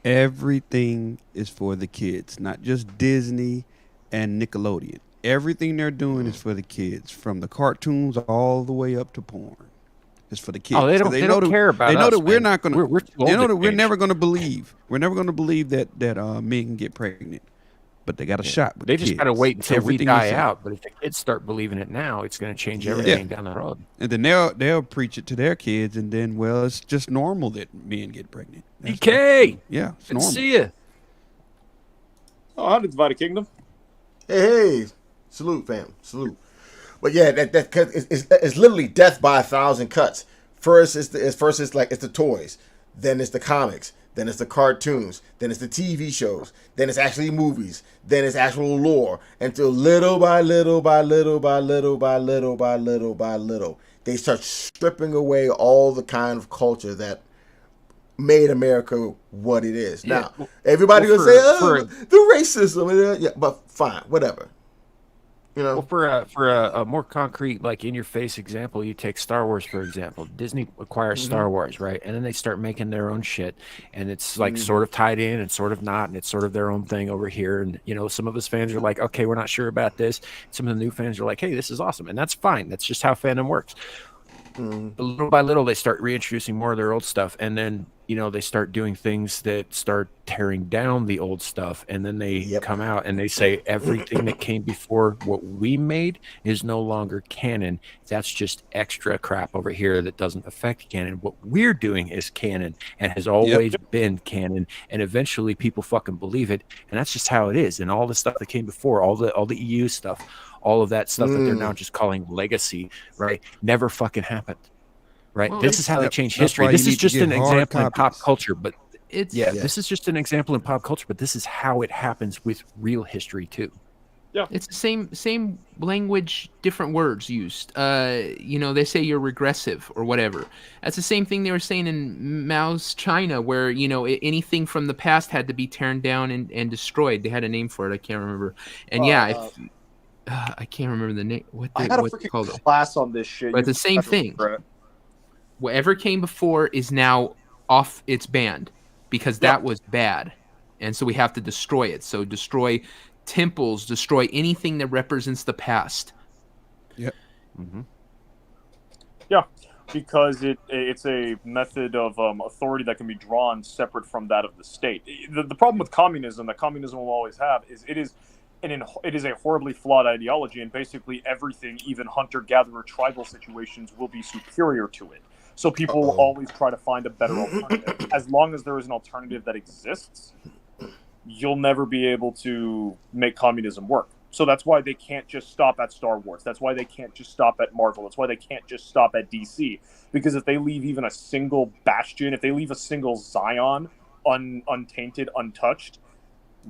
Everything is for the kids, not just Disney and Nickelodeon. Everything they're doing is for the kids, from the cartoons all the way up to porn. It's for the kids. Oh, they don't care about us. They know that we're not going to. They know that we're never going to believe. We're never going to believe that men can get pregnant. But they got a shot. With they just got to wait until we die out. But if the kids start believing it now, it's going to change everything down the road. And then they'll preach it to their kids, and then it's just normal that men get pregnant. DK, it's normal. See ya. Oh, how did Divided Kingdom? Hey, salute, fam, salute. But yeah, it's literally death by 1,000 cuts. First it's the toys, then it's the comics. Then it's the cartoons. Then it's the TV shows. Then it's actually movies. Then it's actual lore. Until little by little by little by little by little by little by little, they start stripping away all the kind of culture that made America what it is. Now, everybody will say, the racism. But fine, whatever. Well, for a more concrete, in-your-face example, you take Star Wars, for example. Disney acquires Star Wars, right? And then they start making their own shit. And it's sort of tied in and sort of not. And it's sort of their own thing over here. And, some of us fans are like, okay, we're not sure about this. Some of the new fans are like, hey, this is awesome. And that's fine. That's just how fandom works. But little by little, they start reintroducing more of their old stuff. And then, they start doing things that start tearing down the old stuff. And then they come out and they say everything that came before what we made is no longer canon. That's just extra crap over here that doesn't affect canon. What we're doing is canon and has always been canon. And eventually people fucking believe it. And that's just how it is. And all the stuff that came before, all the EU stuff, all of that stuff that they're now just calling legacy, right, never fucking happened. Right. Well, this is how they change history. This is just an example in pop culture, but It's This is just an example in pop culture, but this is how it happens with real history too. Yeah, it's the same language, different words used. They say you're regressive or whatever. That's the same thing they were saying in Mao's China, where anything from the past had to be torn down and destroyed. They had a name for it. I can't remember. And I can't remember the name. I had a freaking class on this shit. But the same thing. Whatever came before is now off. It's banned because that was bad, and so we have to destroy it. So destroy temples, destroy anything that represents the past. Yep. Mm-hmm. Yeah, because it's a method of authority that can be drawn separate from that of the state. The problem with communism that communism will always have is it is a horribly flawed ideology, and basically everything, even hunter-gatherer tribal situations, will be superior to it. So people will always try to find a better alternative. As long as there is an alternative that exists, you'll never be able to make communism work. So that's why they can't just stop at Star Wars. That's why they can't just stop at Marvel. That's why they can't just stop at DC. Because if they leave even a single bastion, if they leave a single Zion untainted, untouched,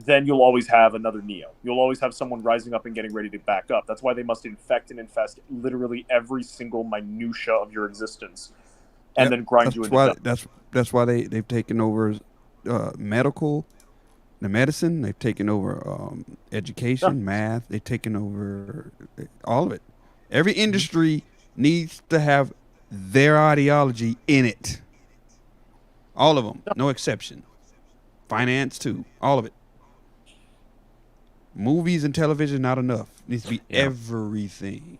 then you'll always have another Neo. You'll always have someone rising up and getting ready to back up. That's why they must infect and infest literally every single minutia of your existence, and then grind you into dust. That's why they've taken over medicine. They've taken over education, math. They've taken over all of it. Every industry needs to have their ideology in it. All of them, no exception. Finance too, all of it. Movies and television, not enough. It needs to be everything.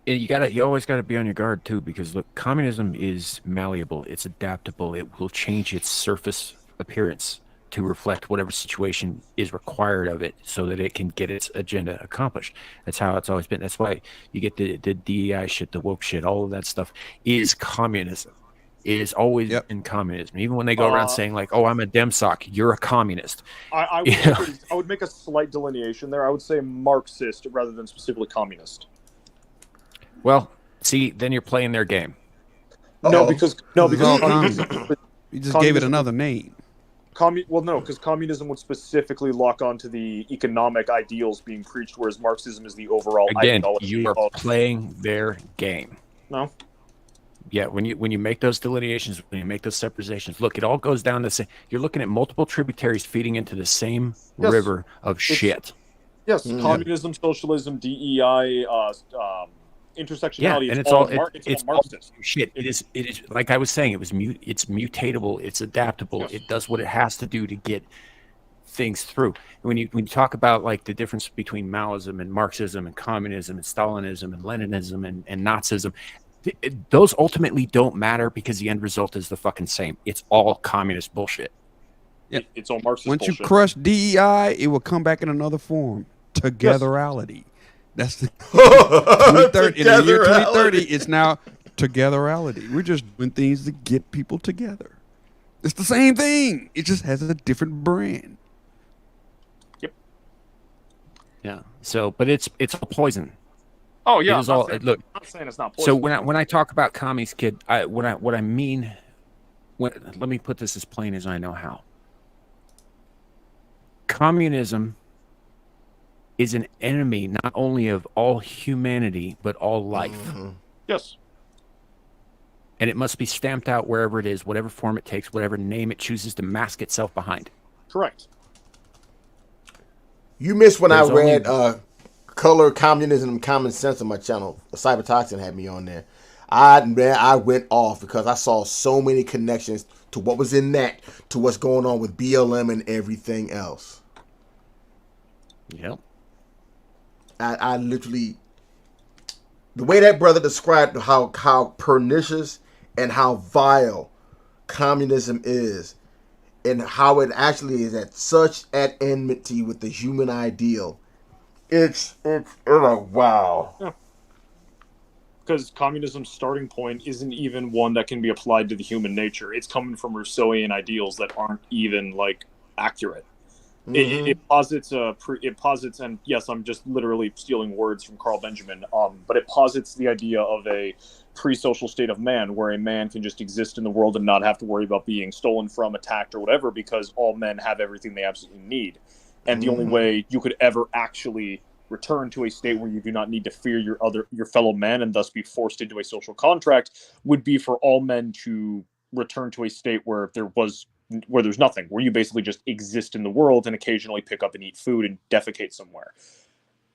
You always gotta be on your guard too, because look, communism is malleable, it's adaptable, it will change its surface appearance to reflect whatever situation is required of it so that it can get its agenda accomplished. That's how it's always been. That's why you get the DEI shit, the woke shit, all of that stuff is communism. It is always in communism. Even when they go around saying like, "Oh, I'm a Demsoc," you're a communist. I would make a slight delineation there. I would say Marxist rather than specifically communist. Well, see, then you're playing their game. No, because you just gave it another name. Because communism would specifically lock onto the economic ideals being preached, whereas Marxism is the overall ideology. You are playing their game. No. Yeah, when you make those delineations, when you make those separations, look, it all goes down to say you're looking at multiple tributaries feeding into the same river of shit. Yes, communism, socialism, DEI, intersectionality. Yeah, and it's all Marxist. Shit. It is like I was saying. It's mutatable. It's adaptable. Yes. It does what it has to do to get things through. When you talk about like the difference between Maoism and Marxism and communism and Stalinism and Leninism and Nazism, those ultimately don't matter because the end result is the fucking same. It's all communist bullshit. Yeah, it's all Marxist Once bullshit. you crush DEI, it will come back in another form. Togethernality. That's the 2030. In the year 2030, it's now togethernality. We're just doing things to get people together. It's the same thing. It just has a different brand. Yep. Yeah. So, but it's all poison. Oh yeah. I'm not saying it's not poison. So when I talk about commies, kid, what I mean, let me put this as plain as I know how. Communism is an enemy not only of all humanity but all life. Mm-hmm. Yes. And it must be stamped out wherever it is, whatever form it takes, whatever name it chooses to mask itself behind. Correct. You missed when I read Color, Communism, and Common Sense on my channel. Cybertoxin had me on there. I went off because I saw so many connections to what was in that to what's going on with BLM and everything else. Yep. I literally, the way that brother described how pernicious and how vile communism is, and how it actually is at enmity with the human ideal. It's like, wow. Yeah. Because communism's starting point isn't even one that can be applied to the human nature. It's coming from Rousseauian ideals that aren't even like accurate. Mm-hmm. It posits, and yes, I'm just literally stealing words from Carl Benjamin. But it posits the idea of a pre-social state of man, where a man can just exist in the world and not have to worry about being stolen from, attacked, or whatever, because all men have everything they absolutely need. And the only way you could ever actually return to a state where you do not need to fear your fellow men and thus be forced into a social contract would be for all men to return to a state where there's nothing, where you basically just exist in the world and occasionally pick up and eat food and defecate somewhere.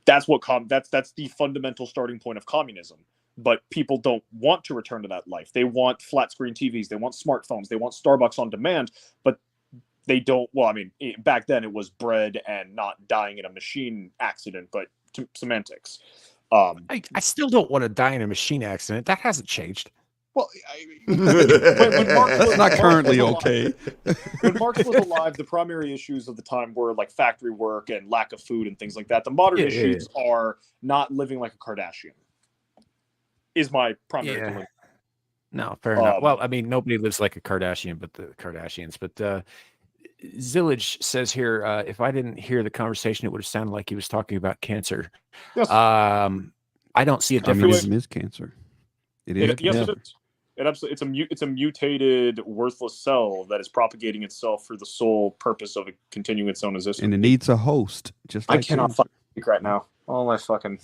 That's that's the fundamental starting point of communism. But people don't want to return to that life. They want flat screen TVs, they want smartphones, they want Starbucks on demand, but they don't. Well, I mean, back then it was bread and not dying in a machine accident, but semantics. I still don't want to die in a machine accident. That hasn't changed. Well, when Marx That's not currently okay. When Marx was alive, the primary issues of the time were like factory work and lack of food and things like that. The modern issues are not living like a Kardashian. Is my primary dilemma. No, fair enough. Well, I mean, nobody lives like a Kardashian, but the Kardashians. But Zillage says here, if I didn't hear the conversation, it would have sounded like he was talking about cancer. Yes. I don't see a difference. Communism is cancer. It is. Yes, it is. It absolutely. It's a mutated, worthless cell that is propagating itself for the sole purpose of continuing its own existence. And it needs a host. Just like I cannot fucking speak right now. Oh my fucking,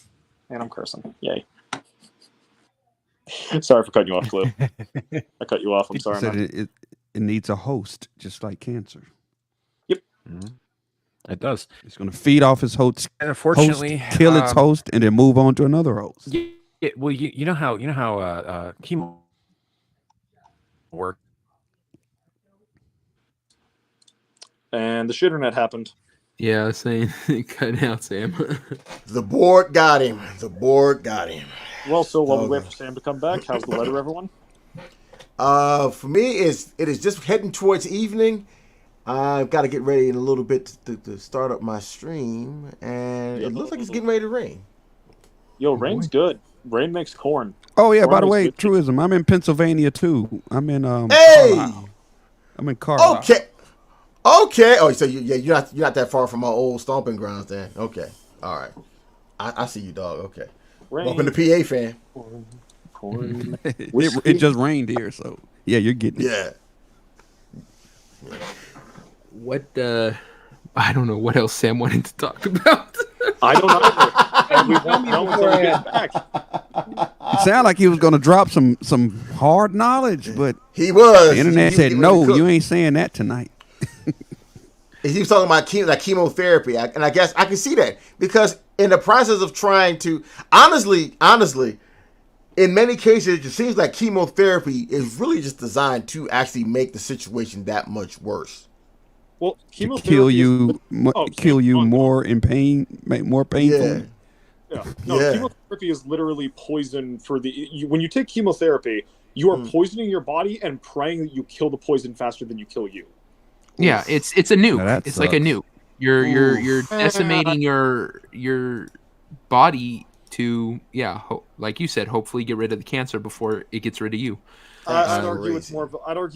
man, I'm cursing. Yay. Sorry for cutting you off, Cliff. I cut you off. I'm sorry. Said it needs a host, just like cancer. Yep. It does. It's going to feed off its host, and unfortunately, kill its host, and then move on to another host. Yeah, well, you know how chemo work. And the shitternet happened. Yeah, I was saying, cut out, Sam. The board got him. The board got him. Well, so while we wait for Sam to come back, how's the weather, everyone? For me, it is just heading towards evening. I've got to get ready in a little bit to start up my stream, and it looks like it's getting ready to rain. Yo, rain's good. Rain makes corn. Oh yeah, Corn by the is way, good. truism. I'm in Pennsylvania too. I'm in Hey! Carlisle. I'm in Carlisle. Okay. Oh, so you're not that far from my old stomping grounds then. Okay. All right. I see you, dog. Okay. Rain. Welcome to PA, fan. Corn. it just rained here, so yeah, you're getting it. Yeah. What? I don't know what else Sam wanted to talk about. I don't know. And we won't know until we get back. It sounded like he was going to drop some hard knowledge, but he was. The internet He said, was "No, cook. you ain't saying that tonight." He was talking about chemotherapy, and I guess I can see that because in the process of trying to, honestly, in many cases, it seems like chemotherapy is really just designed to actually make the situation that much worse. Well, To kill you more in pain, more painful. Yeah. No, chemotherapy is literally poison for when you take chemotherapy, you are poisoning your body and praying that you kill the poison faster than you kill you. Yeah, it's a nuke. Now It's like a nuke. You're decimating your body to like you said, hopefully get rid of the cancer before it gets rid of you. I'd argue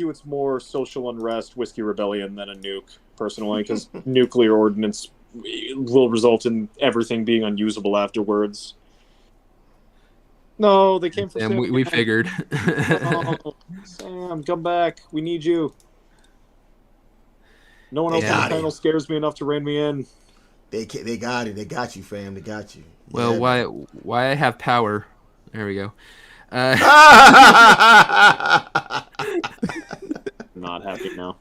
it's more social unrest, whiskey rebellion than a nuke, personally, because nuclear ordinance will result in everything being unusable afterwards. No, they came for Sam. Sam. We figured. Oh, Sam, come back. We need you. No one else on the panel scares me enough to rein me in. They got it. They got you, fam. They got you. Well, why I have power? There we go. Not happy now.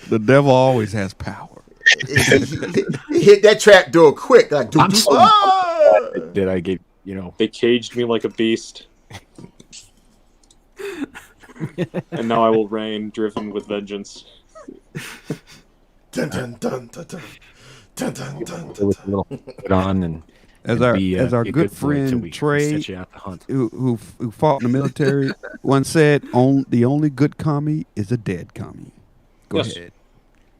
The devil always has power. He hit that trap door quick. Like, Did I get They caged me like a beast. And now I will reign, driven with vengeance. Dun dun dun dun dun dun dun dun. With a little put on and as our good friend Trey, who fought in the military, once said, "The only good commie is a dead commie." Go ahead.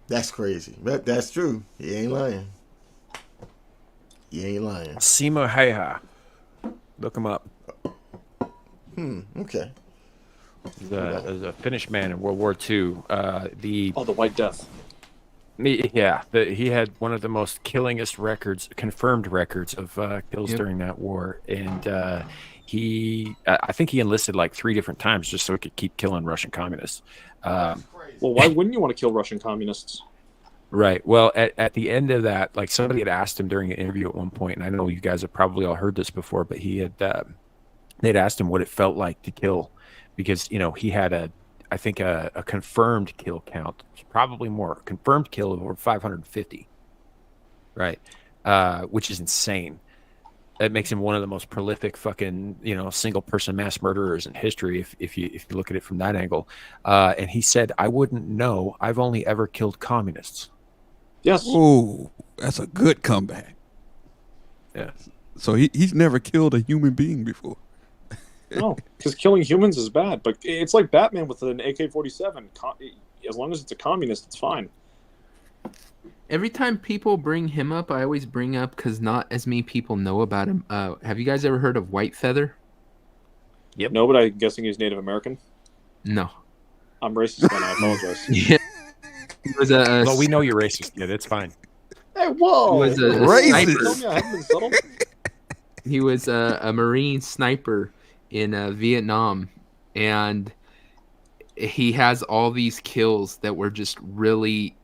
That's crazy. That's true. He ain't lying. Simo Heha. Look him up. Okay. He's a Finnish man in World War II. The White Death. Yeah, he had one of the most killingest records, confirmed records of kills during that war, and I think he enlisted like 3 different times just so he could keep killing Russian communists. Well, why wouldn't you want to kill Russian communists? Right. Well, at the end of that, like somebody had asked him during an interview at one point, and I know you guys have probably all heard this before, but they'd asked him what it felt like to kill, because he had I think a confirmed kill count, probably more, confirmed kill of over 550, right? Which is insane. That makes him one of the most prolific fucking single person mass murderers in history if you look at it from that angle. And he said, "I wouldn't know. I've only ever killed communists." Yes. Oh, that's a good comeback. Yeah. So he's never killed a human being before. No, because killing humans is bad. But it's like Batman with an AK-47. As long as it's a communist, it's fine. Every time people bring him up, I always bring up, because not as many people know about him. Have you guys ever heard of White Feather? Yep. No, but I'm guessing he's Native American. No. I'm racist, then I apologize. Yeah. He was well, we know you're racist. Yeah, that's fine. Hey, whoa! He was a racist. sniper. I haven't been subtle. He was a Marine sniper in Vietnam, and he has all these kills that were just really,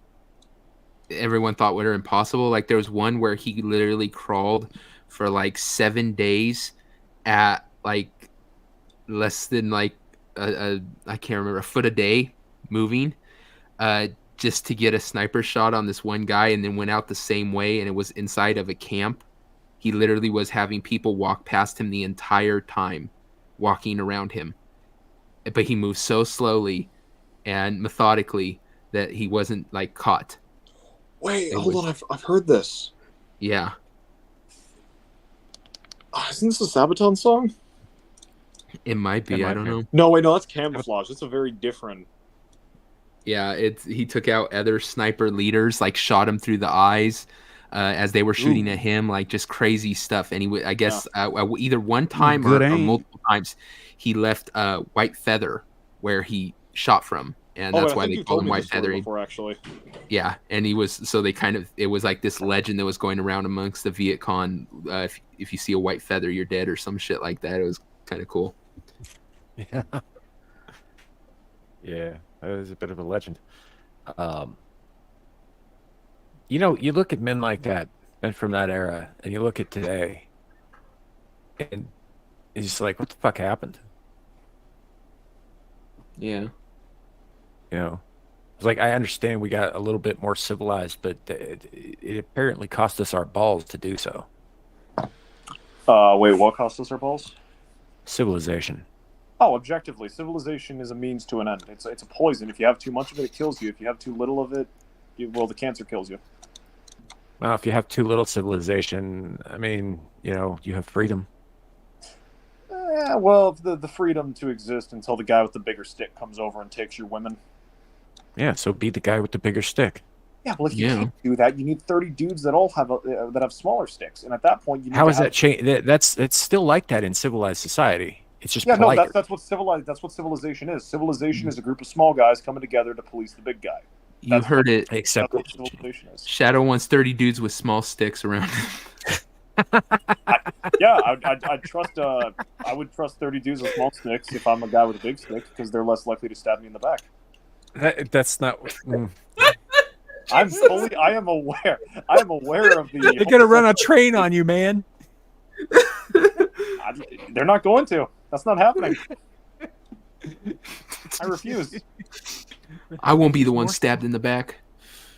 everyone thought were impossible. Like there was one where he literally crawled for like 7 days at like less than like I can't remember, a foot a day moving, just to get a sniper shot on this one guy, and then went out the same way, and it was inside of a camp. He literally was having people walk past him the entire time, walking around him, but he moved so slowly and methodically that he wasn't like caught. Wait, hold on, I've heard this. Yeah. Isn't this a Sabaton song? It might be. I don't know. No, wait, no, that's Camouflage. It's a very different. Yeah, he took out other sniper leaders, like shot him through the eyes as they were shooting at him, like just crazy stuff. And I guess either one time or multiple times, he left White Feather where he shot from, and that's why they call him White Feather. Before, actually. Yeah, and it was like this legend that was going around amongst the Viet Cong. If you see a white feather, you're dead, or some shit like that. It was kind of cool. Yeah. Yeah, that is a bit of a legend. You look at men like that, men from that era, and you look at today, and it's just like, what the fuck happened? Yeah. It's like, I understand we got a little bit more civilized, but it apparently cost us our balls to do so. Wait, what cost us our balls? Civilization. Oh, objectively, civilization is a means to an end. It's a poison. If you have too much of it, it kills you. If you have too little of it, the cancer kills you. Well, if you have too little civilization, I mean, you have freedom. Yeah, well, the freedom to exist until the guy with the bigger stick comes over and takes your women. Yeah, so be the guy with the bigger stick. Yeah, well, if you can't do that, you need 30 dudes that all have that have smaller sticks, and at that point, you need. How is that change? It's still like that in civilized society. It's just politer. No, that's what civilization is. Civilization is a group of small guys coming together to police the big guy. You heard it. Except what civilization is. Shadow wants 30 dudes with small sticks around him. I'd trust. I would trust 30 dudes with small sticks if I'm a guy with a big stick, because they're less likely to stab me in the back. That's not. I am aware of the. They're gonna run a train on you, man. They're not going to. That's not happening. I refuse. I won't be the one stabbed in the back.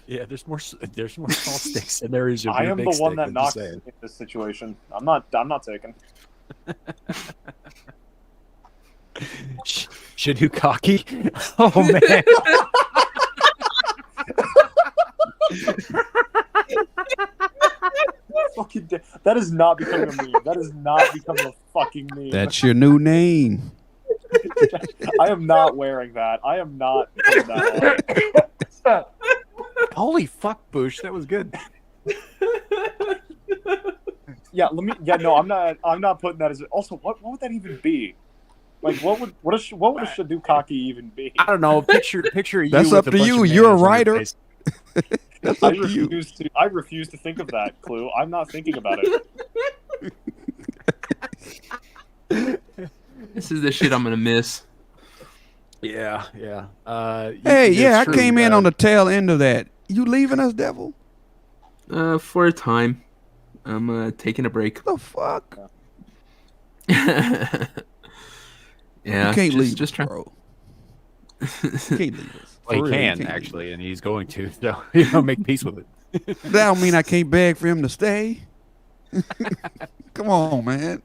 Yeah, there's more small sticks than there is. I am the one that knocks in this situation. I'm not taking. Should cocky? Oh man. That is not becoming a meme. That is not becoming a fucking meme. That's your new name. I am not wearing that. I am not putting that on. Holy fuck, Bush, that was good. Yeah, no, I'm not putting that as. Also, what would that even be? Like, what would a Shadukaki even be? I don't know. Picture you. That's up to you. You're a writer. That's I up to you. refuse to think of that, Clue. I'm not thinking about it. This is the shit I'm gonna miss. Yeah. Hey, yeah, I true. came in on the tail end of that. You leaving us, devil? For a time, I'm taking a break. The fuck? Yeah, You can't leave just us, trying. bro. You can't leave us. Well, he For real, you can can't actually, and he's going to. So make peace with it. That don't mean I can't beg for him to stay. Come on, man.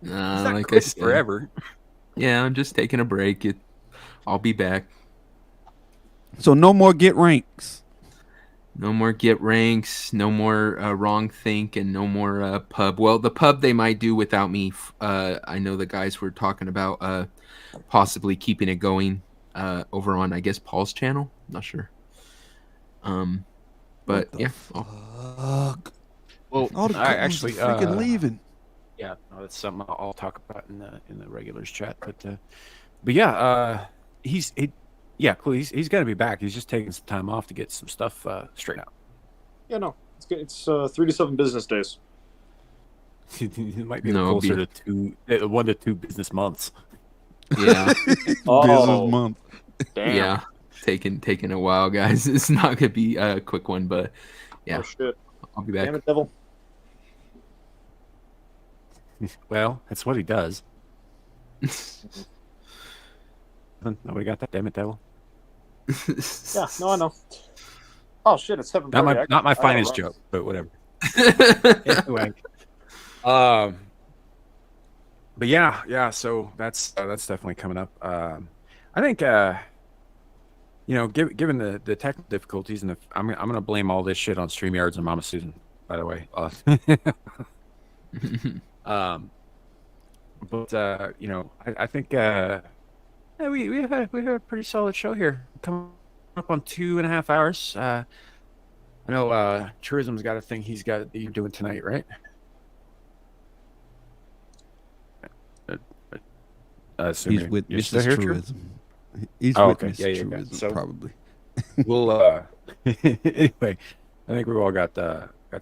Like I said, forever. Yeah, I'm just taking a break. I'll be back. So no more get ranks. No more get ranks. No more wrong think, and no more pub. Well, the pub they might do without me. I know the guys were talking about possibly keeping it going over on, I guess, Paul's channel. Not sure. But yeah. Fuck. Well, All the I actually freaking leaving. Yeah, no, that's something I'll talk about in the regulars chat. But yeah, he's cool. He's gonna be back. He's just taking some time off to get some stuff straightened out. Yeah, no, it's good. It's 3 to 7 business days. It might be closer to 1 to 2 business months. Yeah. Business month. Damn. Yeah. Taking a while, guys. It's not gonna be a quick one, but yeah. Oh shit. I'll be back. Damn it, devil. Well, that's what he does. Nobody got that, damn it, devil. Yeah, no, I know. Oh shit, it's 7:30. Not my finest joke, but whatever. Anyway, but yeah. So that's definitely coming up. I think given the technical difficulties, and I'm gonna blame all this shit on StreamYards and Mama Susan. By the way, but I think we have a pretty solid show here. Coming up on 2.5 hours. I know Tourism's got a thing you're doing tonight, right? He's with Mrs. Truism. He's with Mrs. Yeah, Truism, so probably. We'll anyway. I think we all got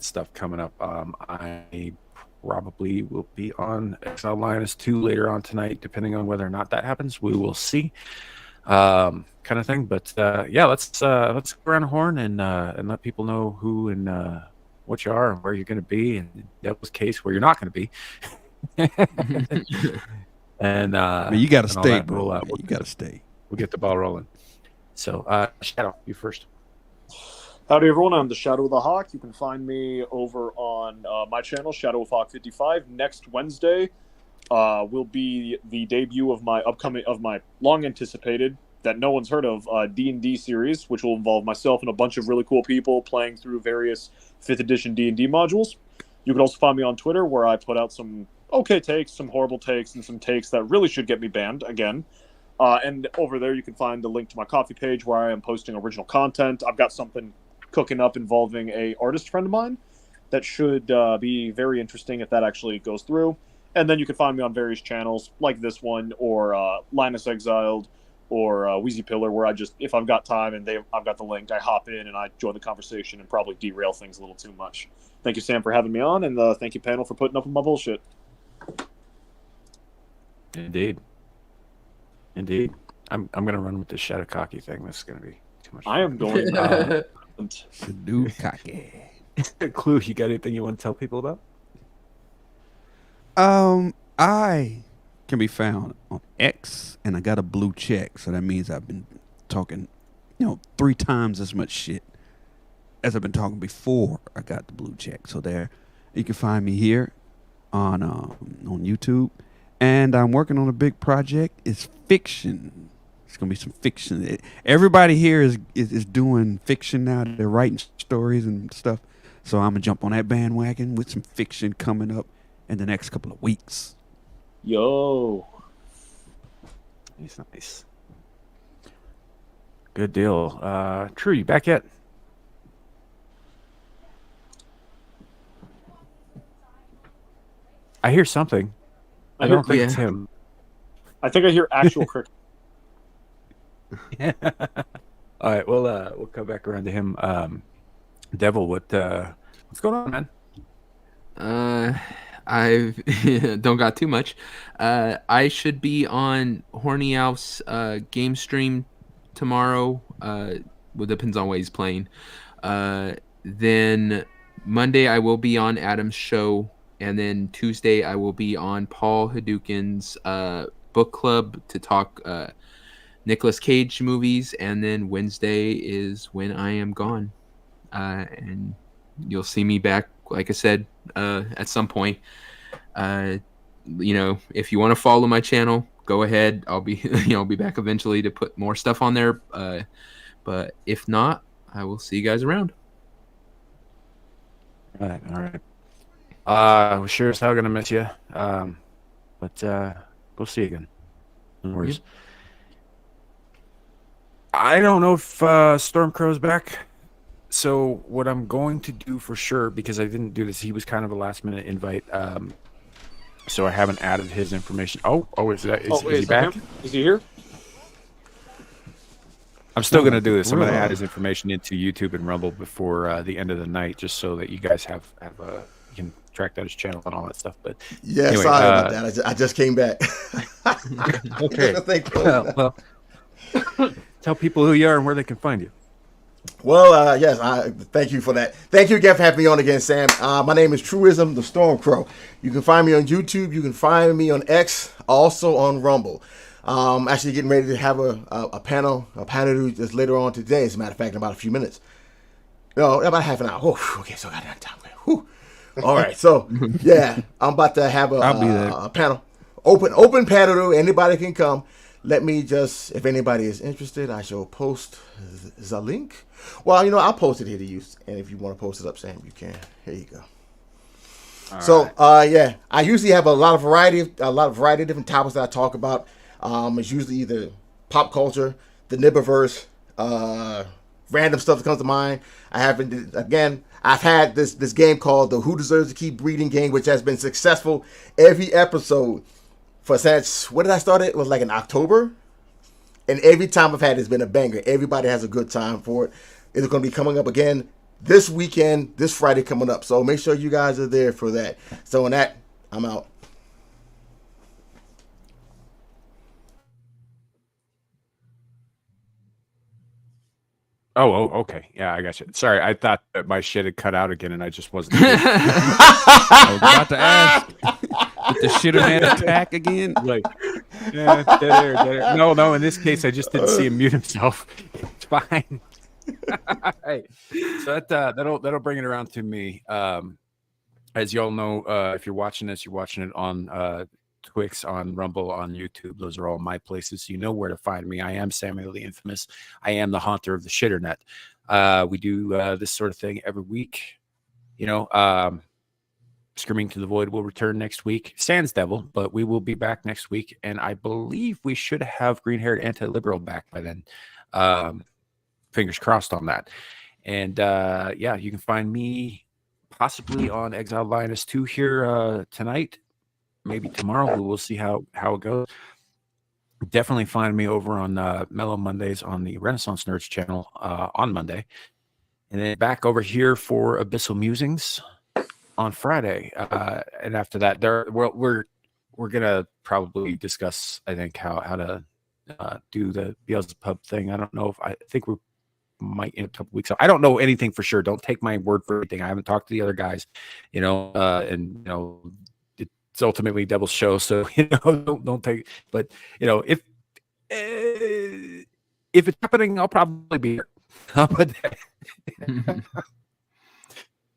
stuff coming up. I probably will be on XL-2 later on tonight, depending on whether or not that happens. We will see, kind of thing. But yeah, let's go around the horn and let people know who and what you are and where you're going to be, and in Devil's case, where you're not going to be. And Man, you got to stay, bro. You got to stay. We'll get the ball rolling. So, Shadow, you first. Howdy, everyone. I'm the Shadow of the Hawk. You can find me over on my channel, Shadow of Hawk 55. Next Wednesday will be the debut of my long-anticipated, that no one's heard of, D&D series, which will involve myself and a bunch of really cool people playing through various 5th edition D&D modules. You can also find me on Twitter, where I put out some okay takes, some horrible takes, and some takes that really should get me banned again. And over there, you can find the link to my coffee page, where I am posting original content. I've got something cooking up involving a artist friend of mine that should be very interesting if that actually goes through. And then you can find me on various channels like this one, or Linus Exiled, or Wheezy Pillar, where I just, if I've got time and I've got the link, I hop in and I join the conversation and probably derail things a little too much. Thank you, Sam, for having me on, and thank you, panel, for putting up with my bullshit. Indeed. I'm gonna run with this Shadow Cocky thing. This is gonna be too much fun. I am going Shadow Cocky. Clue, you got anything you want to tell people about? I can be found on X, and I got a blue check, so that means I've been talking, 3 times as much shit as I've been talking before I got the blue check. So there, you can find me here on YouTube, and I'm working on a big project. It's fiction. It's gonna be some fiction. Everybody here is doing fiction now. They're writing stories and stuff. So I'm gonna jump on that bandwagon with some fiction coming up in the next couple of weeks. Yo. Nice. Good deal. True, you back yet? I hear something. I don't think it's him. I think I hear actual cricket. All right, we'll come back around to him. Devil, what's going on, man? I don't got too much. I should be on Horny Alf's game stream tomorrow. Well, depends on what he's playing. Then Monday I will be on Adam's show, and then Tuesday I will be on Paul Hadouken's book club to talk Nicolas Cage movies, and then Wednesday is when I am gone, and you'll see me back, like I said, at some point. If you want to follow my channel, go ahead. I'll be I'll be back eventually to put more stuff on there. But if not, I will see you guys around. All right. We're sure as hell gonna miss you. But we'll see you again. No worries. Yep. I don't know if Stormcrow's back. So what I'm going to do for sure, because I didn't do this, he was kind of a last minute invite. So I haven't added his information. Is he back? Is he here? I'm still going to do this. I'm going to add his information into YouTube and Rumble before the end of the night, just so that you guys you can track down his channel and all that stuff. But yeah, anyway, sorry about that. I just came back. Okay. Well, tell people who you are and where they can find you. Well, yes, thank you for that. Thank you again for having me on again, Sam. My name is Truism, the Stormcrow. You can find me on YouTube. You can find me on X, also on Rumble. Actually getting ready to have a panel just later on today, as a matter of fact, in about a few minutes. No, about half an hour. Oh, okay, so I got time. Whew. All right, so yeah, I'm about to have a panel. Open panel. Anybody can come. Let me just, if anybody is interested, I shall post the link. Well, I'll post it here to you. And if you want to post it up, Sam, you can. Here you go. All right. Yeah, I usually have a lot of variety of different topics that I talk about. It's usually either pop culture, the Nibberverse, random stuff that comes to mind. I've had this game called the Who Deserves to Keep Breeding game, which has been successful every episode. When did I start it? It was like in October. And every time I've had it's been a banger. Everybody has a good time for it. It's going to be coming up again this weekend, this Friday coming up. So make sure you guys are there for that. So on that, I'm out. Oh, okay. Yeah, I got you. Sorry, I thought that my shit had cut out again, and I just wasn't. I was about to ask. Did the shitter man attack again? Like, yeah, dead air. No. In this case, I just didn't see him mute himself. It's fine. Hey, so that'll bring it around to me. As y'all know, if you're watching this, you're watching it on Twix, on Rumble, on YouTube. Those are all my places. So you know where to find me. I am Samuel the Infamous. I am the haunter of the shitternet. We do this sort of thing every week. Screaming to the Void will return next week. Sans Devil, but we will be back next week. And I believe we should have green-haired anti-liberal back by then. Fingers crossed on that. And yeah, you can find me possibly on Exile Linus 2 here tonight. Maybe tomorrow. We'll see how it goes. Definitely find me over on Mellow Mondays on the Renaissance Nerds channel on Monday. And then back over here for Abyssal Musings on Friday. And after that, we're gonna probably discuss, I think, how to do the Beelzebub thing. I don't know I think we might in a couple weeks. I don't know anything for sure. Don't take my word for anything. I haven't talked to the other guys, and it's ultimately Devil's show, so don't take. But if it's happening, I'll probably be here. But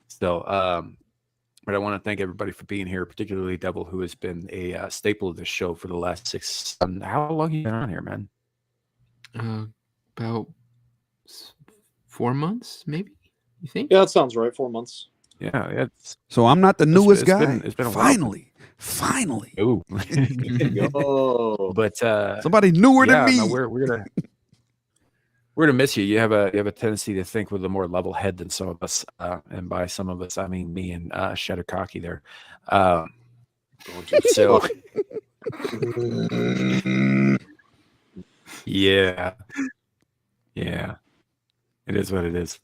still, but I want to thank everybody for being here, particularly Devil, who has been a staple of this show for the last 6. How long have you been on here, man? About 4 months, maybe. You think? Yeah, that sounds right. 4 months. Yeah. So I'm not the newest guy. It's been a finally. Ooh. But somebody newer than me. No, we're gonna miss you. You have a tendency to think with a more level head than some of us, and by some of us, I mean me and Shadowcocky there. So yeah. It is what it is.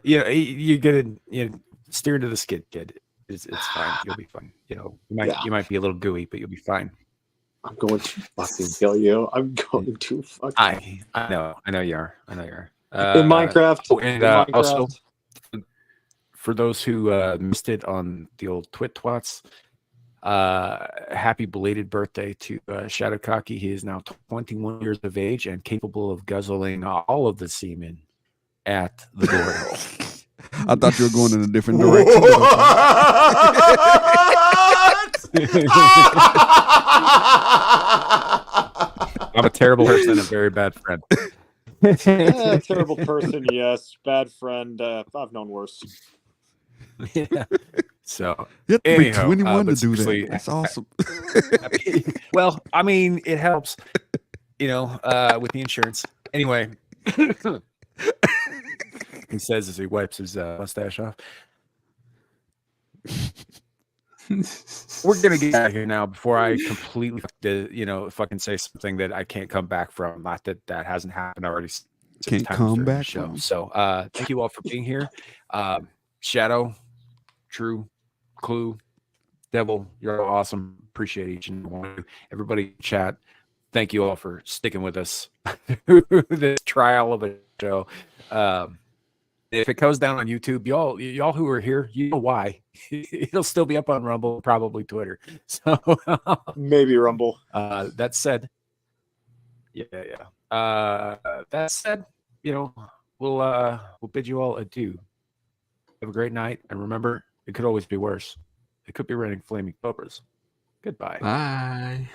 You get it. Steer into the skid, kid. It's fine. You'll be fine. You might be a little gooey, but you'll be fine. I'm going to fucking kill you. I'm going to fucking. I know you are. I know you are. In Minecraft. And Minecraft. Also, for those who missed it on the old Twit Twats, happy belated birthday to Shadow Cocky. He is now 21 years of age and capable of guzzling all of the semen at the glory hole. I thought you were going in a different direction. I'm a terrible person and a very bad friend. Terrible person, yes. Bad friend. I've known worse. Yeah. So, you have to be anyhow, 21 to do that. That's awesome. Well, I mean, it helps, with the insurance. Anyway, he says as he wipes his mustache off. We're gonna get out of here now before I completely, fucking say something that I can't come back from. Not that hasn't happened already. Can't come back from. So, thank you all for being here. Shadow, True, Clue, Devil, you're all awesome. Appreciate each and one of you. Everybody in chat, thank you all for sticking with us through this trial of a show. If it goes down on YouTube, y'all who are here, you know why. It'll still be up on Rumble, probably Twitter. So maybe Rumble. That said, that said, we'll bid you all adieu. Have a great night, and remember, it could always be worse. It could be raining flaming cobras. Goodbye. Bye.